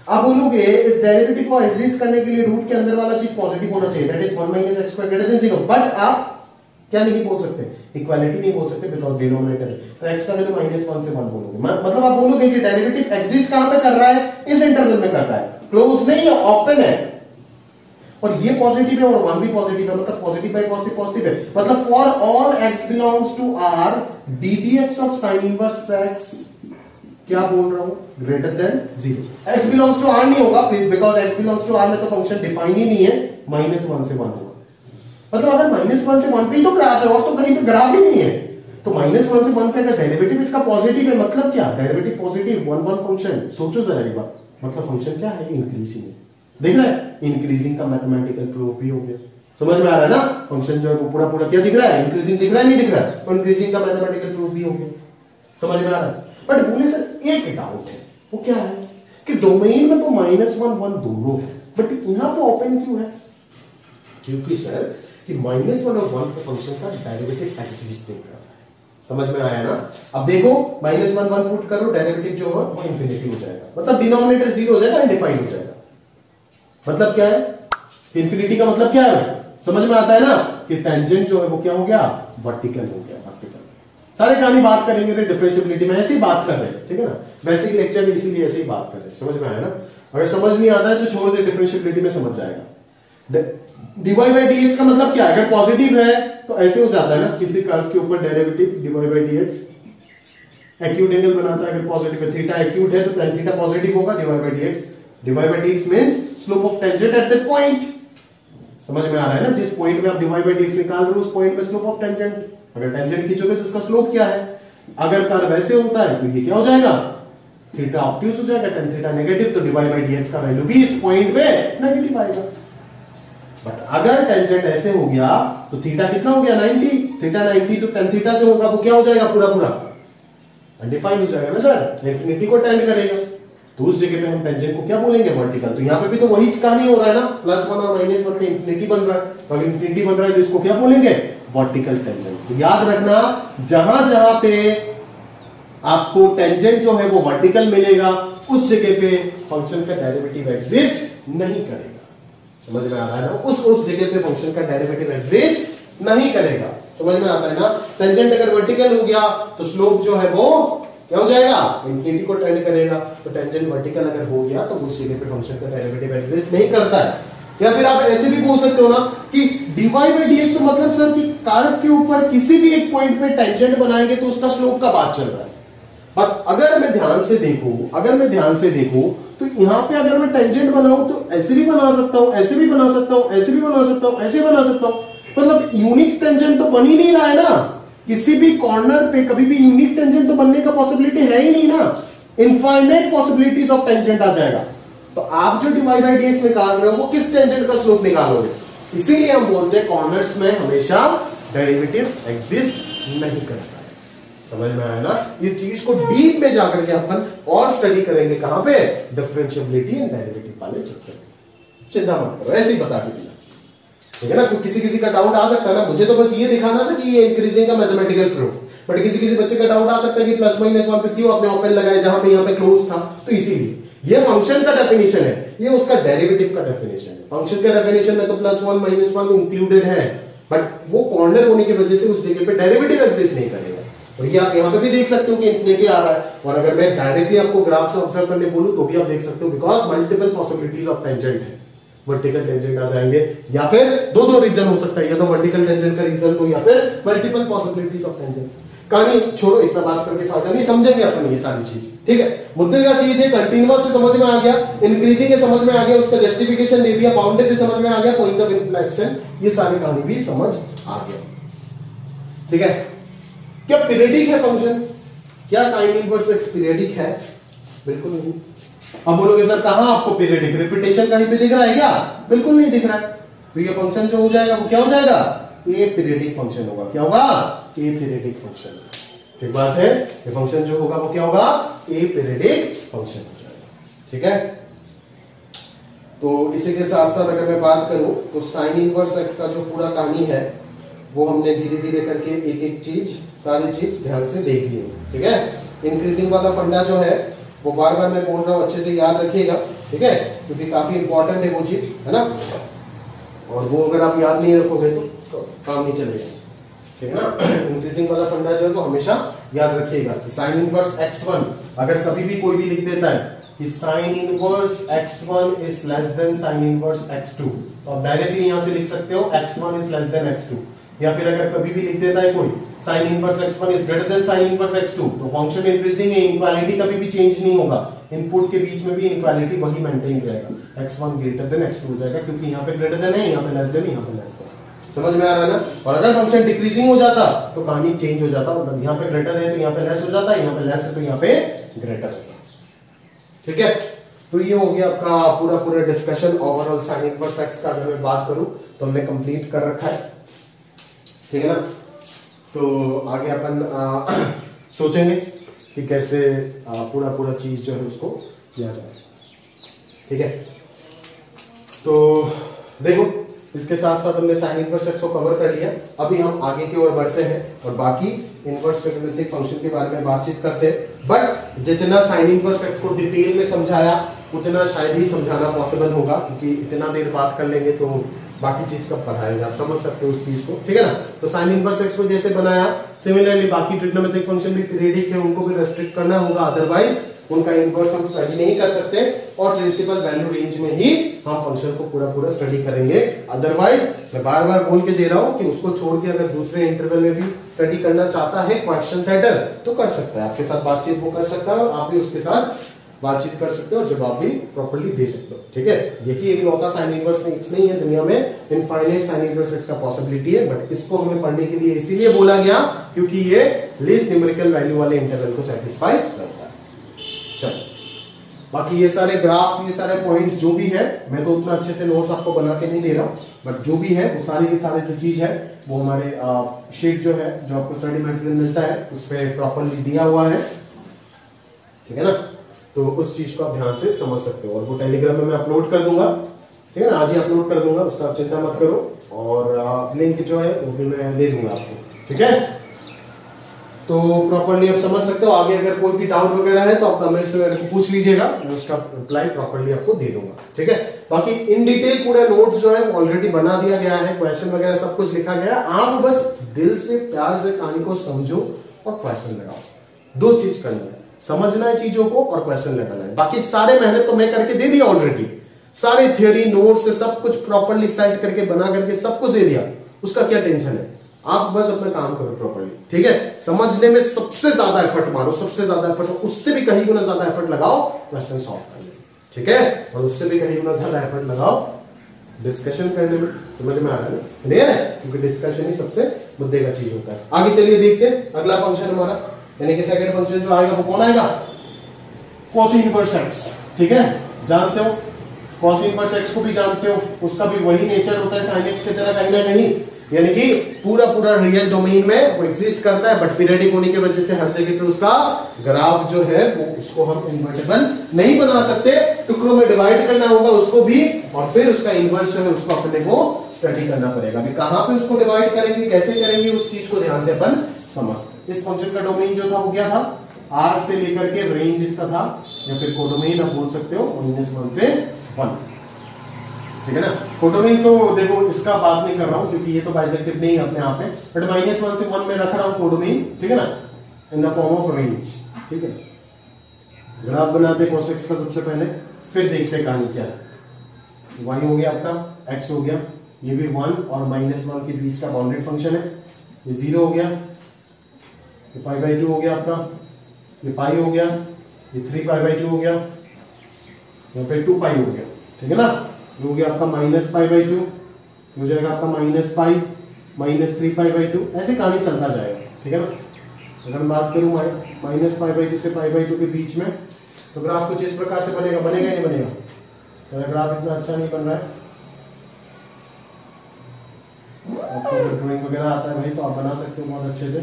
आप बोलोगे इस डेरिवेटिव को एग्जिस्ट करने के लिए रूट के अंदर वाला चीज पॉजिटिव होना चाहिए, दैट इज 1 - x² > 0, बट आप क्या नहीं बोल सकते, इक्वालिटी नहीं बोल सकते बिकॉज डिनोमिनेटर है, तो x का वैल्यू -1 से 1 बोलोगे, मतलब आप बोलोगे कि डेरिवेटिव एग्जिस्ट कहां पे कर रहा है, इस इंटरवल में कर रहा है, क्लोज नहीं है, ओपन है, और ये पॉजिटिव है और 1 भी पॉजिटिव है, मतलब पॉजिटिव बाय पॉजिटिव पॉजिटिव है, मतलब for all x belongs to r ddx of sine inverse x क्या बोल रहा हूं, greater than 0। x belongs to r नहीं होगा because x belongs to r में तो फंक्शन डिफाइन ही नहीं है, -1 से 1 होगा, मतलब अगर -1 से 1 पे ही तो ग्राफ है और तो कहीं पे ग्राफ ही नहीं है, तो -1 से 1 पे अगर डेरिवेटिव इसका पॉजिटिव है, मतलब क्या, डेरिवेटिव पॉजिटिव 1 फंक्शन, सोचो जरा एक बार, मतलब फंक्शन क्या है, इंक्रीजिंग है, देख रहा है, इंक्रीजिंग का मैथमेटिकल प्रूफ भी हो गया, समझ में आ रहा है ना, फंक्शन जो है वो पूरा पूरा क्या दिख रहा है, इंक्रीजिंग दिख रहा है, नहीं दिख रहा है, तो इंक्रीजिंग का मैथमेटिकल प्रूफ भी हो गया, समझ में आ रहा है। बट बोले सर एक डाउट है, वो क्या है कि डोमेन में तो -1 1 दोनों है, बट यहां पे ओपन क्यों है, क्योंकि सर कि -1 और 1 के फंक्शन का डेरिवेटिव एग्जिस्ट नहीं कर रहा है, समझ में आया ना। अब देखो -1 1 पुट करो, डेरिवेटिव जो है वो इंफिनिटी हो जाएगा, मतलब डिनोमिनेटर 0 हो जाएगा, अनडिफाइंड हो जाएगा, मतलब क्या है, इंफिनिटी का मतलब क्या है, समझ में आता है ना कि टेंजेंट जो है वो क्या हो गया, वर्टिकल हो गया, वर्टिकल, सारी कहानी बात करेंगे डिफरेंशिएबिलिटी में, ऐसे ही बात कर रहे हैं, ठीक है ना, बेसिक लेक्चर में इसीलिए ऐसे ही बात कर रहे हैं, समझ में आया ना। अगर समझ नहीं आता है तो छोड़ दे, डिफरेंशिएबिलिटी में समझ जाएगा। dy by dx का मतलब क्या है, अगर पॉजिटिव है तो ऐसे हो जाता है ना, किसी कर्व के ऊपर derivative dy by dx acute angle बनाता है, अगर पॉजिटिव है, थीटा एक्यूट है तो tan थीटा पॉजिटिव होगा, dy by dx means slope of tangent at that point. समझ में आ रहा है ना, जिस पॉइंट में आप dy by dx निकाल रहे हो उस पॉइंट में स्लोप ऑफ टेंजेंट, अगर टेंजेंट खींचोगे तो उसका स्लोप क्या है, अगर कर्व ऐसे होता है तो ये क्या हो जाएगा, थीटा ऑब्ट्यूज हो जाएगा, tan थीटा नेगेटिव, तो dy by dx का वैल्यू भी इस पॉइंट पे नेगेटिव आएगा। बट अगर टेंजेंट ऐसे हो गया तो थीटा कितना हो गया 90, थीटा 90 तो tan थीटा जो होगा वो क्या हो जाएगा, पूरा पूरा अनडिफाइंड हो जाएगा ना सर, इंफिनिटी को टेंड करेगा, तो उस जगह पे हम टेंजेंट को क्या बोलेंगे, वर्टिकल। तो यहाँ पे भी तो वही कहानी हो रहा है ना, +1 और -1 पे इंफिनिटी बन रहा है, और इंफिनिटी बन रहा है तो इसको क्या बोलेंगे, वर्टिकल टेंजेंट। तो याद रखना, जहां जहां पे आपको टेंजेंट जो है वो वर्टिकल मिलेगा उस जगह पे फंक्शन का डेरिवेटिव एग्जिस्ट नहीं करेगा। समझ में आ रहा है ना, उस जगह पे फंक्शन का डेरिवेटिव एग्जिस्ट नहीं करेगा। समझ में आता है ना, टेंजेंट अगर वर्टिकल हो गया तो स्लोप जो है वो क्या हो जाएगा, इंफिनिटी को टेंड करेगा, तो टेंजेंट वर्टिकल अगर हो गया तो उस जगह पे फंक्शन का डेरिवेटिव एग्जिस्ट नहीं करता है। या फिर आप ऐसे भी पूछ सकते हो ना कि dy by dx तो मतलब सर कि कर्व के ऊपर किसी भी एक पॉइंट पे टेंजेंट बनाएंगे तो उसका स्लोप का बात चल रहा है। बट अगर मैं ध्यान से देखूं तो यहां पे अगर मैं टेंजेंट बनाऊं तो ऐसे भी बना सकता हूं, ऐसे भी बना सकता हूं, ऐसे भी बना सकता हूं, ऐसे बना सकता हूं, मतलब यूनिक टेंजेंट तो बन ही नहीं रहा है ना, किसी भी कॉर्नर पे कभी भी यूनिक टेंजेंट तो बनने का पॉसिबिलिटी है ही नहीं ना, इनफाइनाइट पॉसिबिलिटीज ऑफ टेंजेंट आ जाएगा। तो आप जो dy by dx निकाल रहे हो वो किस टेंजेंट का स्लोप निकालोगे, इसीलिए हम बोलते हैं कॉर्नर्स में हमेशा डेरिवेटिव एग्जिस्ट नहीं करता है। समझ में आया ना, ये चीज को डीप में जाकर के अपन और स्टडी करेंगे, कहां पे, डिफरेंशिएबिलिटी एंड डेरिवेटिव वाले चैप्टर में। चिंता मत करो, ऐसे ही बता के दिया, ठीक है ना। तो किसी का डाउट आ सकता है ना, मुझे तो बस ये दिखाना था कि ये इंक्रीजिंग का मैथमेटिकल प्रूफ, बट किसी बच्चे का डाउट आ सकता है कि +-1 पे क्यों आपने ओपन लगाया जहां पे यहाँ पे क्लोज था, तो इसीलिए ये फंक्शन का डेफिनेशन है, ये उसका डेरिवेटिव का डेफिनेशन है। फंक्शन का डेफिनेशन में तो +1 -1 इंक्लूडेड है, बट वो कॉर्नर होने की वजह से उस जगह पे डेरिवेटिव एग्जिस्ट नहीं करेगा। और ये आप यहाँ पे भी देख सकते हो कि इंफिनिटी आ रहा है, और अगर मैं डायरेक्टली आपको ग्राफ से ऑब्जर्व करने बोलूं तो भी आप देख सकते हो, because multiple possibilities of tangent है, वर्टिकल टेंजेंट आ जाएंगे, या फिर दो रीजन हो सकता है, या तो वर्टिकल टेंजेंट का रीजन हो या फिर मल्टीपल पॉसिबिलिटीज ऑफ टेंजेंट। कहानी छोड़ो, इतना बात करके फायदा नहीं, समझेंगे अपन ये सारी चीज, ठीक है। मुद्दे का चीज है, कंटिन्यूअस से समझ में आ गया, इंक्रीजिंग के समझ में आ गया, उसका जस्टिफिकेशन दे दिया, बाउंडेड भी समझ में आ गया, पॉइंट ऑफ इन्फ्लेक्शन, ये सारी कहानी भी समझ आ गया, ठीक है। क्या पीरियडिक है फंक्शन, क्या साइन इनवर्स एक्स पीरियडिक है, बिल्कुल नहीं। अब बोलोगे सर कहां आपको पीरियडिक, रिपीटेशन कहीं पे दिख रहा है क्या, बिल्कुल नहीं दिख रहा है। तो ये फंक्शन जो हो जाएगा वो क्या हो जाएगा, ए पीरियडिक फंक्शन होगा, क्या होगा, ए पीरियडिक फंक्शन। ठीक बात है, ये फंक्शन जो होगा वो क्या होगा, ए पीरियडिक फंक्शन हो जाएगा, ठीक है। तो इसी के साथ साथ अगर मैं बात करूं तो साइन इनवर्स एक्स का जो पूरा कहानी है वो हमने धीरे धीरे करके एक एक चीज, सारी चीज ध्यान से देख ली, ठीक है। इंक्रीजिंग वाला फंडा जो है वो बार बार मैं बोल रहा हूं, अच्छे से याद रखिएगा, ठीक है, क्योंकि काफी इंपॉर्टेंट है वो चीज, है ना, और वो अगर आप याद नहीं रखोगे तो काम नहीं चलेगा, ठीक है ना। इंक्रीजिंग वाला फंडा जो है तो हमेशा याद रखिएगा कि साइन इनवर्स x1 अगर कभी भी कोई भी लिख देता है कि sine inverse x1 is less than sine inverse x2, तो आप डायरेक्टली यहां से लिख सकते हो x1 is less than x2। या फिर अगर कभी भी लिख देता है कोई sine inverse x1 is greater than sine inverse x2, तो फंक्शन इंक्रीजिंग है, इनइक्वालिटी कभी भी चेंज नहीं होगा, इनपुट के बीच में भी इनइक्वालिटी वही मेंटेन रहेगा, x1 ग्रेटर देन x2 हो जाएगा, क्योंकि यहाँ पे ग्रेटर देन है, यहाँ पे लेस देन, यहाँ पे लेस देन। समझ में आ रहा है ना। और अगर फंक्शन डिक्रीजिंग हो जाता तो कहानी चेंज हो जाता, मतलब यहाँ पे ग्रेटर है तो यहाँ पे लेस हो जाता, यहाँ पे लेस है तो यहाँ पे ग्रेटर होता, ठीक है। तो ये हो गया आपका पूरा discussion overall sign inverse X का। अगर मैं बात करूं तो हमने कंप्लीट कर रखा है, ठीक है ना। तो आगे अपन सोचेंगे कि कैसे पूरा चीज जो है उसको किया जाए, ठीक है। तो देखो, इसके साथ साथ हमने साइन इनवर्स एक्स को कवर कर लिया, अभी हम आगे की ओर बढ़ते हैं और बाकी इनवर्स ट्रिग्नोमेट्रिक फंक्शन के बारे में बातचीत करते हैं। बट जितना साइन इनवर्स एक्स को डिटेल में समझाया उतना शायद ही समझाना पॉसिबल होगा, क्योंकि इतना देर बात कर लेंगे तो बाकी चीज कब पढ़ाएंगे, आप समझ सकते हो उस चीज को, ठीक है ना। तो साइन इनवर्स एक्स को जैसे बनाया, सिमिलरली बाकी ट्रिग्नोमेट्रिक फंक्शन भी पीरियडिक है, उनको भी रेस्ट्रिक्ट करना होगा, अदरवाइज उनका इनवर्स हम स्टडी नहीं कर सकते, और प्रिंसिपल वैल्यू रेंज में ही हम फंक्शन को पूरा पूरा स्टडी करेंगे। अदरवाइज मैं बार बार बोल के दे रहा हूं कि उसको छोड़ के अगर दूसरे इंटरवल में भी स्टडी करना चाहता है क्वेश्चन सेटर, तो कर सकता है, आपके साथ बातचीत वो कर सकता है और आप भी उसके साथ बातचीत कर सकते हो, जवाब भी प्रॉपर्ली दे सकते हो, ठीक है। यही एक लौता साइन इनवर्स एक्स नहीं है दुनिया में, इनफाइनाइट साइन इनवर्स एक्स का पॉसिबिलिटी है, बट इसको हमें पढ़ने के लिए इसीलिए बोला गया क्योंकि ये लीस्ट न्यूमेरिकल वैल्यू वाले इंटरवल को सेटिस्फाई करता है। चलो बाकी ये सारे ग्राफ्स, ये सारे पॉइंट्स जो भी है, मैं तो उतना अच्छे से नोट्स आपको बना के नहीं दे रहा हूं, बट जो भी है वो सारे के सारे जो चीज है वो हमारे शीट जो है, जो आपको स्टडी मटेरियल मिलता है उस पर प्रॉपरली दिया हुआ है, ठीक है ना। तो उस चीज को आप ध्यान से समझ सकते हो, और वो टेलीग्राम में मैं अपलोड कर दूंगा, ठीक है ना, आज ही अपलोड कर दूंगा, उसका आप चिंता मत करो, और लिंक जो है वो भी मैं दे दूंगा आपको, ठीक है। तो प्रॉपरली आप समझ सकते हो। आगे अगर कोई भी डाउट वगैरह है तो आप कमेंट से मेरे को पूछ लीजिएगा, मैं उसका रिप्लाई प्रॉपरली आपको दे दूंगा, ठीक है। बाकी इन डिटेल पूरा नोट्स जो है ऑलरेडी बना दिया गया है, क्वेश्चन वगैरह सब कुछ लिखा गया है, आप बस दिल से प्यार से कहानी को समझो और क्वेश्चन लगाओ, दो चीज करनी है, समझना है चीजों को और क्वेश्चन लगाना है। बाकी सारे मेहनत तो मैं करके दे दिया ऑलरेडी, सारे थ्योरी नोट्स से सब कुछ प्रॉपरली सेट करके बना करके सब कुछ दे दिया, उसका क्या टेंशन है, आप बस अपना काम करो प्रॉपरली, ठीक है। समझने में सबसे ज्यादा एफर्ट मारो, सबसे ज्यादा एफर्ट, उससे भी कहीं गुना ज्यादा एफर्ट लगाओ क्वेश्चन सॉल्व करने में, ठीक है, और उससे भी कहीं गुना ज्यादा एफर्ट लगाओ डिस्कशन करने में। समझ में आ रहा है ना, क्लियर है, क्योंकि डिस्कशन ही सबसे मुद्दे का चीज होता है। आगे चलिए देखते हैं अगला फंक्शन हमारा, यानी कि सेकंड फंक्शन जो आएगा वो कौन आएगा, कॉस इनवर्स एक्स, ठीक है, जानते हो कॉस इनवर्स एक्स को भी जानते हो, उसका भी वही नेचर होता है साइन एक्स की तरह कहीं ना कहीं, यानी कि पूरा पूरा रियल डोमेन में वो एग्जिस्ट करता है, बट पीरियडिक होने की वजह से हर जगह पे उसका ग्राफ जो है वो उसको हम इन्वर्टेबल नहीं बना सकते, टुकड़ों में डिवाइड करना होगा उसको भी, और फिर उसका इन्वर्स जो है उसको अपने को स्टडी करना पड़ेगा। अभी कहां पे उसको डिवाइड करेंगे, कैसे करेंगे, उस चीज को ध्यान से अपन समझते। इस फंक्शन का डोमेन जो था वो क्या था, आर से लेकर के रेंज इसका था, या फिर कोडोमेन आप बोल सकते हो -1 से 1, ठीक है ना। कोडोमेन तो देखो इसका बात नहीं कर रहा हूं क्योंकि ये तो बाइसेक्टिव नहीं है अपने आप में, बट -1 से 1 में रख रहा हूं कोडोमेन, ठीक है ना, in the form of range, ठीक है। ग्राफ बनाते cos x का सबसे पहले, फिर देखते कहानी क्या है। y हो गया आपका, x हो गया, ये भी 1 और -1 के बीच का बाउंडेड फंक्शन है, ये 0 हो गया, ये π/2 हो गया आपका, ये पाई हो गया, ये 3π/2 हो गया, यहाँ पे 2π हो गया, ठीक है ना, ये हो गया आपका -π/2, हो जाएगा आपका -π -3π/2, ऐसे कहानी चलता जाएगा, ठीक है ना। अगर मैं बात करूं -π/2 से π/2 के बीच में, तो ग्राफ कुछ इस प्रकार से बनेगा, बनेगा या नहीं बनेगा, तो ग्राफ इतना अच्छा नहीं बन रहा है, आपको अगर ड्राइंग वगैरह आता है भाई तो आप बना सकते हो बहुत अच्छे से।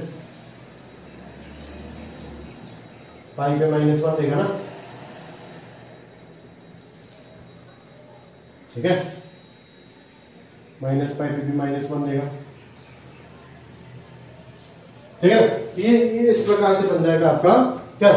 पाई पे -1 देगा ना, ठीक है, -π पे भी -1 देगा, ठीक है। ये इस प्रकार से बन जाएगा आपका क्या,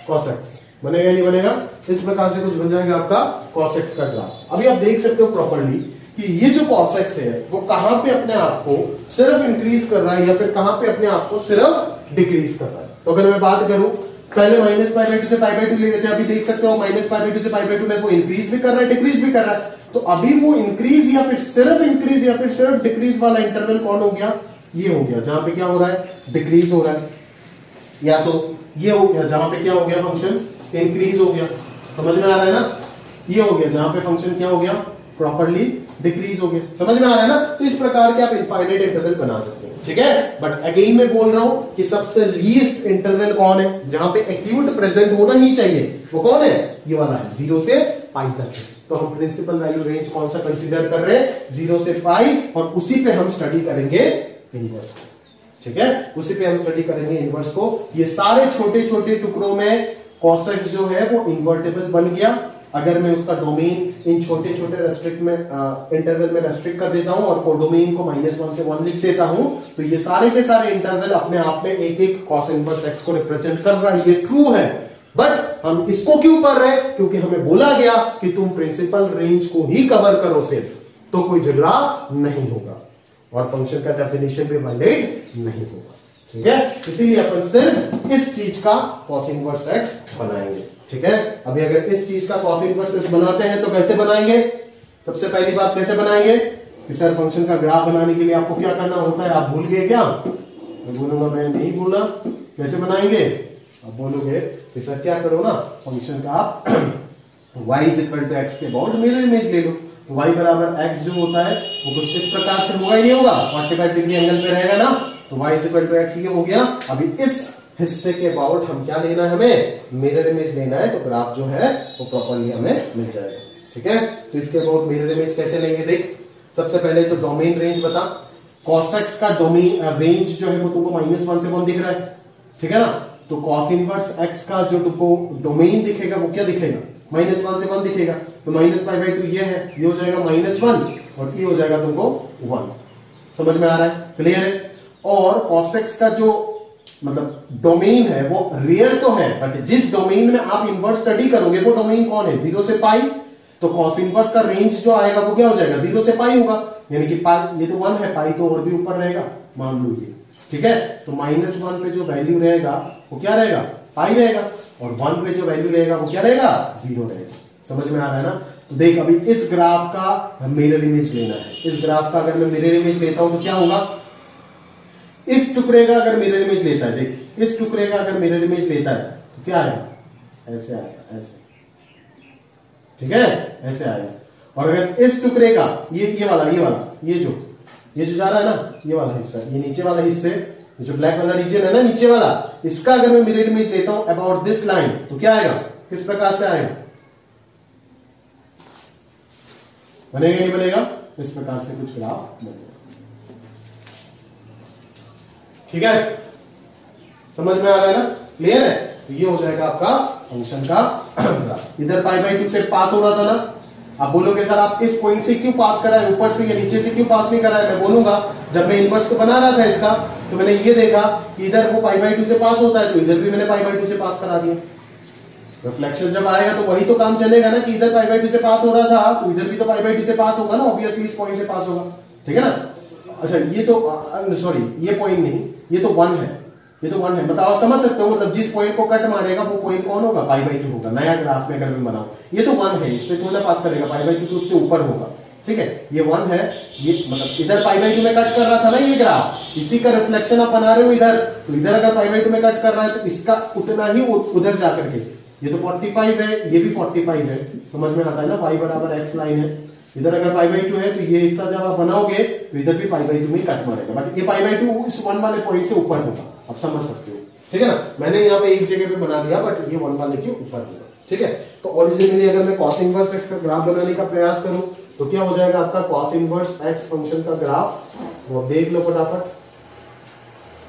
cos x, बनेगा नहीं बनेगा, इस प्रकार से कुछ बन जाएगा आपका cos x का ग्राफ। अभी आप देख सकते हो प्रॉपर्ली कि ये जो cos x है वो कहां पे अपने आप को सिर्फ इंक्रीज कर रहा है या फिर कहां पे अपने आप को सिर्फ डिक्रीज कर रहा है। तो अगर मैं बात करूं, पहले -π/2 से π/2 ले लेते हैं, अभी देख सकते हो -π/2 से π/2 में वो इंक्रीज भी कर रहा है, डिक्रीज भी कर रहा है, तो अभी वो इंक्रीज या फिर सिर्फ इंक्रीज या फिर सिर्फ डिक्रीज वाला इंटरवल कौन हो गया, ये हो गया, जहां पे क्या हो रहा है, डिक्रीज हो रहा है, या तो ये हो गया जहां पे क्या हो गया, फंक्शन इंक्रीज हो गया, समझ में आ रहा है ना, ये हो गया जहां पे फंक्शन क्या हो गया, प्रॉपरली डिक्रीज हो गया, समझ में आ रहा है ना। तो इस प्रकार के आप इनफाइनाइट इंटरवल बना सकते हो, ठीक है। बट अगेन मैं बोल रहा हूं कि सबसे लीस्ट इंटरवल कौन है, जहां पे एक्यूट प्रेजेंट होना ही चाहिए, वो कौन है, ये वाला है, 0 से π तक। तो हम प्रिंसिपल वैल्यू रेंज कौन सा कंसीडर कर रहे हैं, 0 से π, और उसी पे हम स्टडी करेंगे इनवर्स को, ठीक है, उसी पे हम स्टडी करेंगे इनवर्स को। ये सारे छोटे छोटे टुकड़ों में cos x जो है वो इन्वर्टेबल बन गया, अगर मैं उसका डोमेन इन छोटे छोटे रेस्ट्रिक्ट में इंटरवल में रेस्ट्रिक्ट कर देता हूं और कोडोमेन को -1 से 1 लिख देता हूं, तो ये सारे के सारे इंटरवल अपने आप में एक एक cos इनवर्स x को रिप्रेजेंट कर रहा है, ये ट्रू है। बट हम इसको क्यों कर रहे हैं, क्योंकि हमें बोला गया कि तुम प्रिंसिपल रेंज को ही कवर करो सिर्फ, तो कोई झगड़ा नहीं होगा और फंक्शन का डेफिनेशन भी वैलिड नहीं होगा। ठीक है, इसीलिए अपन सिर्फ इस चीज का cos इनवर्स x बनाएंगे। ठीक है, अभी अगर इस चीज का cos इनवर्स x बनाते हैं तो कैसे बनाएंगे? सबसे पहली बात कैसे बनाएंगे कि सर फंक्शन का ग्राफ बनाने के लिए आपको क्या करना होता है, आप भूल गए क्या? मैं बोलूंगा मैं नहीं भूला। कैसे बनाएंगे? आप बोलोगे कि सर क्या करो ना, फंक्शन का आप y इक्वल टू एक्स के अबाउट मिरर इमेज ले लो। तो y बराबर x जो होता है वो कुछ इस प्रकार से होगा ही नहीं होगा, 45 डिग्री एंगल पे रहेगा ना, तो y इक्वल टू एक्स ये हो गया। अभी इस हिस्से के अबाउट हम क्या लेना है, हमें मिरर इमेज लेना है, तो ग्राफ जो है वो प्रॉपरली हमें मिल जाएगा। ठीक है, तो इसके अबाउट मिरर इमेज कैसे लेंगे? देख, सबसे पहले तो डोमेन रेंज बता। cos x का डोमेन रेंज जो है वो तुमको -1 से 1 दिख रहा है। ठीक है ना, तो cos इनवर्स x का जो तुमको डोमेन दिखेगा वो क्या दिखेगा? -1 से 1 दिखेगा। तो -π/2 ये है, ये हो जाएगा -1 और ये हो जाएगा तुमको 1। समझ में आ रहा है? क्लियर है? और cos x का जो मतलब डोमेन है वो रियल तो है, बट जिस डोमेन में आप इनवर्स स्टडी करोगे वो डोमेन कौन है? 0 से पाई। तो cos इनवर्स का रेंज जो आएगा वो क्या हो जाएगा? 0 से पाई होगा, यानी कि पाई, ये तो 1 है, पाई तो और भी ऊपर रहेगा, मान लो ये। ठीक है, तो -1 पे जो वैल्यू रहेगा वो क्या रहेगा? पाई रहेगा, और 1 पे जो वैल्यू रहेगा वो क्या रहेगा? 0 रहेगा। समझ में आ रहा है ना? तो देख, अभी इस ग्राफ का मिरर इमेज लेना है। इस ग्राफ का अगर मैं मिरर इमेज लेता हूं तो क्या होगा? इस टुकड़े का अगर मिरर इमेज लेता है, देख इस टुकड़े का अगर मिरर इमेज लेता है तो क्या आएगा? ऐसे आएगा, ऐसे। ठीक है, ऐसे आएगा। और अगर इस टुकड़े का ये वाला ये जो जा रहा है ना, ये वाला हिस्सा, ये नीचे वाला हिस्से, जो ब्लैक वाला रीजन है ना नीचे वाला, इसका अगर मैं मिरर इमेज लेता हूं अबाउट दिस लाइन, तो क्या आएगा? किस प्रकार से आएगा? बनेगा नहीं बनेगा? इस प्रकार से कुछ ग्राफ बनेगा। ठीक है, समझ में आ रहा है ना? क्लियर है? तो ये हो जाएगा आपका फंक्शन का ग्राफ। इधर π/2 से पास हो रहा था ना, आप बोलोगे सर आप इस पॉइंट से क्यों पास कराए, ऊपर से या नीचे से क्यों पास नहीं कराए? मैं बोलूंगा जब मैं इनवर्स को बना रहा था इसका, तो मैंने ये देखा कि इधर वो π/2 से पास होता है, तो इधर भी मैंने π/2 से पास करा दिया। रिफ्लेक्शन जब आएगा तो वही तो काम चलेगा ना, कि इधर π/2 से पास हो रहा था तो इधर भी तो π/2 से पास होगा ना, ऑब्वियसली इस पॉइंट से पास होगा। ठीक है ना? अच्छा, ये तो सॉरी, ये पॉइंट नहीं, ये तो 1 है, ये तो 1 है। बताओ, समझ सकते हो? मतलब जिस पॉइंट को कट मारेगा वो पॉइंट कौन होगा? π/2 होगा। नया ग्राफ में अगर मैं बनाऊं, ये तो 1 है, इससे थोड़ा पास करेगा, π/2 तो उससे ऊपर होगा। ठीक है, ये 1 है, ये मतलब इधर π/2 में कट कर रहा था ना ये ग्राफ, इसी का रिफ्लेक्शन आप बना रहे हो इधर, तो इधर अगर π/2 में कट कर रहा है तो इसका उतना ही उधर जाकर के, ये तो 45 है, ये भी 45 है। समझ में आता है ना? y बराबर x लाइन है, इधर अगर π/2 है तो ये हिस्सा जब आप बनाओगे तो इधर भी π/2 में कट मारेगा, बट ये π/2 इस 1 वाले पॉइंट से ऊपर होगा। आप समझ सकते हो? ठीक है ना? मैंने यहाँ पे एक जगह पे बना दिया, बट ये 1 वाले के ऊपर होगा। ठीक है, तो ओरिजिनली अगर मैं cos इनवर्स x का ग्राफ बनाने का प्रयास करूं तो क्या हो जाएगा आपका? cos इनवर्स x फंक्शन का ग्राफ, वो देख लो फटाफट।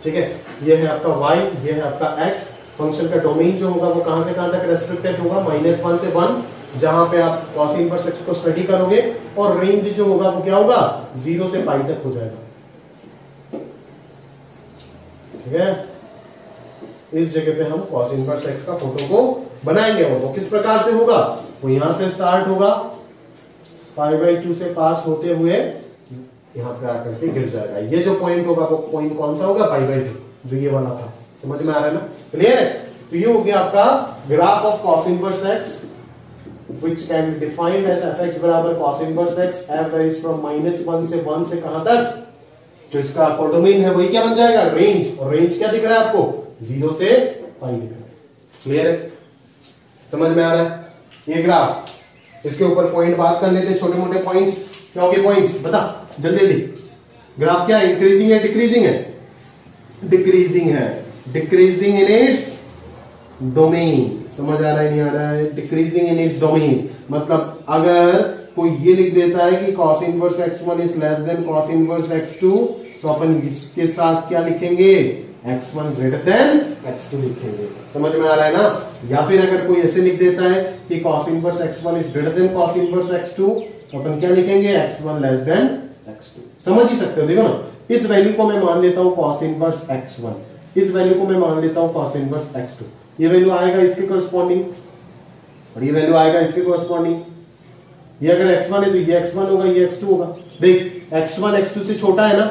ठीक है, ये है आपका y, ये है आपका x। फंक्शन का डोमेन जो होगा वो कहां से कहां तक रेस्ट्रिक्टेड होगा? -1 से 1, जहां पे आप cos इनवर्स x को स्टडी करोगे, और रेंज जो होगा वो क्या होगा? 0 से पाई तक हो जाएगा। ठीक है, इस जगह पे हम cos इनवर्स x का फोटो को बनाएंगे, और वो किस प्रकार से होगा? वो यहां से स्टार्ट होगा, π/2 से पास होते हुए यहां पे आकर के गिर जाएगा। ये जो पॉइंट होगा वो पॉइंट कौन सा होगा? π/2, जो ये वाला था। समझ में आ रहा है ना? क्लियर है? तो ये हो गया आपका graph of cos inverse x, which can be defined as fx बराबर cos inverse x, f varies from -1 से 1 से कहां तक? जो इसका कोडोमेन है वही क्या बन जाएगा? रेंज। और रेंज क्या दिख रहा है आपको? 0 से पाई दिख रहा है। क्लियर है? समझ में आ रहा है? ये ग्राफ, इसके ऊपर पॉइंट बात कर लेते, छोटे मोटे पॉइंट्स। क्या हो गए पॉइंट्स? बता जल्दी जल्दी। ग्राफ क्या है? इंक्रीजिंग है डिक्रीजिंग है? डिक्रीजिंग है। Decreasing in its domain. समझ आ रहा है नहीं आ रहा है? डिक्रीजिंग इन इट्स डोमेन मतलब अगर कोई ये लिख देता है कि cos inverse x1 is less than cos inverse x2, तो अपन इसके साथ क्या लिखेंगे? x1 ग्रेटर देन x2 लिखेंगे। समझ में आ रहा है ना? या फिर अगर कोई ऐसे लिख देता है कि cos inverse x1 is greater than cos inverse x2, तो अपन क्या लिखेंगे? x1 less than x2। समझ ही सकते हो? देखो ना, इस वैल्यू को मैं मान लेता हूं cos इनवर्स x1, इस वैल्यू को मैं मान लेता हूं cos इनवर्स x2। ये वैल्यू आएगा इसके कोरस्पॉन्डिंग, और ये वैल्यू आएगा इसके कोरस्पॉन्डिंग। ये अगर x1 है तो ये x1 होगा, ये x2 होगा। देख x1 x2 से छोटा है ना,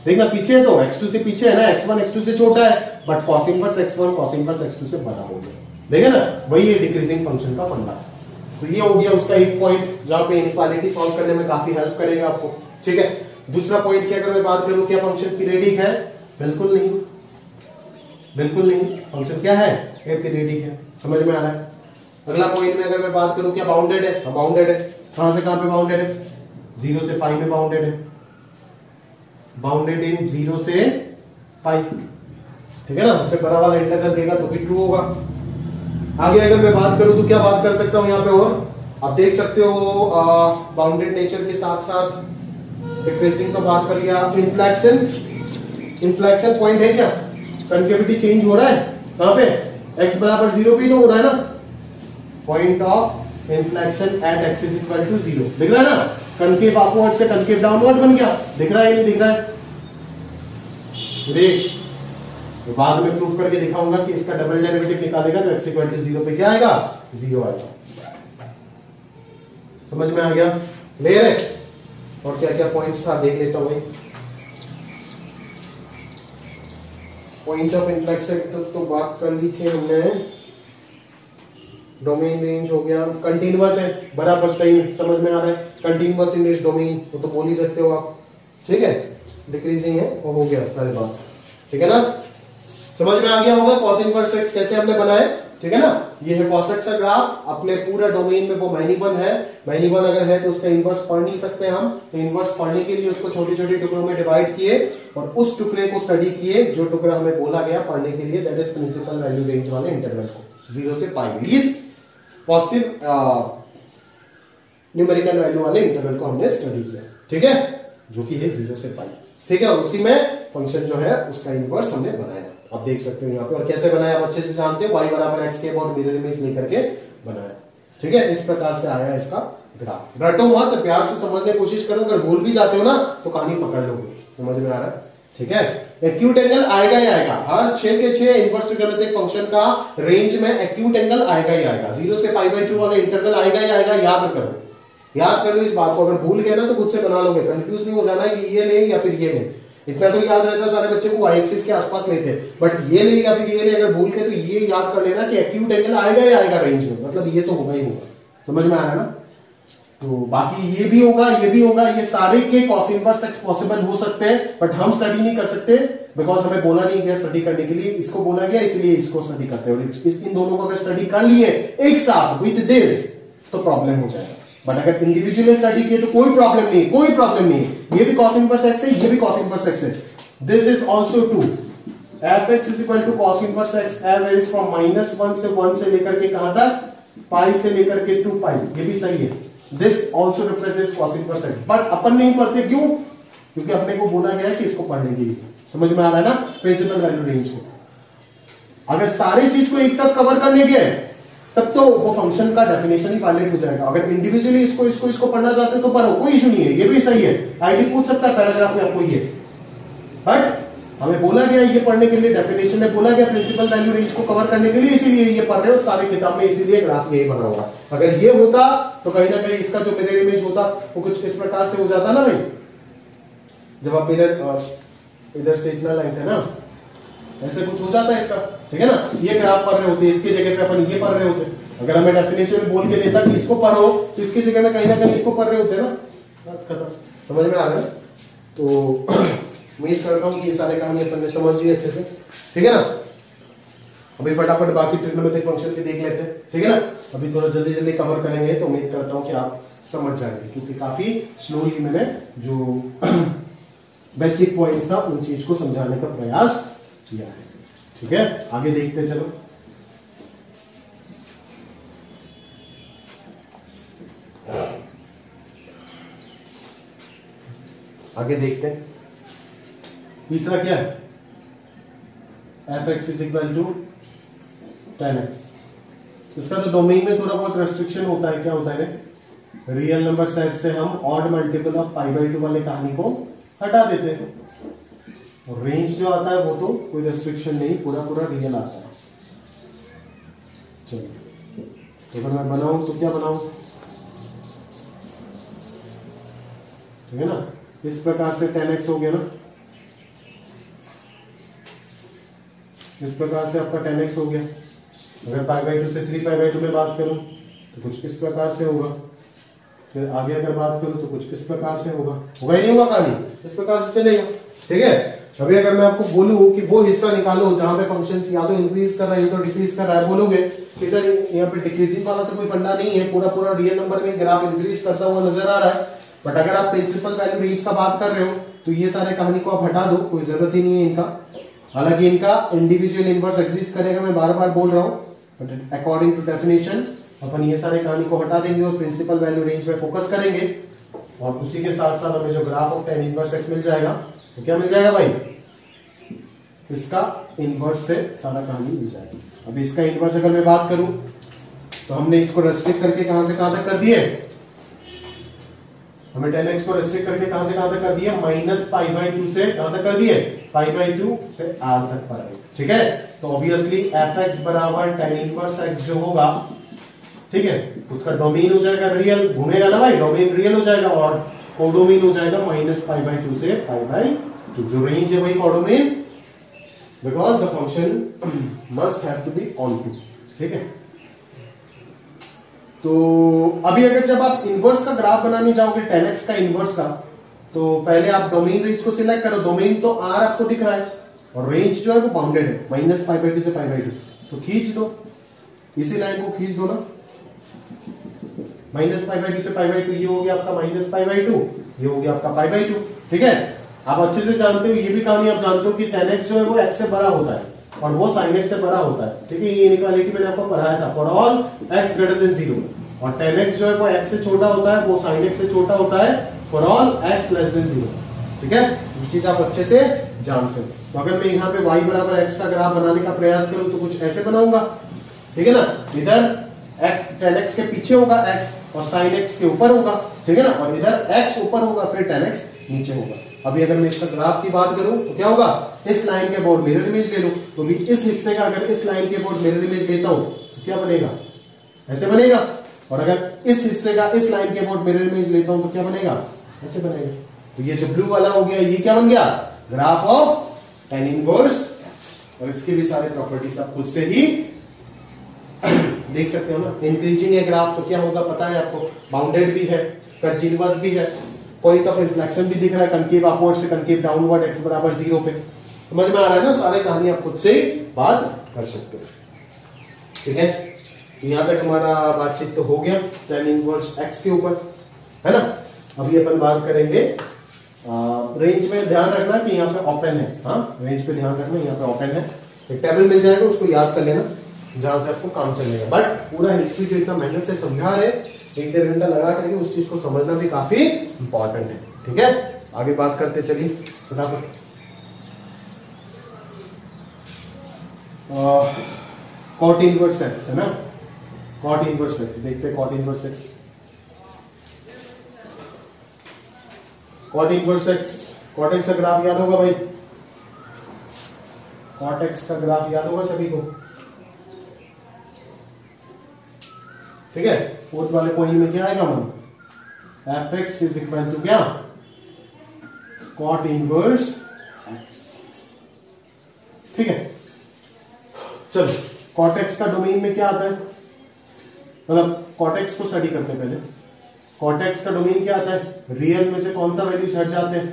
देखना पीछे है तो x2 से पीछे है ना, x1 x2 से छोटा है, but cos inverse x1 cos inverse x2 से बड़ा हो गया। देखे ना, वही है डिक्रीजिंग फंक्शन का फंडा। तो ये हो गया उसका एक पॉइंट जहां पे इनइक्वालिटी सॉल्व करने में काफी हेल्प करेगा आपको। ठीक है, दूसरा पॉइंट की अगर मैं बात करूं, क्या फंक्शन पीरियडिक है? बिल्कुल नहीं, बिल्कुल नहीं। फंक्शन क्या है? पीरियडिक है। समझ में आ रहा है? अगला पॉइंट में अगर मैं बात करूं, क्या बाउंडेड है? बाउंडेड है। कहां से कहां पे बाउंडेड है? 0 से पाई में बाउंडेड है। बाउंडेड इन 0 से पाई। ठीक है ना, उससे बड़ा वाला इंटीग्रल देगा तो भी ट्रू होगा। आगे अगर मैं बात करूं तो क्या बात कर सकता हूं यहाँ पे, और आप देख सकते हो बाउंडेड नेचर के साथ साथ डिक्रीजिंग तो बात कर लिया। इन्फ्लेक्शन, इन्फ्लेक्शन पॉइंट है क्या? कनकेविटी चेंज हो रहा है कहां पे? x बराबर 0 पे हो रहा है ना। Point of inflection at x is equal to 0 दिख रहा है ना। कनकेव अपवर्ड से कनकेव डाउनवर्ड बन गया, दिख रहा है नहीं दिख रहा है? देख, तो बाद में प्रूफ करके दिखाऊंगा कि इसका डबल डेरिवेटिव निकालेगा तो x इक्वल टू 0 पे क्या आएगा? 0 आएगा। समझ में आ गया? क्लियर है? और क्या क्या पॉइंट्स था देख लेता हूं भाई। पॉइंट ऑफ इन्फ्लेक्शन तो बात कर ली थी हमने। डोमेन रेंज हो गया, कंटीन्यूअस है, बराबर सही, समझ में आ रहा है? कंटीन्यूअस इन दिस डोमेन, वो तो बोल ही सकते हो आप। ठीक है, डिक्रीजिंग है, वो हो गया सारी बात। ठीक है ना, समझ में आ गया होगा cos इनवर्स x कैसे हमने बनाए। ठीक है ना, ये है cos x का ग्राफ, अपने पूरा डोमेन में वो मैनीवन है। मैनीवन अगर है तो उसका इनवर्स पढ़ नहीं सकते हम, तो इनवर्स पढ़ने के लिए उसको छोटे छोटे टुकड़ों में डिवाइड किए और उस टुकड़े को स्टडी किए जो टुकड़ा हमें बोला गया पढ़ने के लिए, that is principal value range वाले इंटरवल को 0 से pi, least positive numerical value वाले इंटरवल को हमने स्टडी किया। ठीक है, जो कि है 0 से पाई। ठीक है, और उसी में फंक्शन जो है उसका इनवर्स हमने बनाया, आप देख सकते हो यहाँ पे। और कैसे बनाया आप अच्छे से जानते हो, y बराबर x के और मिरर इमेज लेकर के बनाया। ठीक है, इस प्रकार से आया इसका ग्राफ। रटो मत, प्यार से समझने की कोशिश करो, अगर भूल भी जाते हो ना तो कहानी पकड़ लोगे। समझ में आ रहा है? ठीक है, एक्यूट एंगल आएगा ही आएगा, हर 6 के 6 इनवर्स ट्रिग्नोमेट्रिक फंक्शन का रेंज में एक्यूट एंगल आएगा ही आएगा। 0 से π/2 वाला इंटरवल आएगा ही आएगा, याद करो, याद कर लो इस बात को। अगर भूल गए ना तो खुद से बना लोगे, कंफ्यूज नहीं हो जाना है कि ये ले या फिर ये ले। इतना तो याद रहता सारे बच्चे को y एक्सिस के आसपास लेते, बट ये ले या फिर ये ले अगर भूल गए तो ये याद कर लेना कि एक्यूट एंगल आएगा ही आएगा रेंज में, मतलब ये तो होगा ही होगा। समझ में आ रहा है ना? तो बाकी ये भी होगा, ये भी होगा, ये सारे के cos इनवर्स x पॉसिबल हो सकते हैं, बट हम स्टडी नहीं कर सकते बिकॉज हमें बोला नहीं गया स्टडी करने के लिए, इसको बोला गया इसलिए इसको स्टडी करते हैं। और इन दोनों को अगर स्टडी कर लिए एक साथ विद दिस तो प्रॉब्लम हो जाएगा, बट अगर इंडिविजुअली स्टडी किए तो कोई प्रॉब्लम नहीं, कोई प्रॉब्लम नहीं। ये भी cos इनवर्स x है, ये भी cos इनवर्स x है। This is also true. fx is equal to cos inverse x average from -1 से 1 से लेकर के कहां तक? पाई से लेकर के 2 पाई, ये भी सही है। This also represents cos inverse x, but अपन नहीं पढ़ते, क्यों? क्योंकि अपने को बोला गया है कि इसको पढ़ने के लिए। समझ में आ रहा है ना? प्रिंसिपल वैल्यू रेंज को अगर सारी चीज को एक साथ कवर करने के तब तो वो फंक्शन का डेफिनेशन ही वैलिड हो जाएगा। अगर इंडिविजुअली इसको पढ़ना चाहते हो तो पढ़ो, कोई इशू नहीं है, ये भी सही है। आईडी पूछ सकता है पैराग्राफ में आपको ये, बट हमें बोला गया ये पढ़ने के लिए, डेफिनेशन में बोला गया प्रिंसिपल वैल्यू रेंज को कवर करने के लिए, इसीलिए ये पढ़ रहे हो सारी किताब में, इसीलिए ग्राफ यही बना होगा। अगर ये होता तो कहीं ना कहीं इसका जो मिरर इमेज होता वो कुछ इस प्रकार से हो जाता ना भाई। जब आप मिरर इधर से इतना लाइन है ना, ऐसे कुछ हो जाता है इसका। ठीक है ना, ये ग्राफ पढ़ रहे होते, इसके जगह पे अपन ये पढ़ रहे होते। अगर हमें डेफिनेशन बोल के देता कि इसको पढ़ो तो इसकी जगह में कहीं ना कहीं इसको पढ़ रहे होते ना। खत्म। समझ में आ रहा है? तो उम्मीद करता हूँ कि ये सारे काम अपन ने समझ लिए अच्छे से। ठीक है ना, अभी फटाफट बाकी ट्रिग्नोमेट्रिक फंक्शन भी देख लेते हैं। ठीक है ना, अभी थोड़ा जल्दी जल्दी कवर करेंगे तो उम्मीद करता हूँ कि आप समझ जाएंगे, क्योंकि काफी स्लोली मैंने जो बेसिक पॉइंट्स था उन चीज को समझाने का प्रयास किया है। ठीक है, आगे देखते चलो। आगे देखते हैं, तीसरा क्या है? fx is equal to 10x। इसका तो डोमेन में थोड़ा बहुत रेस्ट्रिक्शन होता है। क्या होता है? रियल नंबर सेट से हम ऑड मल्टीपल ऑफ π/2 वाले कहानी को हटा देते हैं, और रेंज जो आता है वो तो कोई रेस्ट्रिक्शन नहीं, पूरा पूरा रियल आता है। चलो, तो अगर मैं बनाऊं तो क्या बनाऊं? ठीक है ना। इस प्रकार से 10x हो गया ना, इस प्रकार से आपका 10x हो गया। अगर π/2 से 3π/2 में बात करूं तो कुछ इस प्रकार से होगा। फिर आगे अगर बात करूं तो कुछ इस प्रकार से होगा ही नहीं होगा कहानी, इस प्रकार से चलेगा। ठीक है, अभी अगर मैं आपको बोलूं कि वो हिस्सा निकालो जहां पे फंक्शन या तो इंक्रीज कर रहा है या तो डिक्रीज कर रहा है, बोलोगे कि सर यहाँ पे डिक्रीजिंग वाला तो कोई फंडा नहीं है, पूरा पूरा रियल नंबर में ग्राफ इंक्रीज करता हुआ नजर आ रहा है। बट अगर आप प्रिंसिपल वैल्यू रेंज का बात कर रहे हो तो ये सारे कहानी को आप हटा दो, कोई जरूरत ही नहीं है इनका। हालांकि इनका इंडिविजुअल इनवर्स एग्जिस्ट करेगा, मैं बार बार बोल रहा हूं, बट अकॉर्डिंग टू डेफिनेशन अपन ये सारे कहानी को हटा देंगे और प्रिंसिपल वैल्यू रेंज पे फोकस करेंगे। और उसी के साथ साथ हमें जो graph of tan inverse x मिल जाएगा, तो क्या मिल जाएगा भाई, इसका इनवर्स से सारा कहानी मिल जाएगा। अब इसका इनवर्स अगर मैं बात करूं तो हमने इसको रेस्ट्रिक्ट करके कहां से कहां तक कर दिए, हमें 10x को रेस्ट्रिक्ट करके कहां से कहां तक कर दिया, -π/2 से कहां तक कर दिए, π/2 से r तक पर। ठीक है, तो ऑब्वियसली fx बराबर tan इनवर्स x जो होगा, ठीक है, उसका डोमेन हो जाएगा रियल, घूमेगा ना भाई, डोमेन रियल हो जाएगा और कोडोमेन हो जाएगा -π/2 से π/2। जो रेंज है वही codomain, because the function must have to be onto. ठीक है, तो अभी अगर जब आप इनवर्स का ग्राफ बनाने जाओगे 10x का इनवर्स का, तो पहले आप डोमेन रेंज को सिलेक्ट करो। डोमेन तो r आपको दिख रहा है और रेंज जो है वो बाउंडेड है -π/2 से π/2, तो खींच दो, इसी लाइन को खींच दो ना, -π/2 से π/2, ये हो गया आपका -π/2, ये हो गया आपका π/2। ठीक है, आप अच्छे से जानते हो, ये भी कहानी आप जानते हो कि 10x जो है वो x से बड़ा होता है और वो sin x से बड़ा होता है। ठीक है, ये इनइक्वालिटी मैंने आपको पढ़ाया था, for all x greater than 0, और 10x जो है वो x से छोटा होता है, वो sin x से छोटा होता है, for all x less than 0। ठीक है, ये चीज आप अच्छे से जानते हो। तो अगर मैं यहाँ पे y बराबर x का ग्राफ बनाने का प्रयास करूं तो कुछ ऐसे बनाऊंगा। ठीक है ना, इधर x 10x के पीछे होगा x और sin x के ऊपर होगा। ठीक है ना, और इधर x ऊपर होगा फिर 10x नीचे होगा। अभी अगर मैं इसका ग्राफ की बात करूं तो क्या होगा, इस लाइन के अबाउट मिरर इमेज ले लो, तो भी इस हिस्से का अगर इस लाइन के अबाउट मिरर इमेज लेता हूं तो क्या बनेगा, ऐसे बनेगा। और अगर इस हिस्से का इस लाइन के अबाउट मिरर इमेज लेता हूं तो क्या बनेगा, ऐसे बनेगा। तो ये जो ब्लू वाला हो गया, ये क्या बन गया, ग्राफ ऑफ tan इनवर्स। और इसके भी सारे प्रॉपर्टीज आप खुद से ही देख सकते हो ना। इंक्रीजिंग है ग्राफ तो क्या होगा पता है आपको, बाउंडेड भी है, कंटीन्यूअस भी है, पॉइंट ऑफ इन्फ्लेक्शन भी दिख रहा है, कंकेव अपवर्ड से कंकेव डाउनवर्ड, x बराबर 0 पे। समझ में आ रहा है ना, सारे कहानी आप खुद से बात कर सकते हो। ठीक है, यहां तक हमारा बातचीत तो हो गया tan इनवर्स x के ऊपर, है ना। अभी अपन बात करेंगे रेंज में। ध्यान रखना कि यहाँ पे ओपन है, हाँ रेंज पे ध्यान रखना, यहाँ पे ओपन है। एक टेबल मिल जाएगा, उसको याद कर लेना जहां से आपको काम चलेगा। बट पूरा हिस्ट्री जो इतना मेहनत से समझा रहे, 1-1.5 घंटा लगा करके, उस चीज को समझना भी काफी इंपॉर्टेंट है। ठीक है, आगे बात करते चलिए फटाफट। कॉट इनवर्स x है ना, कॉट इनवर्स x देखते हैं। Cot inverse x, cot inverse x, cot x का ग्राफ याद होगा भाई, कॉट x का ग्राफ याद होगा सभी को। ठीक है, फोर्थ वाले पॉइंट में क्या आएगा मन, fx इज इक्वल टू क्या, कॉट इनवर्स x। ठीक है, चलो कॉट x का डोमेन में क्या आता है, मतलब कॉट x को स्टडी करते हैं पहले। कॉट x का डोमेन क्या आता है, रियल में से कौन सा वैल्यूज हट जाते हैं,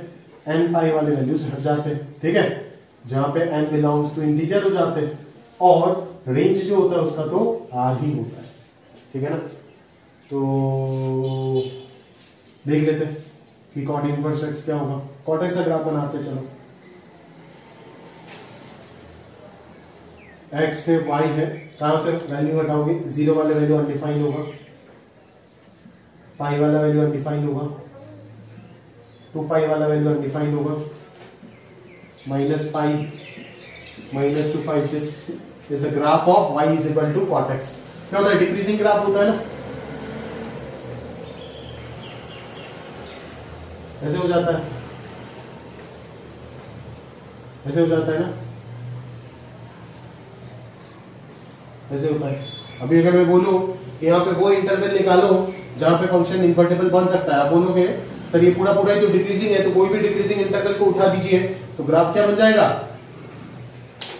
n पाई वाले वैल्यूज हट जाते हैं। ठीक है, जहां पे n बिलोंग्स टू इंटीजर हो जाते हैं, और रेंज जो होता है उसका तो r ही होता है। ठीक है ना, तो देख लेते हैं कि कॉट इनवर्स x क्या होगा। कॉट x का ग्राफ बनाते हैं, चलो। x से y है, कहां से वैल्यू हटाओगे, 0 वाले वैल्यू अनडिफाइंड होगा, पाई वाला वैल्यू अनडिफाइंड होगा, 2 पाई वाला वैल्यू अनडिफाइंड होगा, -π -2 pi. This is the graph of y is equal to cot x। क्या होता है, डिक्रीजिंग ग्राफ होता है ना, ऐसे हो जाता है, ऐसे हो जाता है ना, ऐसे होता है। अभी अगर मैं बोलूं कि यहाँ पे वो इंटरवल निकालो जहां पे फंक्शन इन्वर्टेबल बन सकता है, आप बोलोगे सर ये पूरा पूरा ही तो डिक्रीजिंग है, तो कोई भी डिक्रीजिंग इंटरवल को उठा दीजिए तो ग्राफ क्या बन जाएगा,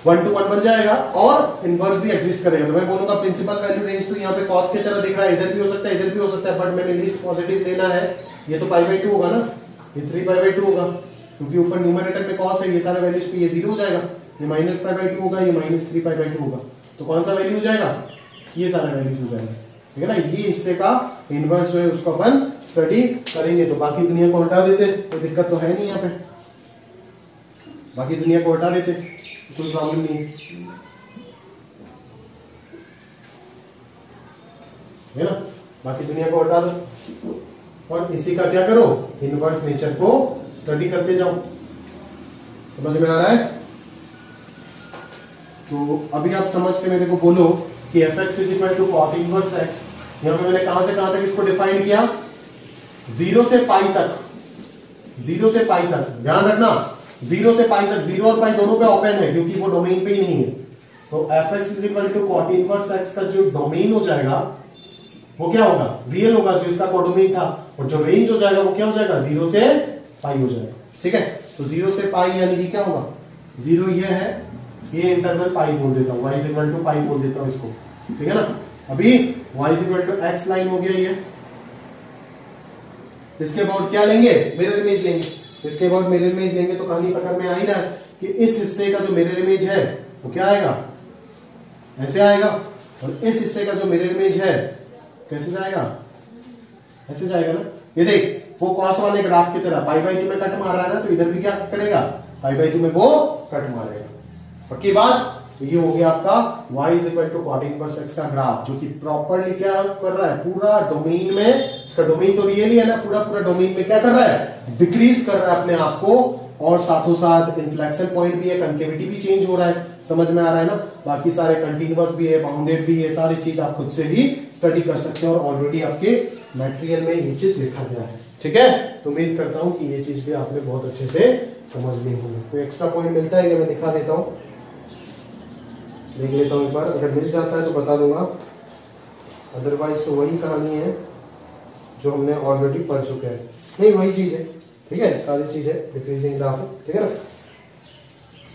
1 to 1 बन जाएगा और इनवर्स भी एग्जिस्ट करेगा। तो मैं बोलूंगा प्रिंसिपल वैल्यू रेंज तो यहाँ पे कॉस की तरह दिख रहा है, इधर भी हो सकता है इधर भी हो सकता है, बट मैंने लीस्ट पॉजिटिव लेना है। ये तो π/2 होगा ना, ये 3π/2 होगा, क्योंकि ऊपर न्यूमरेटर में कॉस है, ये सारे वैल्यूज पे ये 0 हो जाएगा, ये -π/2 होगा, ये -3π/2 होगा, तो कौन सा वैल्यू हो जाएगा, ये सारा वैल्यूज हो जाएगा, ठीक है ना। ये हिस्से का इनवर्स जो है उसको अपन स्टडी करेंगे। तो बाकी दुनिया को हटा देते, कोई दिक्कत तो है नहीं यहाँ पे, बाकी दुनिया को हटा देते, कोई प्रॉब्लम नहीं है ना, बाकी दुनिया को हटा दो और इसी का क्या करो, इनवर्स नेचर को स्टडी करते जाओ। समझ में आ रहा है? तो अभी आप समझ के मेरे को बोलो कि fx is equal to cot inverse x। यहां पे मैंने कहां से कहां तक इसको डिफाइन किया, 0 से पाई तक, 0 से पाई तक, ध्यान रखना 0 से पाई तक, 0 और पाई दोनों पे ओपन है क्योंकि वो डोमेन पे ही नहीं है। तो fx is equal to cot inverse x का जो डोमेन हो जाएगा वो क्या होगा, रियल होगा, जो इसका कोडोमेन था, और जो रेंज हो जाएगा वो क्या हो जाएगा, 0 से पाई हो जाएगा, ठीक है। तो 0 से पाई यानी कि क्या होगा, 0 ये है, ये इंटरवल पाई बोल देता हूं, y is equal to pi बोल देता हूं इसको, ठीक है ना। अभी y is equal to x line हो गया ये, इसके बाद क्या लेंगे, मिरर इमेज लेंगे, इसके बाद मिरर इमेज लेंगे तो कहानी पकड़ में आई ना कि इस हिस्से का जो मिरर इमेज है वो क्या आएगा, ऐसे आएगा, और इस हिस्से का जो मिरर इमेज है कैसे जाएगा, ऐसे जाएगा ना। ये देख वो कॉस वाले ग्राफ की तरह π/2 में कट मार रहा है ना, तो इधर भी क्या करेगा, π/2 में वो कट मारेगा। पक्की बात। ये हो गया आपका y is equal to cot inverse x का ग्राफ, जो कि प्रॉपरली क्या कर रहा है, पूरा डोमेन में, इसका डोमेन तो रियल ही है ना, पूरा पूरा डोमेन में क्या कर रहा है, डिक्रीज कर रहा है अपने आप को, और साथों साथ इन्फ्लेक्शन पॉइंट भी है, कनकेविटी भी चेंज हो रहा है। समझ में आ रहा है ना। बाकी सारे कंटिन्यूअस भी है, बाउंडेड भी है, सारी चीज आप खुद से भी स्टडी कर सकते हैं, और ऑलरेडी आपके मटेरियल में ये चीज लिखा गया है, ठीक है। तो उम्मीद करता हूं कि ये चीज भी आपने बहुत अच्छे से समझ ली होगी। कोई एक्स्ट्रा पॉइंट मिलता है कि मैं दिखा देता हूँ, देख लेता हूँ एक बार, अगर मिल जाता है तो बता दूंगा, अदरवाइज तो वही कहानी है जो हमने ऑलरेडी पढ़ चुके हैं। नहीं वही चीज है, ठीक है, सारी चीजें डिक्रीजिंग ग्राफ है, ठीक है ना।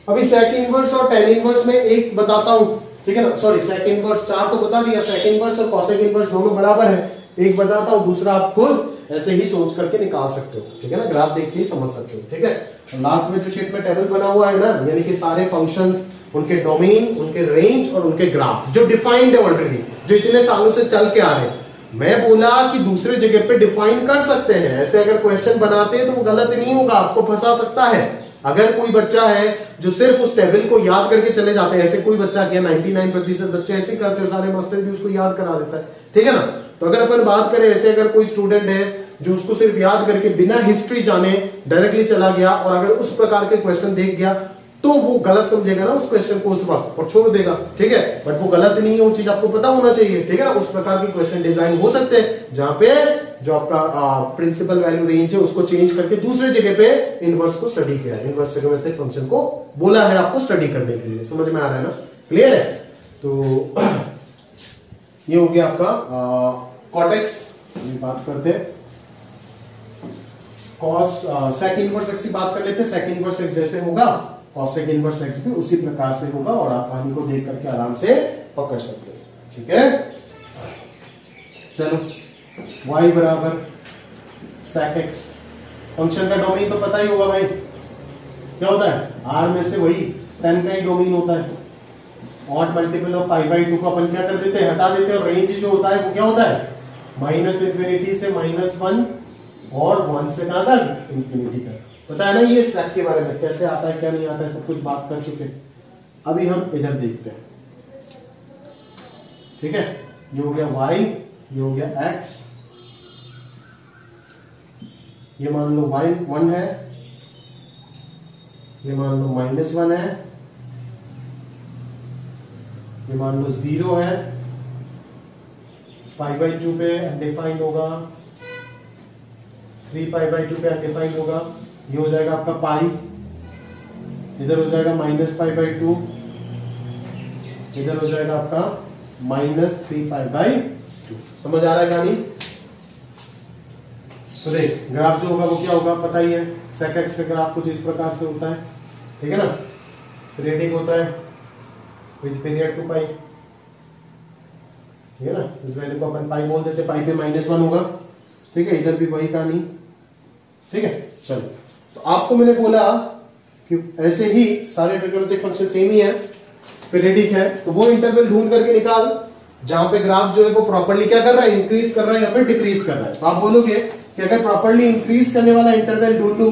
अभी सेक इनवर्स और टेन इनवर्स में एक बताता हूं, ठीक है ना, सॉरी सेक इनवर्स 4 तो बता दिया, सेक इनवर्स और कॉसेक इनवर्स दोनों बराबर है, एक बताता हूं, दूसरा आप खुद ऐसे ही सोच करके निकाल सकते हो, ठीक है ना, ग्राफ देख के ही समझ सकते हो, ठीक है। लास्ट में जो शीट में टेबल बना हुआ है ना, यानी कि सारे फंक्शंस, उनके डोमेन, उनके रेंज और उनके ग्राफ जो डिफाइंड है ऑलरेडी, जो इतने सालों से चल के आ रहे हैं। मैं बोला कि दूसरे जगह पे डिफाइन कर सकते हैं, ऐसे अगर क्वेश्चन बनाते हैं तो वो गलत नहीं होगा, आपको फंसा सकता है। अगर कोई बच्चा है जो सिर्फ उस टेबल को याद करके चले जाते हैं, ऐसे कोई बच्चा क्या 99% बच्चे ऐसे ही करते हैं, सारे मास्टर भी उसको याद करा देता है, ठीक है ना। तो अगर अपन बात करें ऐसे, अगर कोई स्टूडेंट है जो उसको सिर्फ याद करके बिना हिस्ट्री जाने डायरेक्टली चला गया, और अगर उस प्रकार के क्वेश्चन देख गया तो वो गलत समझेगा ना उस क्वेश्चन को उस वक्त, और छोड़ देगा, ठीक है। बट वो गलत नहीं है, वो चीज आपको पता होना चाहिए, ठीक है ना। उस प्रकार के क्वेश्चन डिजाइन हो सकते हैं जहां पे जो आपका प्रिंसिपल वैल्यू रेंज है उसको चेंज करके दूसरे जगह पे इनवर्स को स्टडी किया है, इनवर्स ट्रिग्नोमेट्रिक फंक्शन को बोला है आपको स्टडी करने के लिए। समझ में आ रहा है ना, क्लियर है। तो ये हो गया आपका कॉटेक्स। बात करते हैं कॉस सेक इनवर्स एक्स की बात कर लेते हैं। सेक इनवर्स एक्स जैसे होगा कॉसेक इनवर्स एक्स भी उसी प्रकार से होगा, और आप कहानी को देख करके आराम से पकड़ सकते हो, ठीक है। चलो y बराबर सेक एक्स, फंक्शन का डोमेन तो पता ही होगा भाई, क्या होता है R में से वही 10 का ही डोमेन होता है। ऑड मल्टीपल ऑफ π/2 को अपन क्या कर देते हैं, हटा देते हैं, और रेंज जो होता है वो क्या होता है, -∞ से -1 और 1 से कहां तक, इंफिनिटी तक। पता है ना ये सेक के बारे में, कैसे आता है क्या नहीं आता है, सब कुछ बात कर चुके। अभी हम इधर देखते हैं, ठीक है। ये हो गया y, ये हो गया x, ये मान लो y 1 है, ये मान लो -1 है, ये मान लो 0 है, π/2 पे अनडिफाइंड होगा, 3π/2 पे अनडिफाइंड होगा। ये हो जाएगा आपका पाई, इधर हो जाएगा -π/2, इधर हो जाएगा आपका -3π/2। समझ आ रहा है कहानी, तो देख ग्राफ जो होगा वो क्या होगा पता ही है, sec x का ग्राफ कुछ इस प्रकार से होता है, ठीक है ना, पीरियडिक होता है विद पीरियड 2 पाई, ठीक है ना, इस वैल्यू को अपन पाई बोल देते, पाई पे -1 होगा, ठीक है, इधर भी वही कहानी, ठीक है। चलो तो आपको मैंने बोला कि ऐसे ही सारे ट्रिग्नोमेट्रिक फंक्शन सेम ही है, पीरियडिक है, तो वो इंटरवल ढूंढ करके निकाल जहां पे ग्राफ जो है वो प्रॉपर्ली क्या कर रहा है, इंक्रीज कर रहा है या फिर डिक्रीज कर रहा है। तो आप बोलोगे कि अगर प्रॉपर्ली इंक्रीज करने वाला इंटरवल ढूंढूं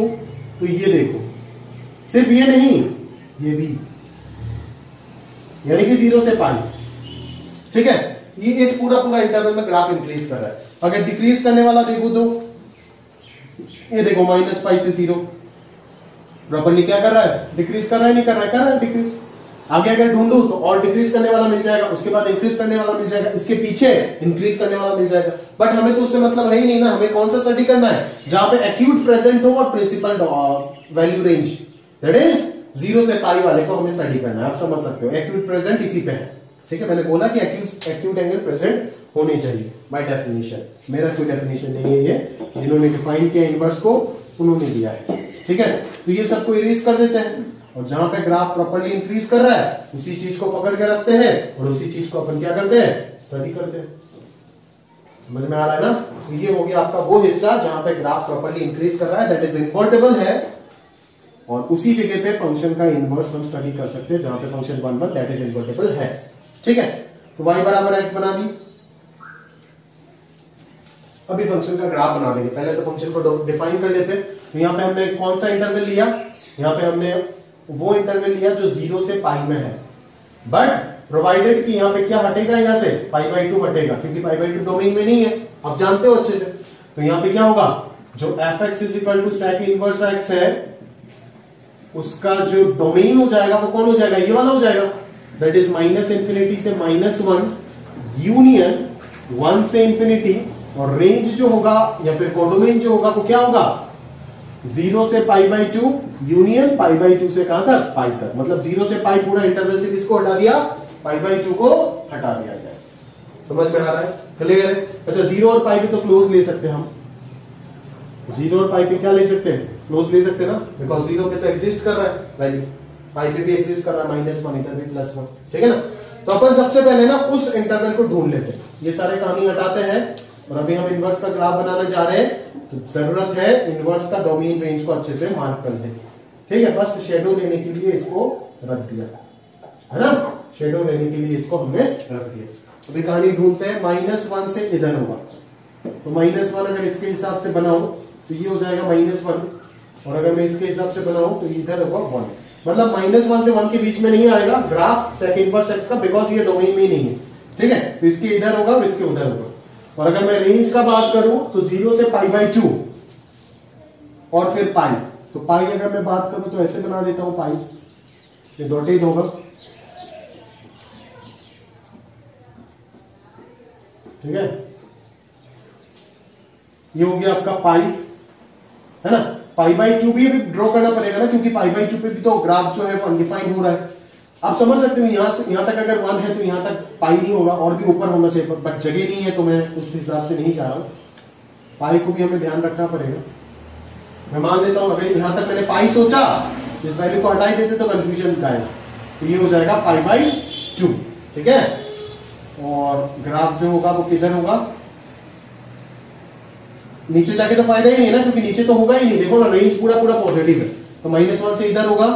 तो ये देखो, सिर्फ ये नहीं ये भी, यानी कि 0 से पाई, ठीक है, ये इस पूरा इंटरवल में ग्राफ इंक्रीज कर रहा है। अगर डिक्रीज करने वाला देखो तो ये देखो -पाई से 0, प्रॉपर्ली क्या कर रहा है, डिक्रीज कर रहा है, नहीं कर रहा है डिक्रीज। आगे अगर ढूंढू तो और डिक्रीज करने वाला मिल जाएगा, उसके बाद इंक्रीज करने वाला मिल जाएगा, इसके पीछे इंक्रीज करने वाला मिल जाएगा, बट हमें तो उससे मतलब है ही नहीं ना, हमें कौन सा स्टडी करना है जहां पे एक्यूट प्रेजेंट हो और principal value range, that is 0 से पाई वाले को हमें स्टडी करना है। आप समझ सकते हो एक्यूट प्रेजेंट इसी पे है, ठीक है। मैंने बोला कि एक्यूट एंगल प्रेजेंट होने चाहिए बाय डेफिनेशन, मेरा कोई डेफिनेशन नहीं है, ये जिन्होंने डिफाइन किया इनवर्स को उन्होंने दिया है, ठीक है। तो ये सबको इरेज कर देते हैं और जहां पे ग्राफ प्रॉपर्ली इंक्रीज कर रहा है उसी चीज को पकड़ के रखते हैं और उसी चीज को अपन क्या करते हैं, स्टडी करते हैं। समझ में आ रहा है ना। तो ये हो गया आपका वो हिस्सा जहां पे ग्राफ प्रॉपर्ली इंक्रीज कर रहा है, दैट इज इन्वर्टेबल है, और उसी जगह पे फंक्शन का इनवर्स हम स्टडी कर सकते हैं जहां पे फंक्शन 1 दैट इज इन्वर्टेबल है, ठीक है। तो y बराबर x बना दी। अभी फंक्शन का ग्राफ बना देंगे, पहले तो फंक्शन को डिफाइन कर लेते हैं। तो यहाँ पे हमने कौन सा इंटरवल लिया, यहाँ पे हमने वो इंटरवल लिया जो 0 से पाई में है, बट प्रोवाइडेड कि यहाँ पे क्या हटेगा, यहाँ से π/2 हटेगा, क्योंकि π/2 डोमेन में नहीं है, आप जानते हो अच्छे से। तो यहाँ पे क्या होगा, जो fx = sec इनवर्स x है उसका जो डोमेन हो जाएगा वो कौन हो जाएगा, ये वाला हो जाएगा, दैट इज -∞ से -1 यूनियन 1 से इंफिनिटी, और रेंज जो होगा या फिर कोडोमेन जो होगा वो क्या होगा, 0 से π/2 यूनियन π/2 से कहां तक, पाई तक। मतलब 0 से पाई पूरा इंटरवल से किसको हटा दिया, π/2 को हटा दिया जाए। समझ में आ रहा है, क्लियर है। अच्छा 0 और पाई पे तो क्लोज ले सकते हैं हम, 0 और पाई पे क्या ले सकते हैं, क्लोज ले सकते हैं ना, बिकॉज 0 पे तो एग्जिस्ट कर रहा है वैल्यू, पाई पे भी एग्जिस्ट कर रहा है -1, इधर भी +1, ठीक है ना। तो अपन सबसे पहले ना उस इंटरवल को ढूंढ लेते हैं, ये सारे कहानी हटाते हैं, और अभी हम इनवर्स का ग्राफ बनाने जा रहे हैं। तो जरूरत है इनवर्स का डोमेन रेंज को अच्छे से मार्क कर दे, ठीक है। बस शेडो लेने के लिए इसको रख दिया है ना, शेडो लेने के लिए इसको हमने रख दिया। अभी कहानी ढूंढते हैं, -1 से इधर होगा, तो -1 अगर इसके हिसाब से बनाऊं तो ये हो जाएगा -1, और अगर मैं इसके हिसाब से बनाऊं तो इधर होगा 1, मतलब -1 से 1 के बीच में नहीं आएगा ग्राफ सेक इनवर्स x का, बिकॉज ये डोमेन में नहीं है, ठीक है। तो इसके इधर होगा और इसके उधर होगा। और अगर मैं रेंज का बात करूं तो 0 से π/2 और फिर पाई, तो पाई अगर मैं बात करूं तो ऐसे बना देता हूं, पाई ये डॉटेड होगा, ठीक है। ये हो गया आपका पाई, है ना। π/2 भी अभी ड्रॉ करना पड़ेगा ना, क्योंकि π/2 पे भी तो ग्राफ जो है वो अनडिफाइंड हो रहा है। आप समझ सकते हो, यहां से यहां तक अगर 1 है तो यहां तक पाई नहीं होगा, और भी ऊपर होना चाहिए, बट जगह नहीं है तो मैं उस हिसाब से नहीं चाह रहा हूं। पाई को भी हमें ध्यान रखना पड़ेगा। मैं मान लेता हूं अगर यहां तक मैंने पाई सोचा, इस वैल्यू को हटा ही देते तो कंफ्यूजन का है, तो ये हो जाएगा π/2, ठीक है। और ग्राफ जो होगा वो किधर होगा, नीचे जाके तो फायदा ही नहीं है ना, क्योंकि नीचे तो होगा ही नहीं। देखो ना, रेंज पूरा पॉजिटिव है, तो -1 से इधर होगा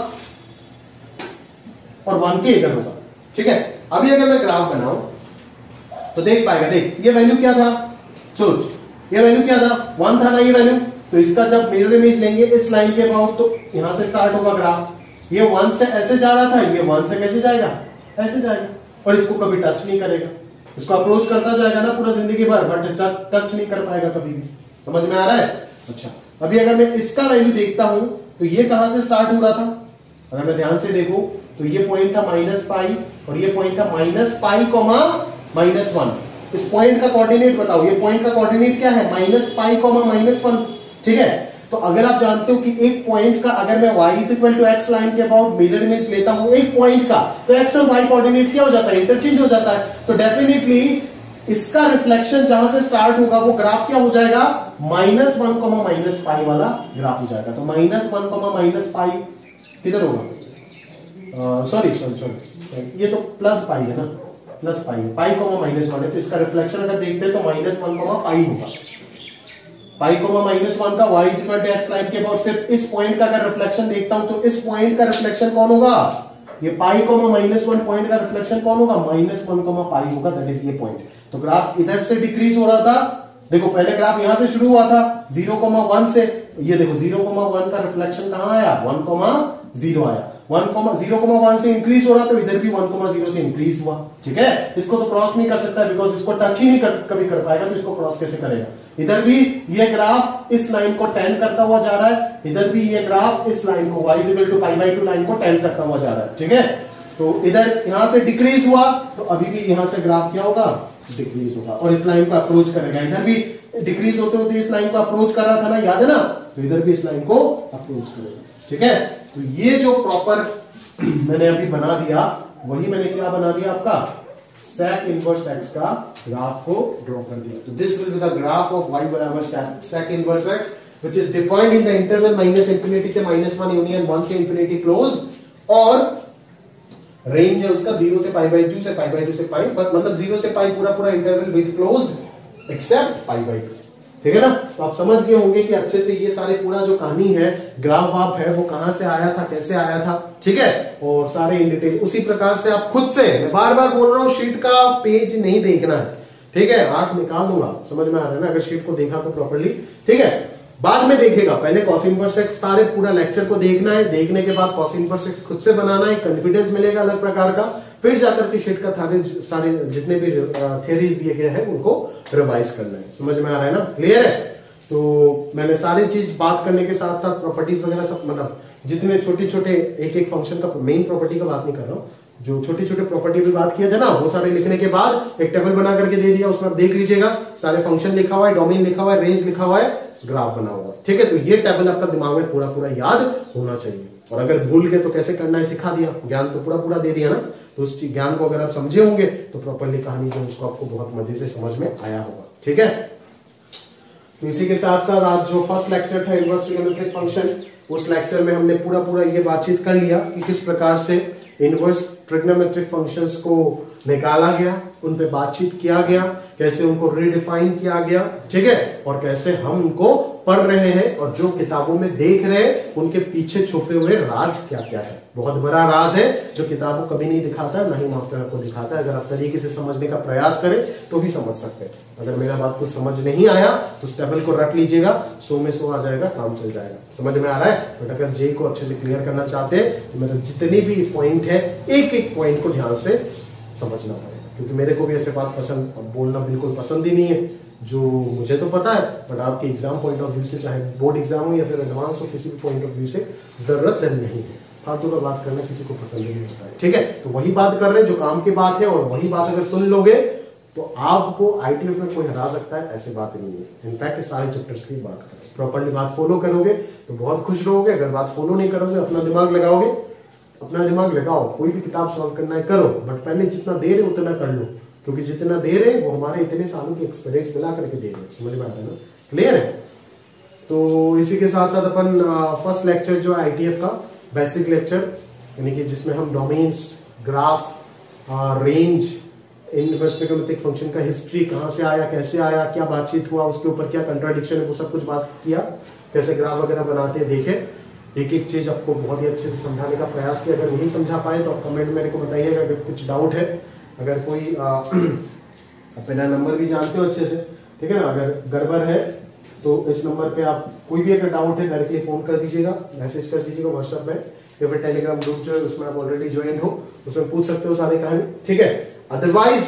और 1 के इधर होगा, ठीक है। अभी अगर मैं ग्राफ बनाऊं तो देख पाएगा, देख ये वैल्यू क्या था, सोच ये वैल्यू क्या था, 1 था ना ये वैल्यू। तो इसका जब मिरर इमेज लेंगे इस लाइन के अबाउट, तो यहां से स्टार्ट होगा ग्राफ, ये 1 से ऐसे जा रहा था, ये 1 से कैसे जाएगा, ऐसे जाएगा, और इसको कभी टच नहीं करेगा, इसको अप्रोच करता जाएगा ना पूरा जिंदगी भर, बट टच नहीं कर पाएगा कभी भी। समझ में आ रहा है। अच्छा अभी अगर मैं इसका वैल्यू देखता हूं तो ये कहां से स्टार्ट हो रहा था, अगर मैं ध्यान से देखूं तो ये पॉइंट था -π और ये पॉइंट था -π, -1। इस पॉइंट का कोऑर्डिनेट बताओ, ये पॉइंट का कोऑर्डिनेट क्या है, -π, -1, ठीक है। तो अगर आप जानते हो कि एक पॉइंट का अगर मैं y = x लाइन के अबाउट मिरर इमेज लेता हूं एक पॉइंट का, तो x और y कोऑर्डिनेट क्या हो जाता है, इंटरचेंज हो जाता है। तो डेफिनेटली इसका रिफ्लेक्शन जहां से स्टार्ट होगा वो ग्राफ क्या हो जाएगा, -1, -π वाला ग्राफ हो जाएगा। तो -1, -π किधर होगा, सॉरी, ये तो +π है ना, +π है, π, -1 है, तो इसका रिफ्लेक्शन अगर देखते हैं तो -1, π होगा। π, -1 का y = x लाइन के बाद सिर्फ इस पॉइंट का अगर रिफ्लेक्शन देखता हूं तो इस पॉइंट का रिफ्लेक्शन कौन होगा, ये π, -1 पॉइंट का रिफ्लेक्शन कौन होगा, -1, π होगा, दैट इज ये पॉइंट। तो ग्राफ इधर से डिक्रीज हो रहा था, देखो पहले ग्राफ यहां से शुरू हुआ था 0,1 से, ये देखो 0,1 का रिफ्लेक्शन कहां आया, 1,0 आया, 0,1 से इंक्रीज हो रहा तो इधर भी 1,0 से इंक्रीज हुआ। ठीक है, इसको तो क्रॉस नहीं कर सकता बिकॉज इसको टच ही नहीं कभी कर पाएगा, तो इसको क्रॉस कैसे करेगा। इधर भी ये ग्राफ इस लाइन को टेंड करता हुआ जा रहा है, इधर भी ये ग्राफ इस लाइन को y = π/2 लाइन को टेंड करता हुआ जा रहा है। ठीक है, तो इधर यहां से डिक्रीज हुआ तो अभी भी यहां से ग्राफ क्या होगा, डिक्रीज होगा, और इस लाइन को अप्रोच करेगा। इधर भी डिक्रीज होते होते इस लाइन को अप्रोच कर रहा था ना, याद है ना, तो इधर भी इस लाइन को अप्रोच करेगा। ठीक है, तो ये जो प्रॉपर मैंने अभी बना दिया वही मैंने क्या बना दिया, आपका sec inverse x का ग्राफ को ड्रॉ कर दिया। तो this will be the graph of y = sec inverse x which is defined in the interval -∞ से -1 यूनियन 1 से इंफिनिटी क्लोज, और रेंज है उसका 0 से π/2 से π/2 से π, मतलब 0 से π पूरा इंटरवल विद क्लोज एक्सेप्ट π/2। ठीक है ना, तो आप समझ गए होंगे कि अच्छे से ये सारे पूरा जो कहानी है, ग्राफ वाफ है, वो कहां से आया था, कैसे आया था। ठीक है, और सारे इन डिटेल उसी प्रकार से आप खुद से, मैं बार बार बोल रहा हूं, शीट का पेज नहीं देखना है। ठीक है, आंख निकाल दूंगा, समझ में आ रहा है ना, अगर शीट को देखा तो प्रॉपर्ली। ठीक है, बाद में देखेगा, पहले cos इनवर्स x सारे पूरा लेक्चर को देखना है, देखने के बाद cos इनवर्स x खुद से बनाना है, कॉन्फिडेंस मिलेगा अलग प्रकार का, फिर जाकर के शीट का सारे जितने भी थियरीज दिए गए हैं उनको रिवाइज करना है। समझ में आ रहा है ना, क्लियर है। तो मैंने सारी चीज बात करने के साथ साथ प्रॉपर्टीज वगैरह सब, मतलब जितने छोटे छोटे एक फंक्शन का मेन प्रॉपर्टी का बात नहीं कर रहा हूं, जो छोटे छोटे प्रॉपर्टी भी बात किए थे ना, वो सारे लिखने के बाद एक टेबल बना करके दे दिया, उसमें आप देख लीजिएगा, सारे फंक्शन लिखा हुआ है, डोमेन लिखा हुआ है, रेंज लिखा हुआ है, ग्राफ बना हुआ। ठीक है, तो ये टेबल आपका दिमाग में पूरा याद होना चाहिए, और अगर भूल गए तो कैसे करना है सिखा दिया, ज्ञान तो पूरा दे दिया ना। तो उस ज्ञान को अगर आप समझे होंगे तो प्रॉपर्ली कहानी जो उसको आपको बहुत मजे से समझ में आया होगा। ठीक है, तो इसी के साथ साथ आज जो फर्स्ट लेक्चर था इनवर्स ट्रिग्नोमेट्रिक फंक्शन, उस लेक्चर में हमने पूरा ये बातचीत कर लिया कि किस प्रकार से इनवर्स ट्रिग्नोमेट्रिक फंक्शंस को निकाला गया, उन पे बातचीत किया गया, कैसे उनको रीडिफाइन किया गया। ठीक है, और कैसे हम उनको पढ़ रहे हैं और जो किताबों में देख रहे हैं उनके पीछे छुपे हुए राज क्या क्या है। बहुत बड़ा राज है जो किताबों कभी नहीं दिखाता, ना ही मास्टर आपको दिखाता है। अगर आप तरीके से समझने का प्रयास करें तो ही समझ सकते हैं। अगर मेरा बात कुछ समझ नहीं आया तो उस टेबल को रट लीजिएगा, 100 में 100 आ जाएगा, काम चल जाएगा। समझ में आ रहा है। बट अगर जे को अच्छे से क्लियर करना चाहते हैं तो मेरे जितने भी पॉइंट है एक एक पॉइंट को ध्यान से समझना पड़ेगा, क्योंकि मेरे को भी ऐसे बात पसंद बोलना बिल्कुल पसंद ही नहीं है। जो मुझे तो पता है, बट आपके एग्जाम पॉइंट ऑफ व्यू से, चाहे बोर्ड एग्जाम हो या फिर एडवांस हो, किसी भी पॉइंट ऑफ व्यू से जरूरत नहीं है। फालतू का बात करना किसी को पसंद नहीं होता है। ठीक है, तो वही बात कर रहे हैं जो काम की बात है, और वही बात अगर सुन लोगे तो आपको आईटीएफ में कोई हरा सकता है, ऐसी बात नहीं है। इनफैक्ट सारे चैप्टर्स की बात करें, प्रॉपर्ली बात फॉलो करोगे तो बहुत खुश रहोगे। अगर बात फॉलो नहीं करोगे, अपना दिमाग लगाओगे, अपना दिमाग लगाओ, कोई भी किताब सॉल्व करना है करो, बट पहले जितना देर है उतना कर लो, क्योंकि जितना देर है वो हमारे इतने सालों की एक्सपीरियंस मिला करके दे रहे हैं। समझ में आ रहा है ना, क्लियर है। तो इसी के साथ साथ अपन फर्स्ट लेक्चर जो आईटीएफ का बेसिक लेक्चर, यानी कि जिसमें हम domains, graph, range, inverse trigonometric function का हिस्ट्री, कहां से आया, कैसे आया, क्या बातचीत हुआ, उसके ऊपर क्या कंट्राडिक्शन है, वो सब कुछ बात किया, कैसे ग्राफ वगैरह बनाते हैं, देखे। एक एक चीज आपको बहुत ही अच्छे से समझाने का प्रयास किया। अगर नहीं समझा पाए तो आप कमेंट मेरे को बताइएगा। अगर कुछ डाउट है, अगर कोई अपना नंबर भी जानते हो अच्छे से, ठीक है ना, अगर गड़बड़ है तो इस नंबर पे आप कोई भी अगर डाउट है डायरेक्टली फोन कर दीजिएगा, मैसेज कर दीजिएगा व्हाट्सएप में, या फिर टेलीग्राम ग्रुप जो है उसमें आप ऑलरेडी ज्वाइन हो, उसमें पूछ सकते हो सारी कहानी। ठीक है, अदरवाइज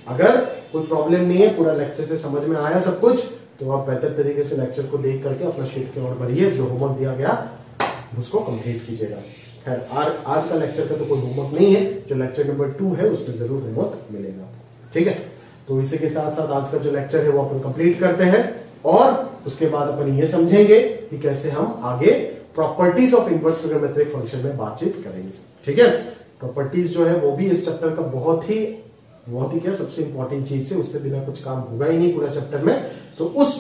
अगर कोई प्रॉब्लम नहीं है, पूरा लेक्चर से समझ में आया सब कुछ, तो आप बेहतर तरीके से लेक्चर को देख करके अपना शीट के और बढ़िए, जो होमवर्क दिया गया उसको कंप्लीट कीजिएगा। खैर आज का लेक्चर का तो कोई होमवर्क नहीं है, जो लेक्चर नंबर 2 है उसमें जरूर होमवर्क मिलेगा आपको। ठीक है, तो इसी के साथ साथ आज का जो लेक्चर है वो अपन कंप्लीट करते हैं, और उसके बाद अपन ये समझेंगे कि कैसे हम आगे properties of inverse trigonometric function में बातचीत करेंगे। ठीक है, प्रॉपर्टीज जो है वो भी इस चैप्टर का बहुत ही बहुत ही क्या सबसे इंपॉर्टेंट चीज से, उससे बिना कुछ काम होगा ही नहीं पूरा चैप्टर में। तो उस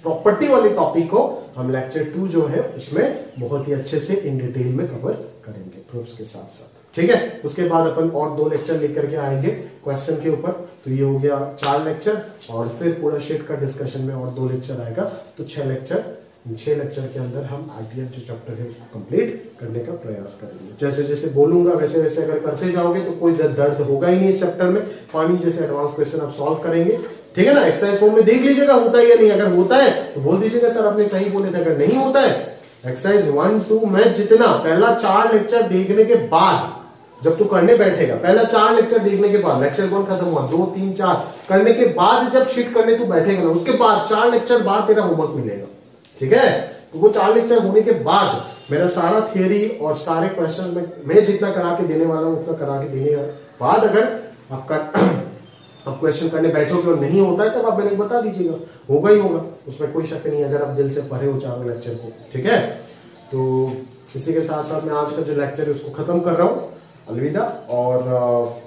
प्रॉपर्टी वाले टॉपिक को हम लेक्चर 2 जो है उसमें बहुत ही अच्छे से इन डिटेल में कवर करेंगे प्रूफ्स के साथ साथ, ठीक है। उसके बाद अपन और 2 लेक्चर लेकर के आएंगे क्वेश्चन के ऊपर। तो ये हो गया 4 लेक्चर, और फिर पूरा शीट का डिस्कशन में और 2 लेक्चर आएगा, तो 6 लेक्चर। 6 लेक्चर के अंदर हम आईटीएफ जो चैप्टर है उसको कंप्लीट करने का प्रयास करेंगे। जैसे जैसे बोलूंगा वैसे वैसे अगर करते जाओगे तो कोई दर्द होगा ही नहीं इस चैप्टर में। पानी जैसे एडवांस क्वेश्चन आप सॉल्व करेंगे, ठीक है ना। एक्सरसाइज फॉर्म में देख लीजिएगा होता है या नहीं, अगर होता है तो बोल दीजिएगा सर आपने सही बोले थे, अगर नहीं होता है एक्सरसाइज 1 2 में जितना पहला 4 लेक्चर देखने के बाद जब तू करने बैठेगा, पहला 4 लेक्चर देखने के बाद, लेक्चर 1 खत्म हुआ, 2 3 4 करने के बाद जब शीट करने तू बैठेगा ना, उसके बाद 4 लेक्चर बाद तेरा होमवर्क मिलेगा, ठीक है। तो वो 4 लेक्चर होने के बाद मेरा सारा थियरी और सारे क्वेश्चन मैं जितना करा के देने वाला हूं उतना करा के देने के बाद अगर आपका आप क्वेश्चन करने बैठोगे और नहीं होता है तब आप मेरे को बता दीजिएगा, होगा ही होगा, उसमें कोई शक नहीं, अगर आप दिल से पढ़े हो 4 लेक्चर को, ठीक है। तो इसी के साथ साथ मैं आज का जो लेक्चर है उसको खत्म कर रहा हूँ। अलविदा, और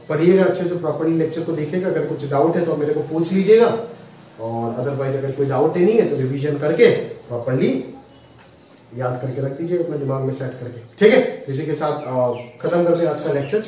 पढ़िएगा अच्छे से, प्रॉपर्ली लेक्चर को देखिएगा। अगर कुछ डाउट है तो मेरे को पूछ लीजिएगा, और अदरवाइज अगर कोई डाउट ही नहीं है तो रिवीजन करके प्रॉपर्ली याद करके रख दीजिए अपने दिमाग में सेट करके, ठीक है। तो इसी के साथ खत्म करते हैं आज का लेक्चर।